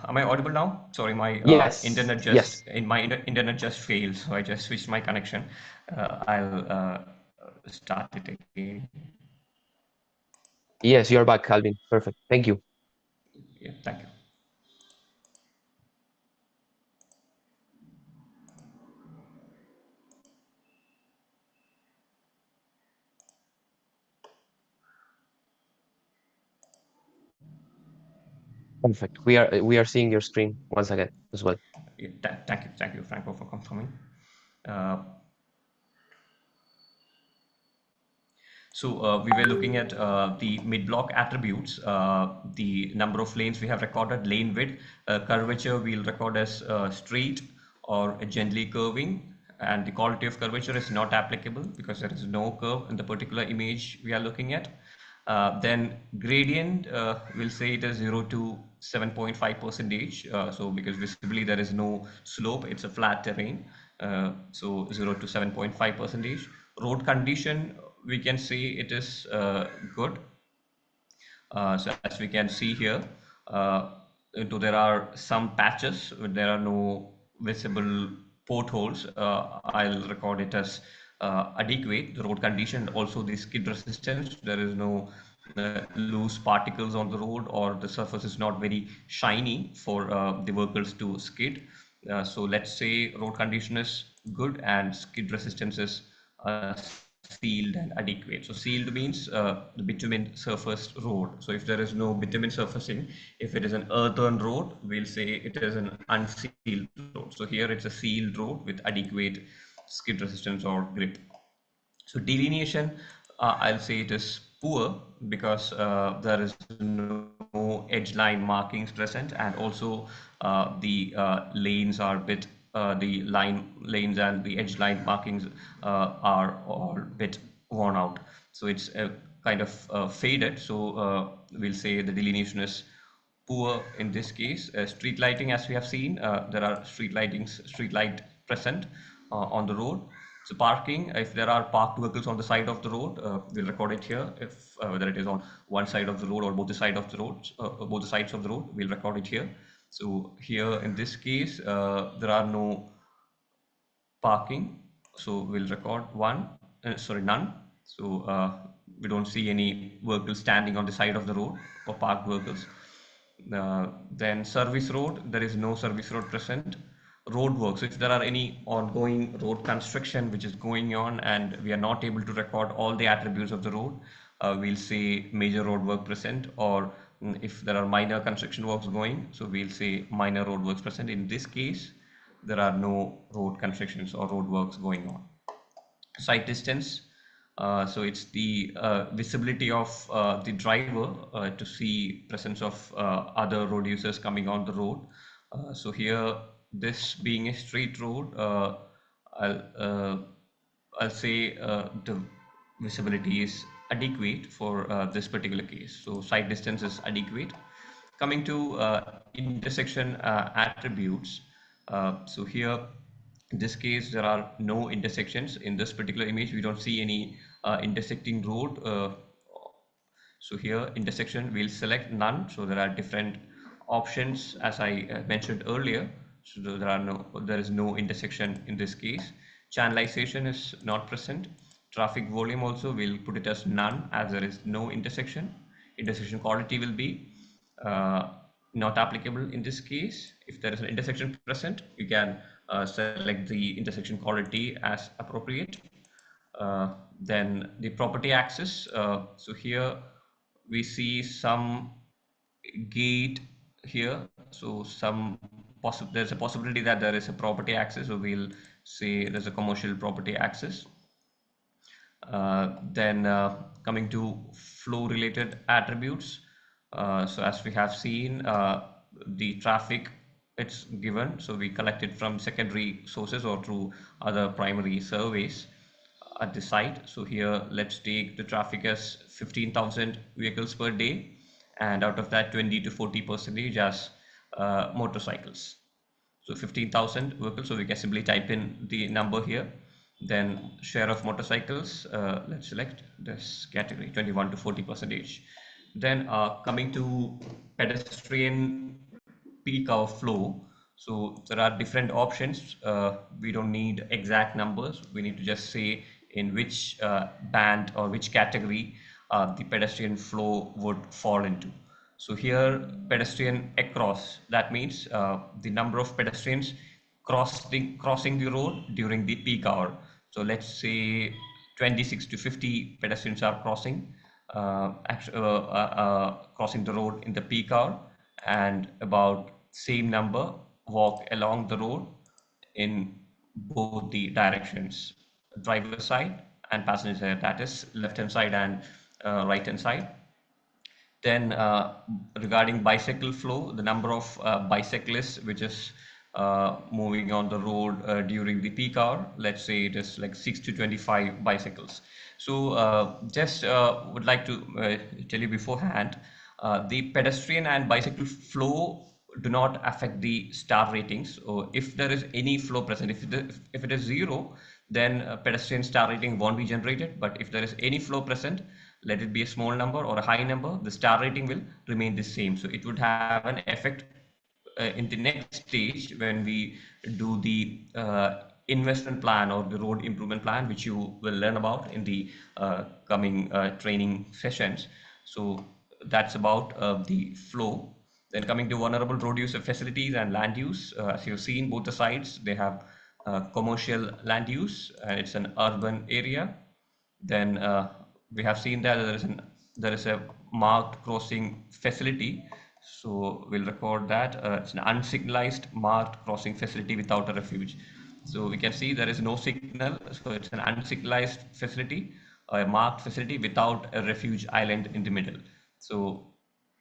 Speaker 11: am I audible now? Sorry, my
Speaker 8: Yes.
Speaker 11: internet
Speaker 8: Yes.
Speaker 11: internet just failed, so I just switched my connection. I'll start it again.
Speaker 8: Yes, you're back, Alvin. Perfect. Thank you.
Speaker 11: Yeah, thank you.
Speaker 8: Perfect. We are seeing your screen once again as well.
Speaker 11: Yeah, thank you, Franco, for confirming. Uh, So we were looking at the mid-block attributes, the number of lanes we have recorded, lane width, curvature we'll record as straight or gently curving, and the quality of curvature is not applicable because there is no curve in the particular image we are looking at. Then gradient, we'll say it is 0 to 7.5 percentage. So because visibly there is no slope, it's a flat terrain. So 0 to 7.5 percentage. Road condition, we can say it is good. So as we can see here, there are some patches, there are no visible potholes. I'll record it as adequate. The road condition, also the skid resistance, there is no loose particles on the road, or the surface is not very shiny for the vehicles to skid. So let's say road condition is good and skid resistance is sealed and adequate. So sealed means the bitumen surfaced road. So if there is no bitumen surfacing, if it is an earthen road, we'll say it is an unsealed road. So here it's a sealed road with adequate skid resistance or grip. So delineation, I'll say it is poor because there is no edge line markings present, and also the lanes are bit, the lanes and the edge line markings are all bit worn out. So it's kind of faded. So we'll say the delineation is poor in this case. Street lighting, as we have seen, there are street light present on the road. So parking, if there are parked vehicles on the side of the road, we'll record it here. If whether it is on one side of the road or both the side of the road, both the sides of the road, we'll record it here. So here in this case, there are no parking, so we'll record none. So we don't see any vehicles standing on the side of the road or parked vehicles. Then service road, there is no service road present. Road works, if there are any ongoing road construction which is going on and we are not able to record all the attributes of the road, we'll say major road work present, or if there are minor construction works going, so we'll say minor road works present. In this case, there are no road constructions or road works going on. Site distance, So it's the visibility of the driver to see presence of other road users coming on the road. So here, this being a street road, I'll, uh, I'll say the visibility is adequate for this particular case. So sight distance is adequate. Coming to intersection attributes, so here, in this case, there are no intersections. In this particular image, we don't see any intersecting road. So here, intersection, we'll select none. So there are different options, as I mentioned earlier. So there is no intersection in this case. Channelization is not present. Traffic volume also, we'll put it as none, as there is no intersection. Intersection quality will be not applicable in this case. If there is an intersection present, you can select the intersection quality as appropriate. Then the property access. So here we see some gate here. So there's a possibility that there is a property access. So we'll say there's a commercial property access. Then coming to flow related attributes. So as we have seen, the traffic it's given. So we collect it from secondary sources or through other primary surveys at the site. So here, let's take the traffic as 15,000 vehicles per day. And out of that, 20 to 40% as motorcycles. So 15,000 vehicles. So we can simply type in the number here. Then share of motorcycles, let's select this category, 21 to 40%. Then coming to pedestrian peak hour flow. So there are different options. We don't need exact numbers. We need to just say in which band or which category the pedestrian flow would fall into. So here, pedestrian across, that means the number of pedestrians crossing the road during the peak hour. So let's say 26 to 50 pedestrians are crossing the road in the peak hour, and about same number walk along the road in both the directions, driver side and passenger side, that is left hand side and right hand side. Then regarding bicycle flow, the number of bicyclists which is moving on the road during the peak hour, let's say it is like 6 to 25 bicycles. So just would like to tell you beforehand, the pedestrian and bicycle flow do not affect the star ratings. So if there is any flow present, if it is zero, then pedestrian star rating won't be generated. But if there is any flow present, let it be a small number or a high number, the star rating will remain the same. So it would have an effect in the next stage when we do the investment plan or the road improvement plan, which you will learn about in the coming training sessions. So that's about the flow. Then coming to vulnerable road user facilities and land use, as you've seen, both the sides, they have commercial land use, and it's an urban area. Then we have seen that there is a marked crossing facility. So we'll record that it's an unsignalized marked crossing facility without a refuge. So we can see there is no signal. So it's an unsignalized facility, a marked facility without a refuge island in the middle. So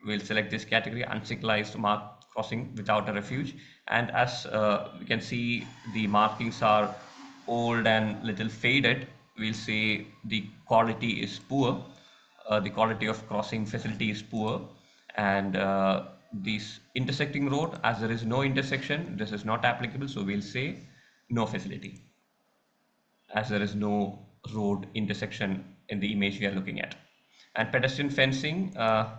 Speaker 11: we'll select this category, unsignalized marked crossing without a refuge. And as we can see, the markings are old and little faded. We'll say the quality is poor. The quality of crossing facility is poor. And this intersecting road, as there is no intersection, this is not applicable. So we'll say no facility, as there is no road intersection in the image we are looking at. And pedestrian fencing,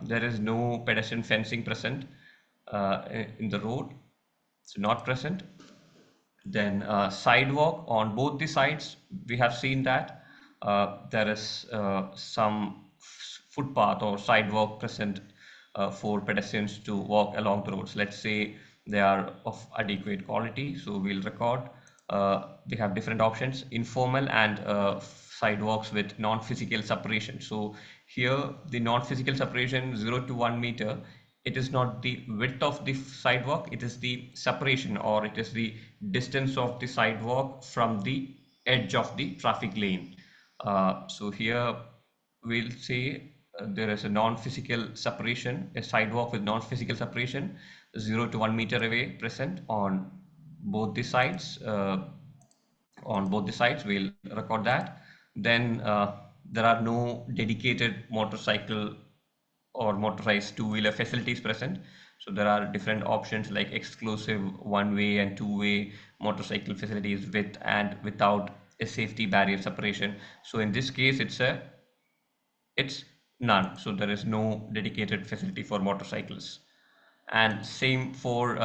Speaker 11: there is no pedestrian fencing present in the road. It's not present. Then sidewalk on both the sides, we have seen that there is some footpath or sidewalk present for pedestrians to walk along the roads. Let's say they are of adequate quality. So we'll record. They have different options: informal and sidewalks with non-physical separation. So here, the non-physical separation 0 to 1 meter, it is not the width of the sidewalk, it is the separation, or it is the distance of the sidewalk from the edge of the traffic lane. So here we'll say there is a non-physical separation, a sidewalk with non-physical separation, 0 to 1 meter away present on both the sides. We'll record that. Then there are no dedicated motorcycle or motorized two-wheeler facilities present. So there are different options like exclusive one-way and two-way motorcycle facilities with and without a safety barrier separation. So in this case, it's none. So there is no dedicated facility for motorcycles. And same for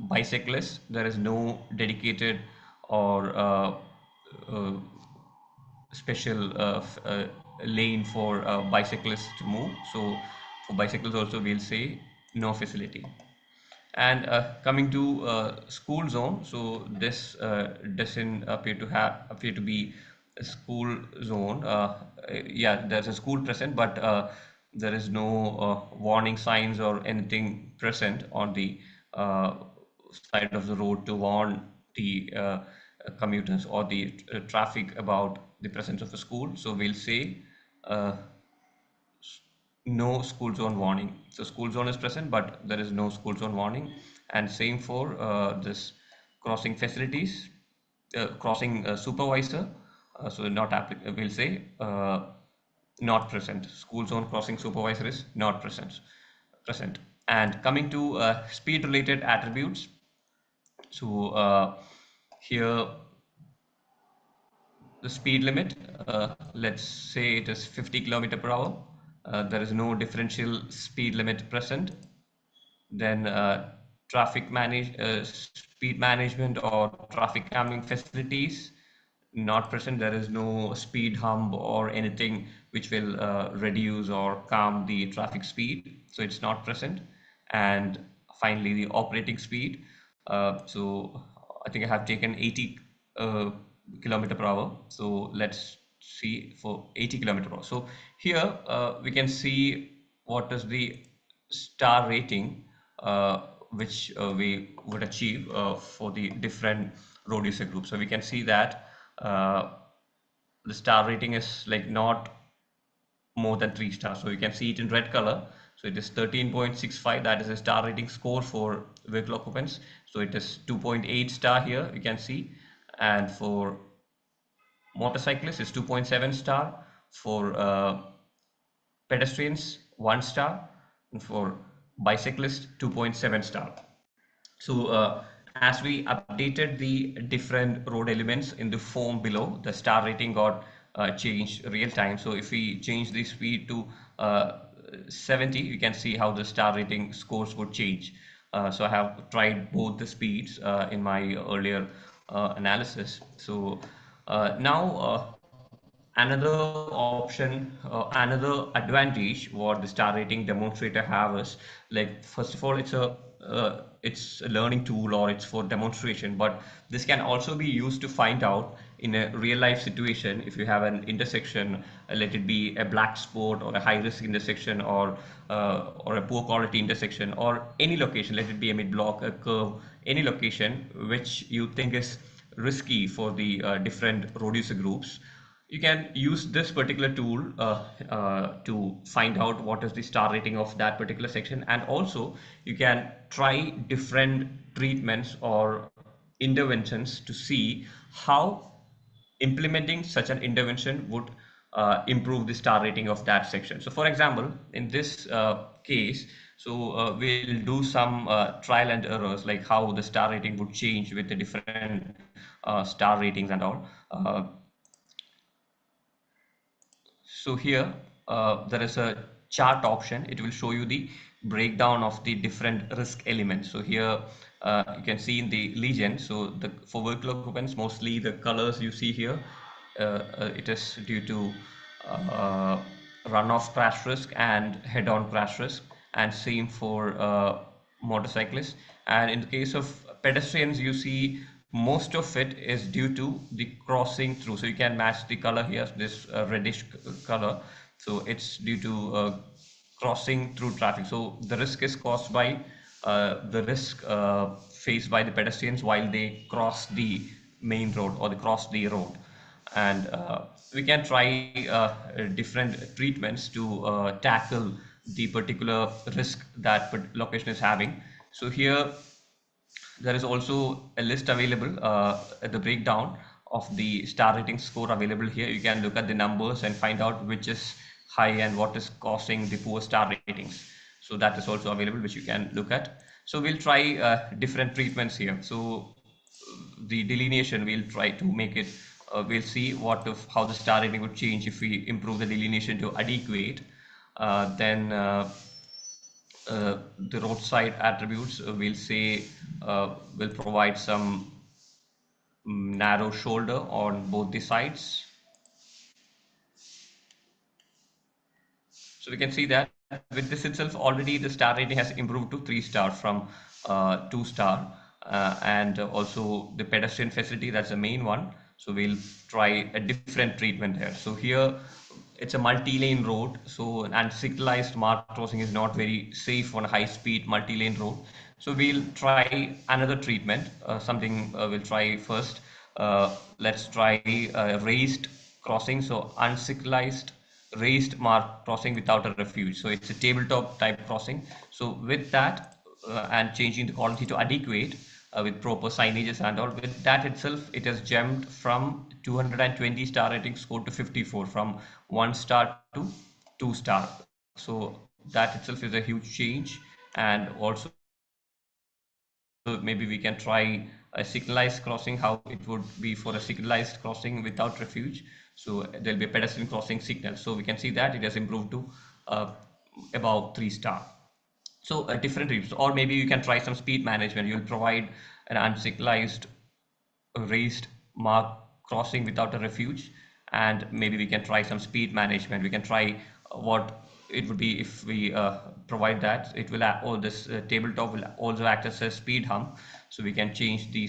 Speaker 11: bicyclists. There is no dedicated or uh, special lane for bicyclists to move. So for bicycles also we'll say no facility. And coming to school zone, so this doesn't appear to be a school zone. Yeah, there's a school present, but there is no warning signs or anything present on the uh, side of the road to warn the commuters or the traffic about the presence of a school. So we'll say uh, no school zone warning. So school zone is present, but there is no school zone warning. And same for this crossing facilities, crossing supervisor. So not applicable. We'll say not present. School zone crossing supervisor is not present. Present. And coming to speed related attributes. So here the speed limit, let's say it is 50 kilometer per hour. There is no differential speed limit present. Then speed management or traffic calming facilities not present. There is no speed hump or anything which will reduce or calm the traffic speed. So it's not present. And finally, the operating speed. So I think I have taken 80 kilometer per hour. So let's see for 80 kilometer per hour. So here we can see what is the star rating which we would achieve for the different road user groups. So we can see that the star rating is like not more than 3 stars. So you can see it in red color. So it is 13.65. That is a star rating score for vehicle occupants. So it is 2.8 star here, you can see. And for motorcyclists, it's 2.7 star. For pedestrians, 1 star. And for bicyclists, 2.7 star. So as we updated the different road elements in the form below, the star rating got changed real time. So if we change the speed to 70, you can see how the star rating scores would change. So I have tried both the speeds in my earlier analysis. So now another option, another advantage what the star rating demonstrator have is, like, first of all, it's a learning tool or it's for demonstration, but this can also be used to find out in a real life situation if you have an intersection, let it be a black spot or a high risk intersection or a poor quality intersection or any location, let it be a mid block, a curve, any location which you think is risky for the different road user groups. You can use this particular tool to find out what is the star rating of that particular section, and also you can try different treatments or interventions to see how implementing such an intervention would improve the star rating of that section. So for example, in this case, so we'll do some trial and errors, like how the star rating would change with the different star ratings and all. So here there is a chart option. It will show you the breakdown of the different risk elements. So here you can see in the legend. So for vehicle occupants, mostly the colors you see here, it is due to uh, runoff crash risk and head-on crash risk, and same for motorcyclists. And in the case of pedestrians, you see most of it is due to the crossing through. So you can match the color here, this reddish color. So it's due to crossing through traffic. So the risk is caused by the risk faced by the pedestrians while they cross the main road or they cross the road. and we can try different treatments to tackle the particular risk that location is having. So here there is also a list available at the breakdown of the star rating score available here. You can look at the numbers and find out which is high and what is causing the poor star ratings. So that is also available, which you can look at. So we'll try different treatments here. So the delineation, we'll try to make it, we'll see how the star rating would change if we improve the delineation to adequate. Then the roadside attributes, we'll say, will provide some narrow shoulder on both the sides. So we can see that with this itself, already the star rating has improved to 3 star from 2 star. And also the pedestrian facility, that's the main one. So we'll try a different treatment here. So here it's a multi-lane road. So an unsignalized marked crossing is not very safe on a high-speed multi-lane road. So we'll try another treatment, something we'll try first. Let's try raised crossing. So unsignalized raised mark crossing without a refuge. So it's a tabletop type crossing. So with that and changing the quality to adequate with proper signages and all, with that itself, it has jumped from 220 star rating score to 54, from 1 star to 2 star. So that itself is a huge change. And also maybe we can try a signalized crossing, how it would be for a signalized crossing without refuge. So there'll be a pedestrian crossing signal. So we can see that it has improved to above 3 star. So different routes, or maybe you can try some speed management. You'll provide an unsignalized raised mark crossing without a refuge, and maybe we can try some speed management. We can try what it would be if we provide that. It will all this tabletop will also act as a speed hump, so we can change the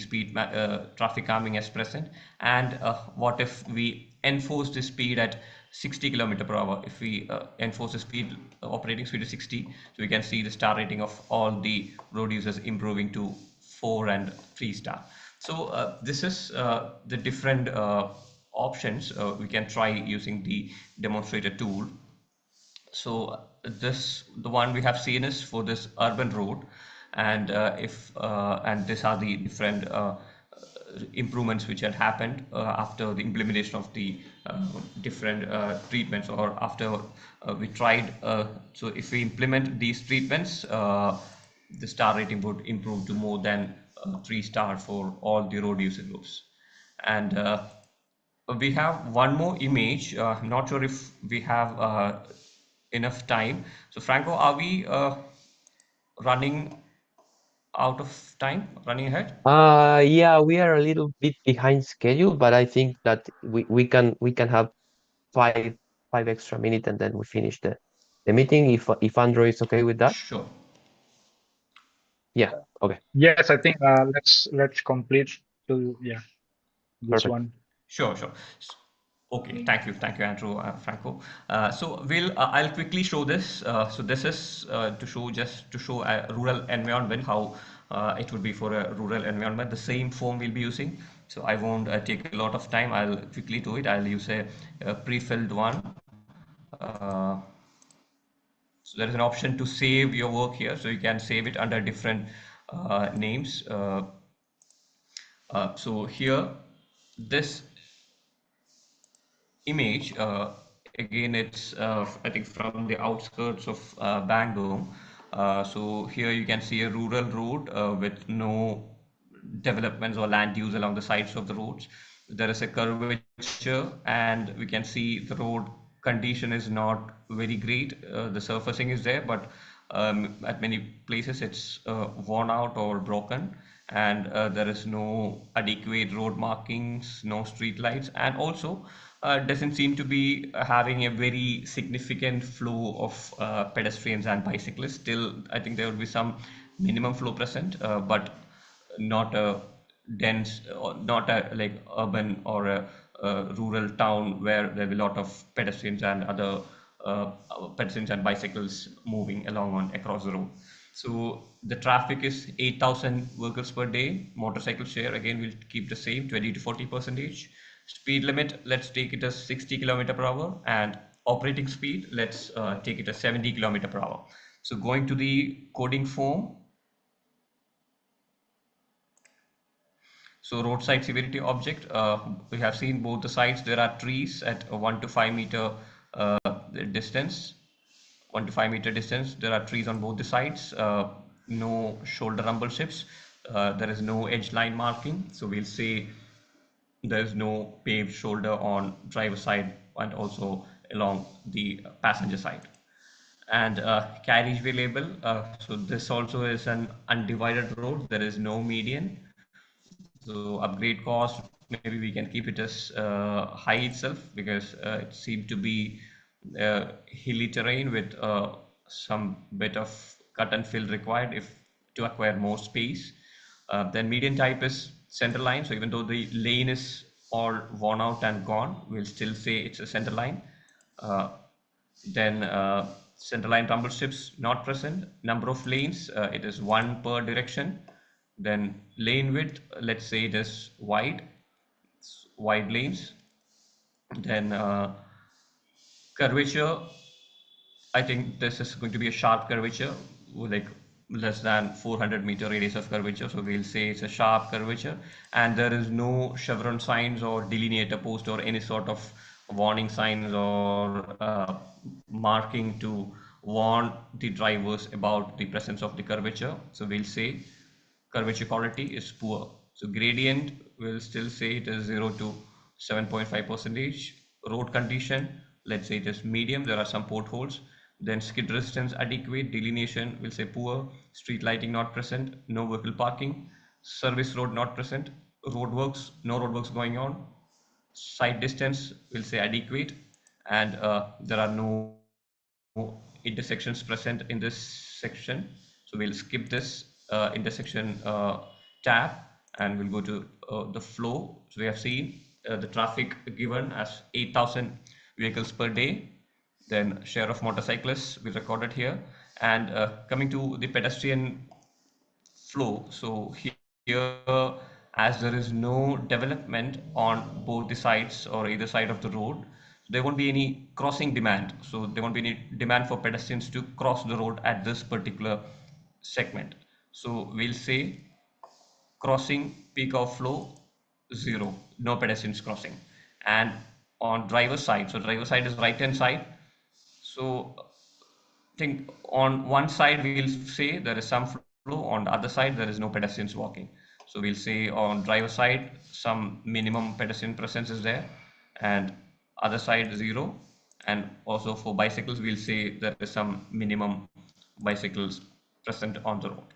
Speaker 11: traffic calming as present. And what if we enforce the speed at 60 km/h? If we enforce the speed operating speed of 60, so we can see the star rating of all the road users improving to 4 and 3 star. So this is the different options we can try using the demonstrator tool. So the one we have seen is for this urban road, and if and these are the different improvements which had happened after the implementation of the different treatments, or after we tried. So if we implement these treatments, the star rating would improve to more than 3 star for all the road user groups. And we have one more image. I'm not sure if we have enough time. So Franco, are we running out of time, running ahead?
Speaker 8: Yeah, we are a little bit behind schedule, but I think that we can have five extra minutes and then we finish the meeting if Andrew is okay with that.
Speaker 11: Sure.
Speaker 8: Yeah, okay.
Speaker 3: Yes, I think let's complete to this
Speaker 8: Perfect.
Speaker 3: one.
Speaker 11: Sure. Okay, thank you, Andrew, Franco. So I'll quickly show this. So this is to show a rural environment, how it would be for a rural environment. The same form we'll be using. So I won't take a lot of time. I'll quickly do it. I'll use a pre-filled one. So there is an option to save your work here. So you can save it under different names. So here, this image, again, it's I think from the outskirts of Bangalore. So here you can see a rural road with no developments or land use along the sides of the roads. There is a curvature, and we can see the road condition is not very great. The surfacing is there, but at many places it's worn out or broken, and there is no adequate road markings, no street lights, and also doesn't seem to be having a very significant flow of pedestrians and bicyclists. Still, I think there will be some minimum flow present, but not a dense, or not a like urban or a rural town where there will be a lot of pedestrians and other pedestrians and bicycles moving along on across the road. So the traffic is 8,000 vehicles per day. Motorcycle share again will keep the same, 20 to 40%. Speed limit, let's take it as 60 kilometer per hour, and operating speed, let's take it as 70 kilometer per hour. So going to the coding form, so roadside severity object, we have seen both the sides. There are trees at a 1 to 5 meter distance. 1 to 5 meter distance. There are trees on both the sides. No shoulder rumble strips. There is no edge line marking. So we'll say there is no paved shoulder on driver side and also along the passenger side. And carriageway label. So this also is an undivided road. There is no median. So upgrade cost, maybe we can keep it as high itself, because it seemed to be hilly terrain with some bit of cut and fill required if to acquire more space. Then median type is center line. So even though the lane is all worn out and gone, we'll still say it's a center line. Uh, then center line rumble strips not present. Number of lanes, it is one per direction. Then lane width, let's say it is wide lanes. Then curvature, I think this is going to be a sharp curvature, with like less than 400-meter radius of curvature. So we'll say it's a sharp curvature, and there is no chevron signs or delineator post or any sort of warning signs or marking to warn the drivers about the presence of the curvature. So we'll say curvature quality is poor. So gradient, will still say it is 0 to 7.5 percentage. Road condition, let's say it is medium. There are some potholes. Then skid resistance adequate. Delineation, will say poor. Street lighting not present. No vehicle parking. Service road not present. Roadworks, no roadworks going on. Side distance, will say adequate. And there are no intersections present in this section. So we'll skip this intersection tab, and we'll go to the flow. So we have seen the traffic given as 8,000 vehicles per day. Then share of motorcyclists we recorded here. And coming to the pedestrian flow. So here, as there is no development on both the sides or either side of the road, there won't be any crossing demand. So there won't be any demand for pedestrians to cross the road at this particular segment. So we'll say crossing peak of flow 0, no pedestrians crossing. And on driver side, so driver side is right hand side. So think on one side we'll say there is some flow, on the other side there is no pedestrians walking. So we'll say on driver side some minimum pedestrian presence is there, and other side 0. And also for bicycles we'll say there is some minimum bicycles present on the road.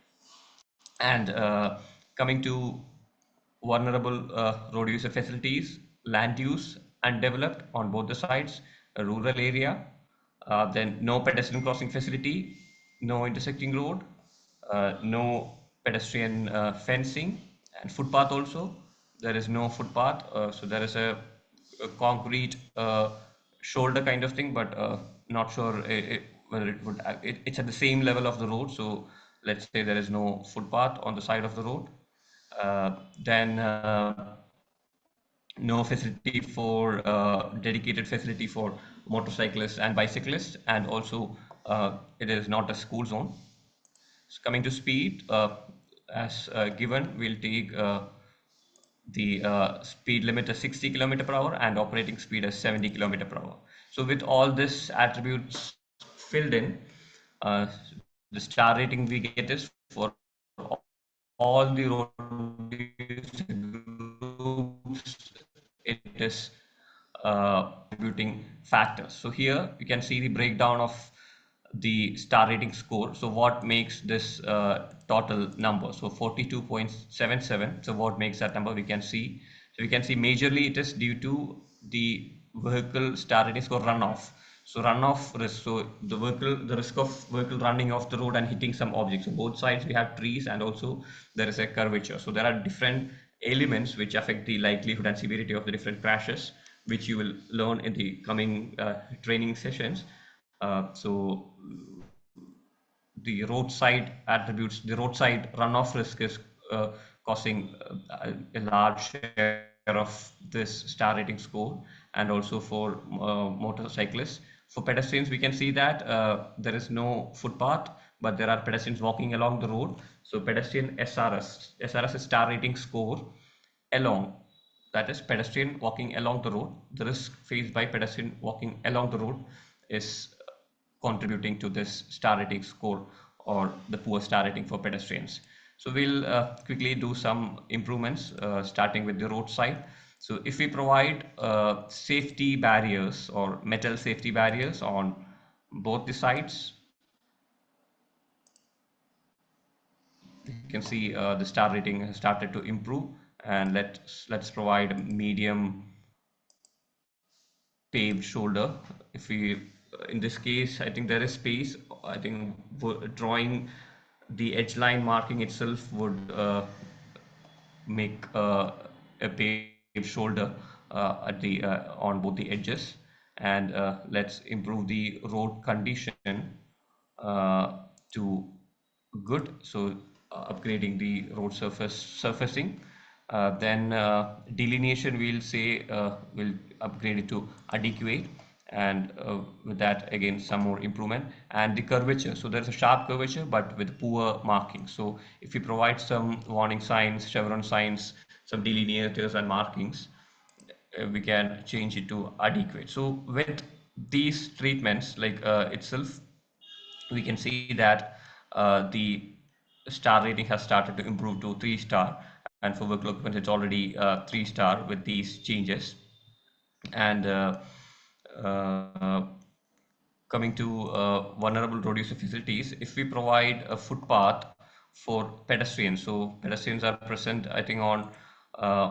Speaker 11: And coming to vulnerable road user facilities, land use undeveloped on both the sides, a rural area, then no pedestrian crossing facility, no intersecting road, no pedestrian fencing, and footpath also. There is no footpath, so there is a concrete shoulder kind of thing, but not sure whether it would. It's at the same level of the road, so let's say there is no footpath on the side of the road. Then no facility for dedicated facility for motorcyclists and bicyclists, and also it is not a school zone. So coming to speed, as given, we'll take the speed limit is 60 kilometer per hour and operating speed is 70 kilometer per hour. So with all this attributes filled in, the star rating we get is for all the road groups, it is contributing factors. So here you can see the breakdown of the star rating score. So what makes this total number? So 42.77. So what makes that number? We can see. So we can see majorly it is due to the vehicle star rating score runoff. So runoff risk. So the risk of vehicle running off the road and hitting some objects. So both sides we have trees, and also there is a curvature. So there are different elements which affect the likelihood and severity of the different crashes, which you will learn in the coming training sessions. So the roadside attributes, the roadside runoff risk is causing a large share of the this star rating score, and also for motorcyclists. For pedestrians, we can see that there is no footpath, but there are pedestrians walking along the road. So pedestrian SRS is star rating score along, that is pedestrian walking along the road. The risk faced by pedestrian walking along the road is contributing to this star rating score or the poor star rating for pedestrians. So we'll quickly do some improvements starting with the roadside. So if we provide safety barriers or metal safety barriers on both the sides, you can see the star rating has started to improve. And let's provide a medium paved shoulder. If we in this case, I think there is space. I think drawing the edge line marking itself would make a paved shoulder at the on both the edges. And let's improve the road condition to good. So upgrading the road surfacing. Then delineation, we'll say we'll upgrade it to adequate, and with that again some more improvement. And the curvature, so there's a sharp curvature but with poor marking. So if we provide some warning signs, chevron signs, some delineators and markings, we can change it to adequate. So with these treatments like itself, we can see that the star rating has started to improve to 3 star, and for vehicle occupants it's already 3 star with these changes. And uh, coming to vulnerable road user facilities, if we provide a footpath for pedestrians, so pedestrians are present, I think, on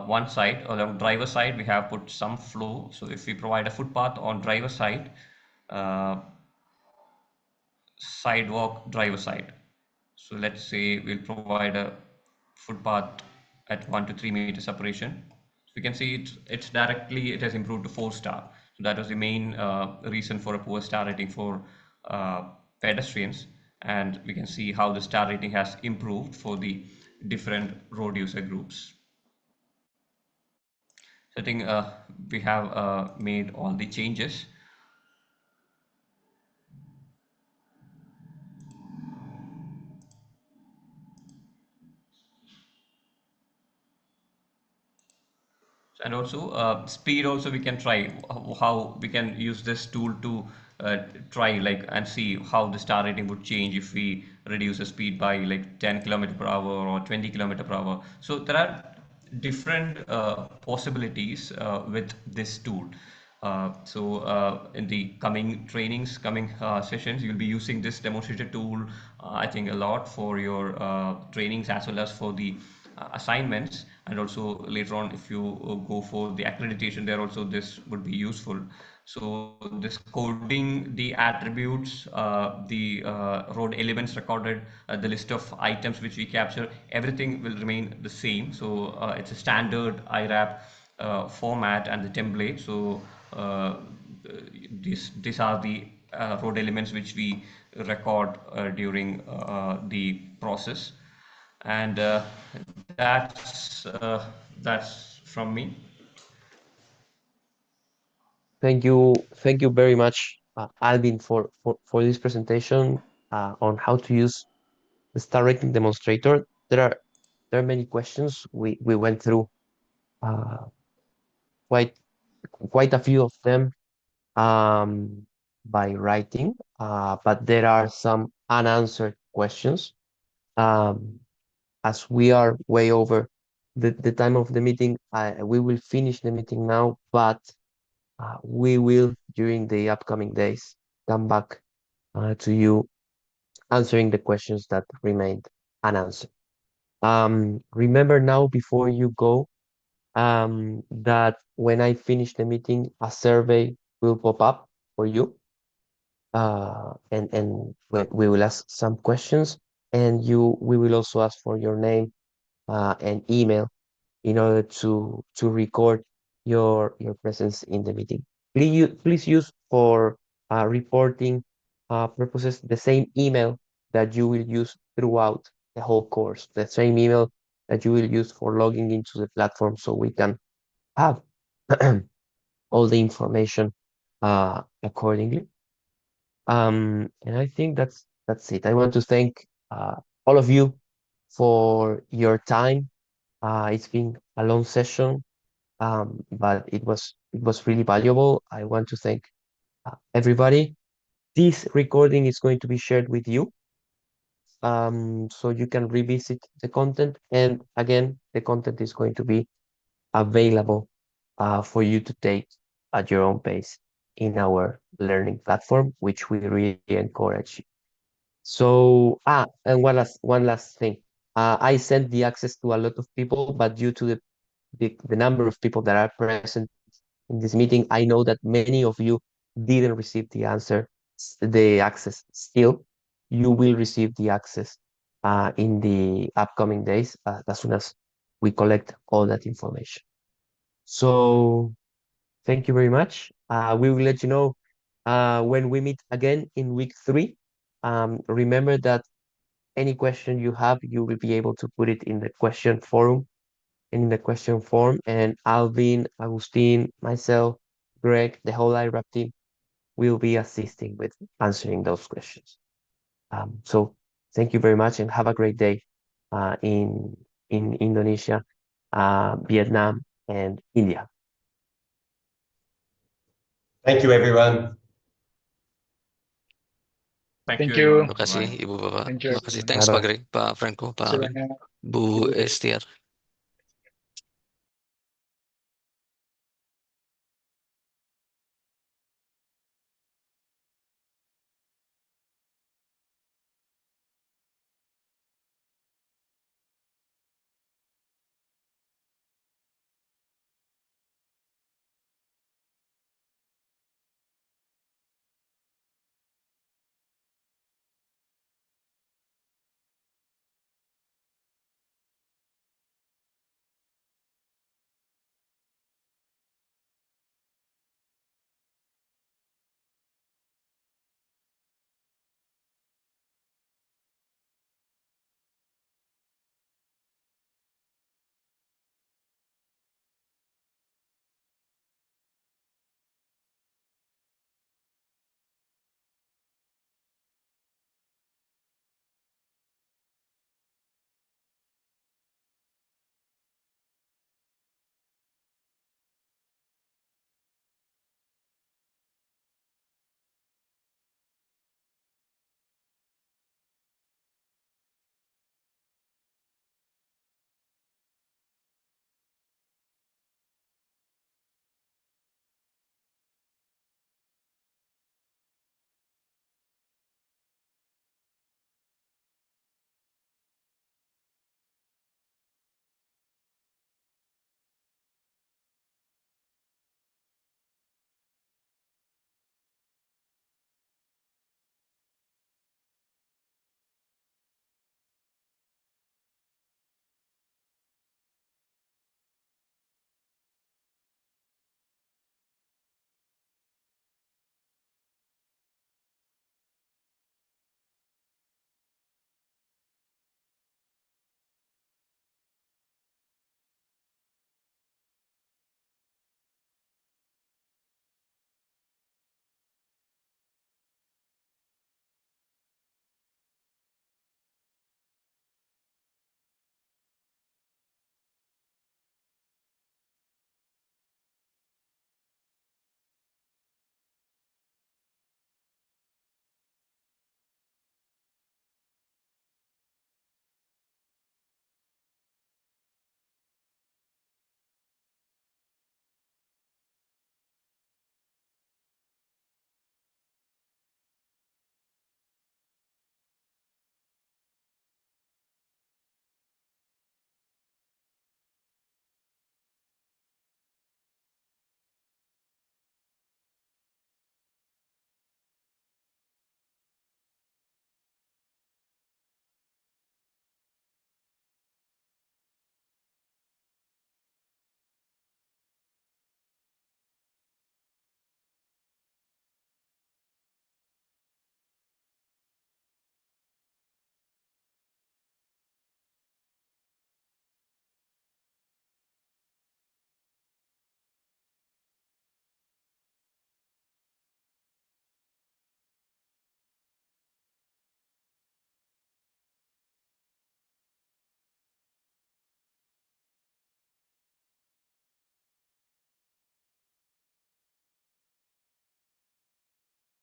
Speaker 11: one side. On driver side we have put some flow. So if we provide a footpath on driver side, uh, sidewalk driver side, so let's say we'll provide a footpath at 1 to 3 meter separation. So we can see it's directly, it has improved to 4 star. So that was the main reason for a poor star rating for pedestrians. And we can see how the star rating has improved for the different road user groups. So I think we have made all the changes. And also speed also we can try how we can use this tool to try like and see how the star rating would change if we reduce the speed by like 10 kilometer per hour or 20 kilometer per hour. So there are different possibilities with this tool. In the coming trainings, coming sessions, you'll be using this demonstrator tool, I think, a lot for your trainings as well as for the assignments. And also later on, if you go for the accreditation, there also this would be useful. So this coding the attributes, the road elements recorded, the list of items which we capture, everything will remain the same. So it's a standard iRAP format and the template. So these are the road elements which we record during the process. And that's from me.
Speaker 8: Thank you very much, Alvin, for this presentation on how to use the star rating demonstrator. There are many questions. We went through uh, quite quite a few of them by writing, but there are some unanswered questions. Um, as we are way over the time of the meeting, we will finish the meeting now, but we will, during the upcoming days, come back to you answering the questions that remained unanswered. Remember now, before you go, that when I finish the meeting, a survey will pop up for you, and we will ask some questions, and we will also ask for your name and email in order to record your presence in the meeting. Please use for reporting purposes the same email that you will use throughout the whole course, the same email that you will use for logging into the platform, so we can have all the information accordingly. And I think that's it. I want to thank all of you for your time. It's been a long session, but it was really valuable. I want to thank everybody. This recording is going to be shared with you, so you can revisit the content. And again, the content is going to be available for you to take at your own pace in our learning platform, which we really encourage. So, and one last thing. I sent the access to a lot of people, but due to the number of people that are present in this meeting, I know that many of you didn't receive the access still. You will receive the access in the upcoming days as soon as we collect all that information. So thank you very much. We will let you know when we meet again in week 3. Remember that any question you have, you will be able to put it in the question forum, in the question form, and Alvin, Agustin, myself, Greg, the whole iRAP team will be assisting with answering those questions. So thank you very much and have a great day in Indonesia, Vietnam, and India.
Speaker 9: Thank you, everyone.
Speaker 12: Thank
Speaker 13: Thank
Speaker 12: you.
Speaker 13: you.
Speaker 12: Terima kasih
Speaker 13: Bye.
Speaker 12: Ibu Bapak.
Speaker 13: Thank you
Speaker 12: Terima kasih.
Speaker 13: everyone.
Speaker 12: Thanks
Speaker 8: Bye
Speaker 12: Pak
Speaker 8: bye.
Speaker 12: Greg, Pak Franco, Pak
Speaker 13: Terima kasih
Speaker 12: Alvin,
Speaker 13: banyak.
Speaker 12: Bu Estiar.